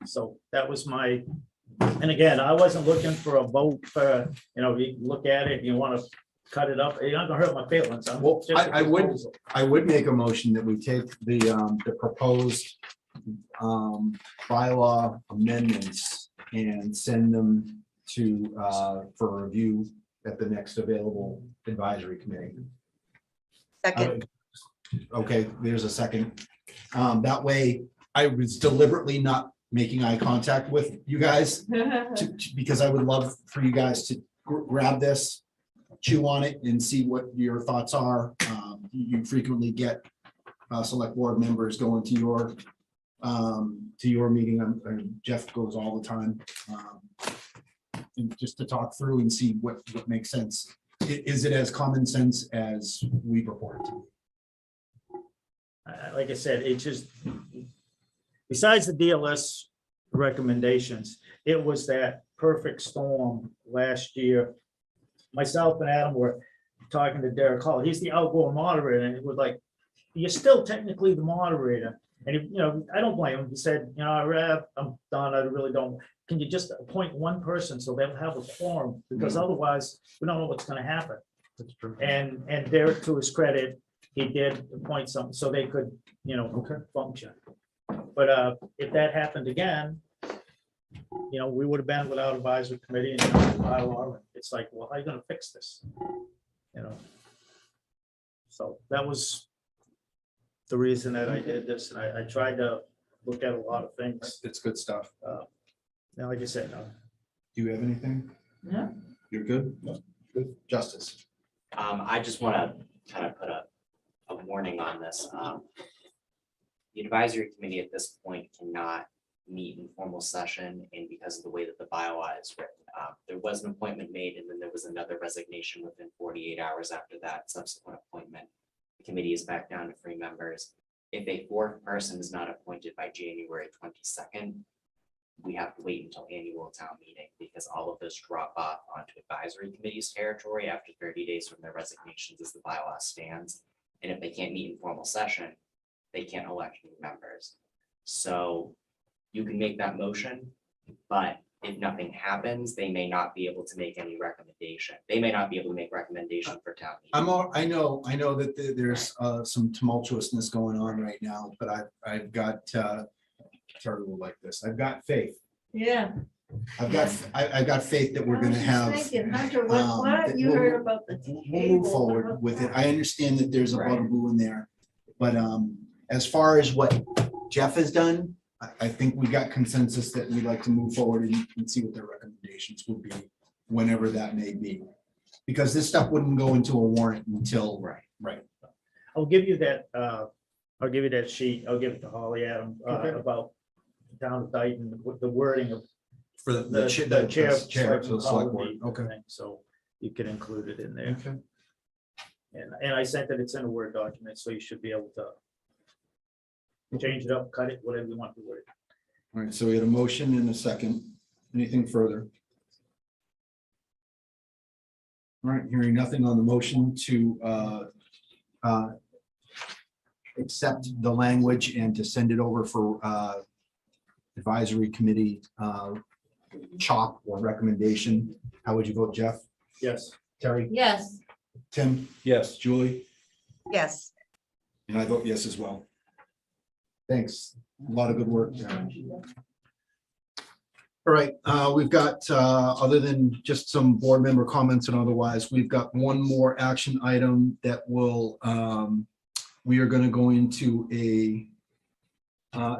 So that was my, and again, I wasn't looking for a vote for, you know, you look at it, you want to cut it up, you're not gonna hurt my feelings. Well, Just a I would, proposal. I would make a motion that we take the proposed bylaw amendments and send them to, for review at the next available advisory committee. Second, Okay, there's a second. That way, I was deliberately not making eye contact with you guys because I would love for you guys to grab this, chew on it, and see what your thoughts are. You frequently get select board members going to your meeting. Jeff goes all the time, and just to talk through and see what makes sense. Is it as common sense as we purport it to be? Like I said, it just, besides the DLS recommendations, it was that perfect storm last year. Myself and Adam were talking to Derek Hall. He's the outgoing moderator, and it was like, you're still technically the moderator. And, you know, I don't blame him. He said, you know, I'm done. I really don't. Can you just appoint one person so they'll have a quorum? Because otherwise, we don't know what's going to happen. That's true. And Derek, to his credit, he did appoint some, so they could, you know, function. But if that happened again, you know, we would have been without advisory committee and bylaw. It's like, well, how are you gonna fix this? You know? So that was the reason that I did this, and I tried to look at a lot of things. It's good stuff. Now, like I said, Do you have anything? Yeah. You're good? Good. Justice. I just want to kind of put a warning on this. The advisory committee at this point cannot meet in formal session, and because of the way that the bylaw is written, there was an appointment made, and then there was another resignation within 48 hours after that subsequent appointment. The committee is back down to 3 members. If a 4th person is not appointed by January 22nd, we have to wait until annual town meeting, because all of those drop off onto advisory committee's territory after 30 days from their resignations as the bylaw stands. And if they can't meet in formal session, they can't elect new members. So you can make that motion, but if nothing happens, they may not be able to make any recommendation. They may not be able to make recommendation for town meeting. I know that there's some tumultuousness going on right now, but I've got Terry will like this. I've got faith. Yeah. I've got faith that we're going to have. Hunter, that you we'll- heard about the We'll move forward with it. I understand that there's a bugaboo in there, but as far as what Jeff has done, I think we got consensus that we'd like to move forward and see what their recommendations would be, whenever that may be. Because this stuff wouldn't go into a warrant until, right. I'll give you that, I'll give you that sheet. I'll give it to Holly, Adam, about the town of Dayton, with the wording of For the chair. of the select board. Okay. So you can include it in there. Okay. And I sent it, it's in a Word document, so you should be able to change it up, cut it, whatever you want to word. All right, so we had a motion and a second. Anything further? All right, hearing nothing on the motion to accept the language and to send it over for advisory committee chop or recommendation. How would you vote, Jeff? Yes. Terry? Yes. Tim? Yes. Julie? Yes, And I vote yes as well. Thanks. A lot of good work. All right, we've got, other than just some board member comments and otherwise, we've got one more action item that will, we are gonna go into a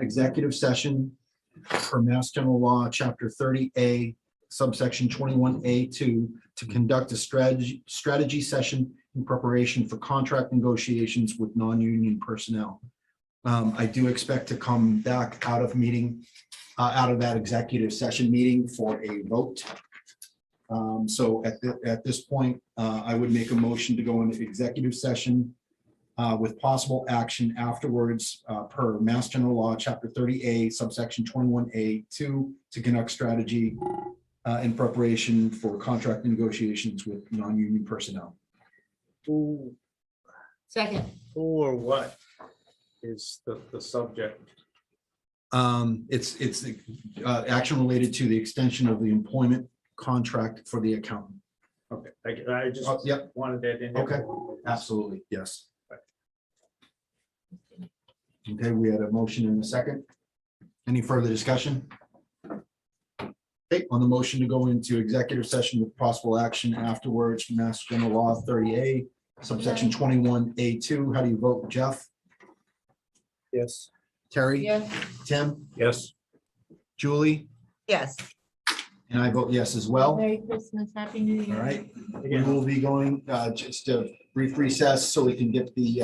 executive session for Mass General Law, Chapter 30A, subsection 21A2, to conduct a strategy session in preparation for contract negotiations with non-union personnel. I do expect to come back out of that executive session meeting for a vote. So at this point, I would make a motion to go into executive session with possible action afterwards per Mass General Law, Chapter 30A, subsection 21A2, to conduct strategy in preparation for contract negotiations with non-union personnel. Who, Second. who or what is the subject? It's the action related to the extension of the employment contract for the accountant. Okay, I just Yep, wanted that in. okay, absolutely, yes. Okay, we had a motion in a second. Any further discussion? Okay, on the motion to go into executive session with possible action afterwards, Mass General Law 30A, subsection 21A2, how do you vote, Jeff? Yes. Terry? Yes. Tim? Yes. Julie? yes. And I vote yes as well. Merry Christmas, Happy New Year. All right, we will be going just a brief recess so we can get the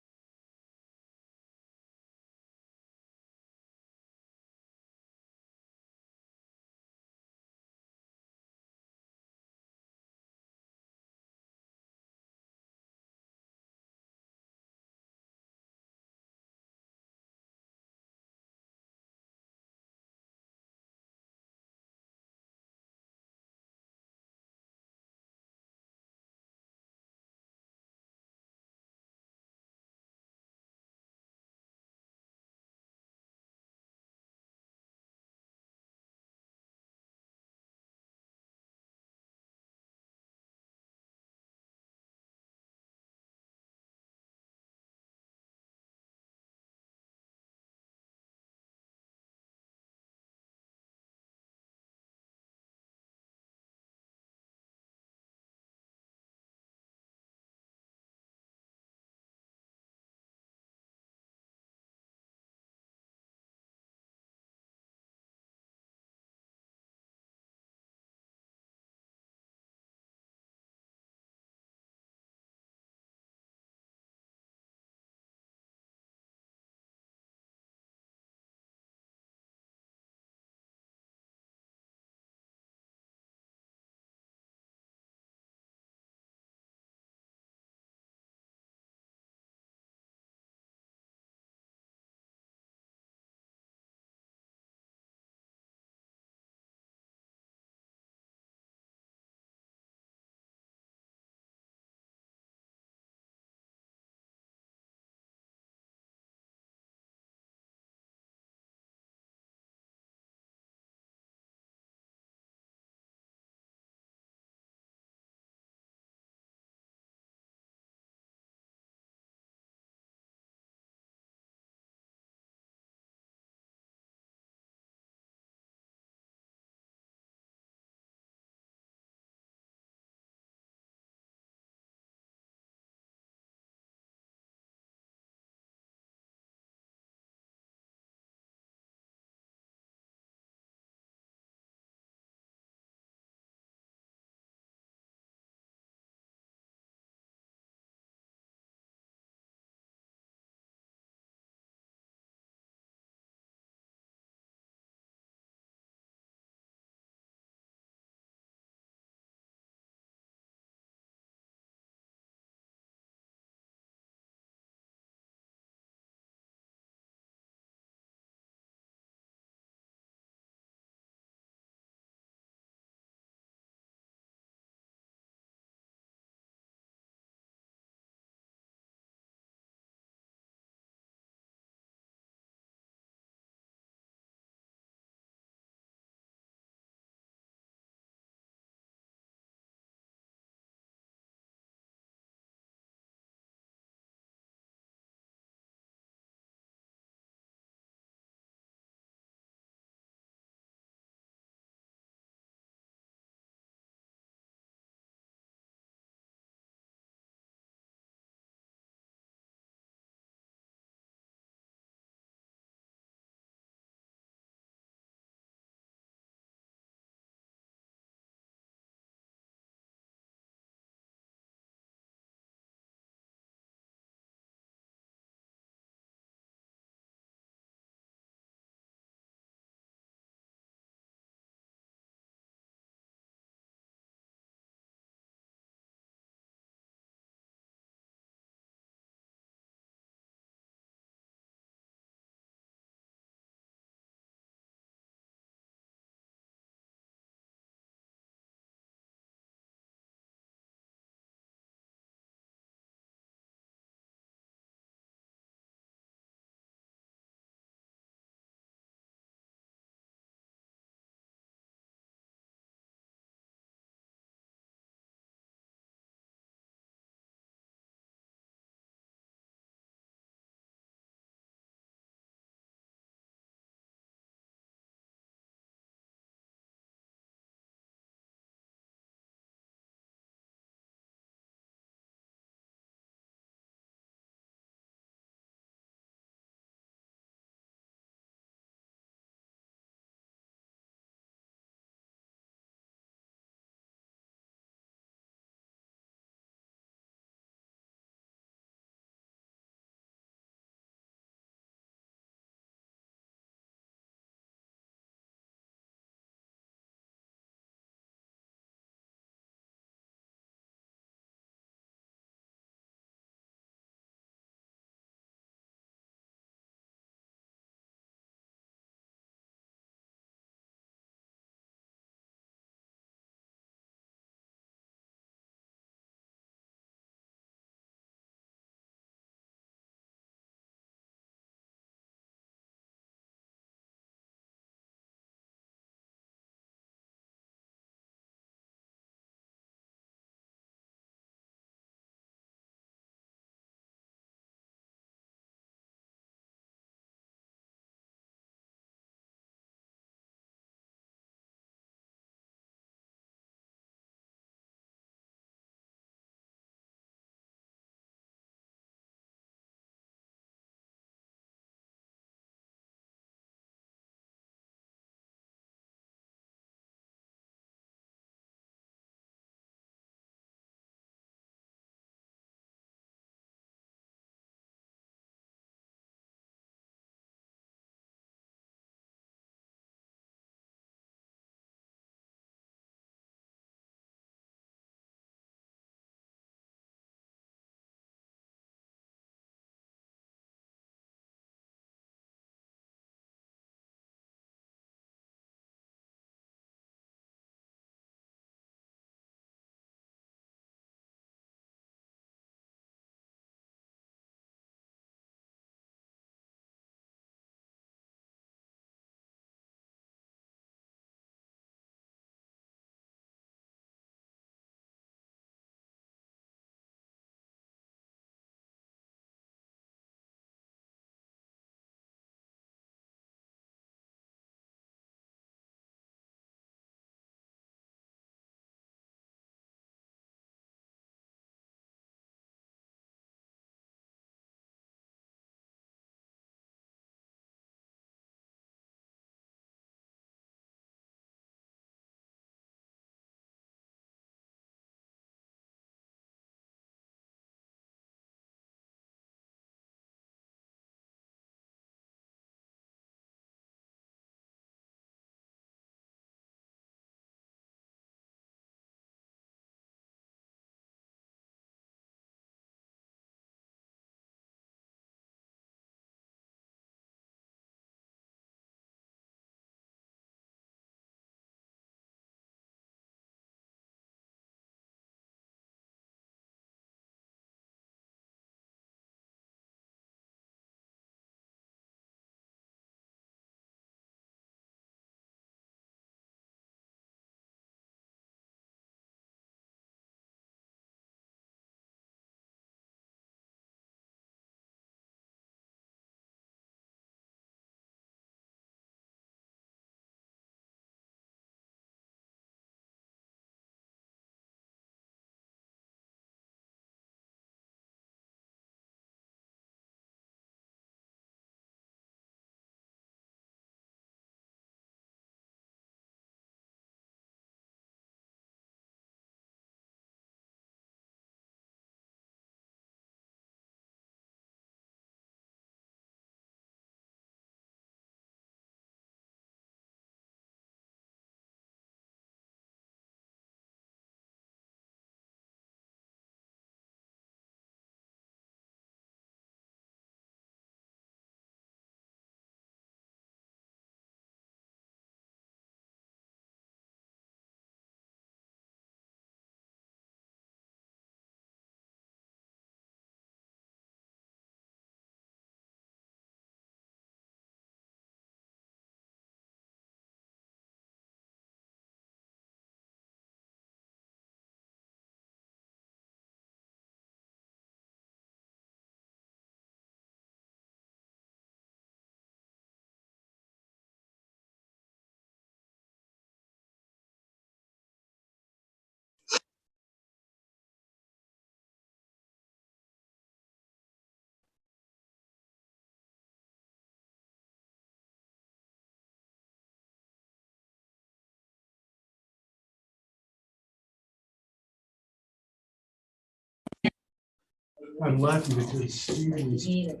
I'm laughing because Stephen is, Need it.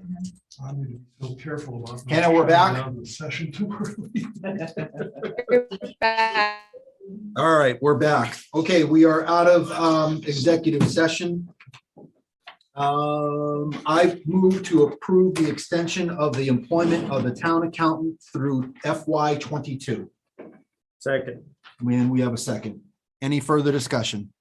I'm gonna be so careful about. not Hannah, we're shutting back. down the Session too early. All right, we're back. Okay, we are out of executive session. I move to approve the extension of the employment of the town accountant through FY 22. Second. When we have a second. Any further discussion?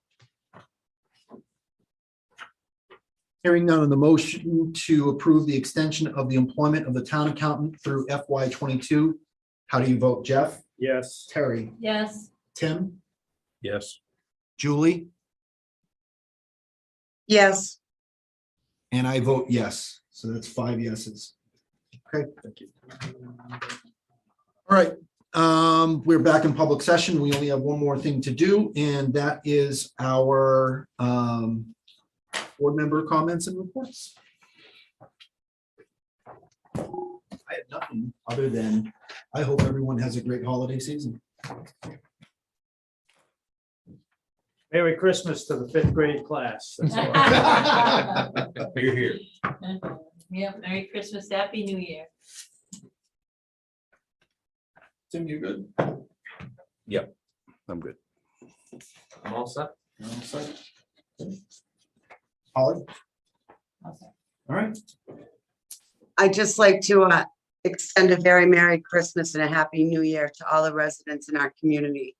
Hearing none on the motion to approve the extension of the employment of the town accountant through FY 22. How do you vote, Jeff? Yes. Terry? Yes. Tim? Yes. Julie? Yes, And I vote yes. So that's 5 yeses. Okay, thank you. All right, we're back in public session. We only have one more thing to do, and that is our board member comments and reports. I have nothing other than I hope everyone has a great holiday season. Merry Christmas to the 5th grade class. That's all. You're here. Yeah, Merry Christmas, Happy New Year. Tim, you good? Yep, I'm good. I'm all set. Holly? All right. I'd just like to extend a very Merry Christmas and a Happy New Year to all the residents in our community.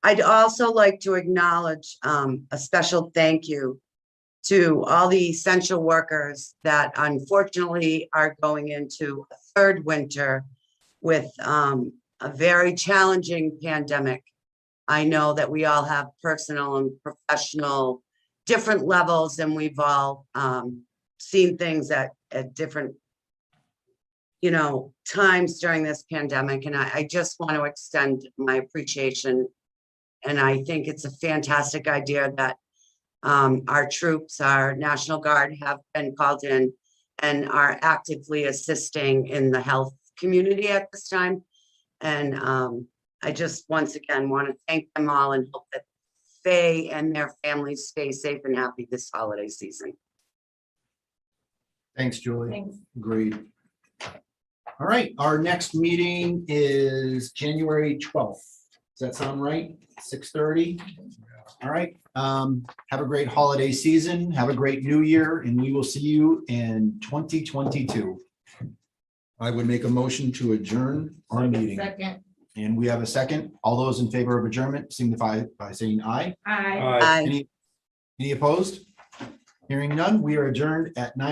I'd also like to acknowledge a special thank you to all the essential workers that unfortunately are going into a third winter with a very challenging pandemic. I know that we all have personal and professional different levels, and we've all seen things at different, times during this pandemic. And I just want to extend my appreciation. And I think it's a fantastic idea that our troops, our National Guard, have been called in and are actively assisting in the health community at this time. And I just once again want to thank them all and hope that they and their families stay safe and happy this holiday season. Thanks, Julie. Thanks. Agreed. All right, our next meeting is January 12th. Does that sound right? 6:30? All right. Have a great holiday season. Have a great new year, and we will see you in 2022. I would make a motion to adjourn our meeting. Second. And we have a second. All those in favor of adjournment signify by saying aye. Aye. Aye. Any opposed? Hearing none, we are adjourned at 9.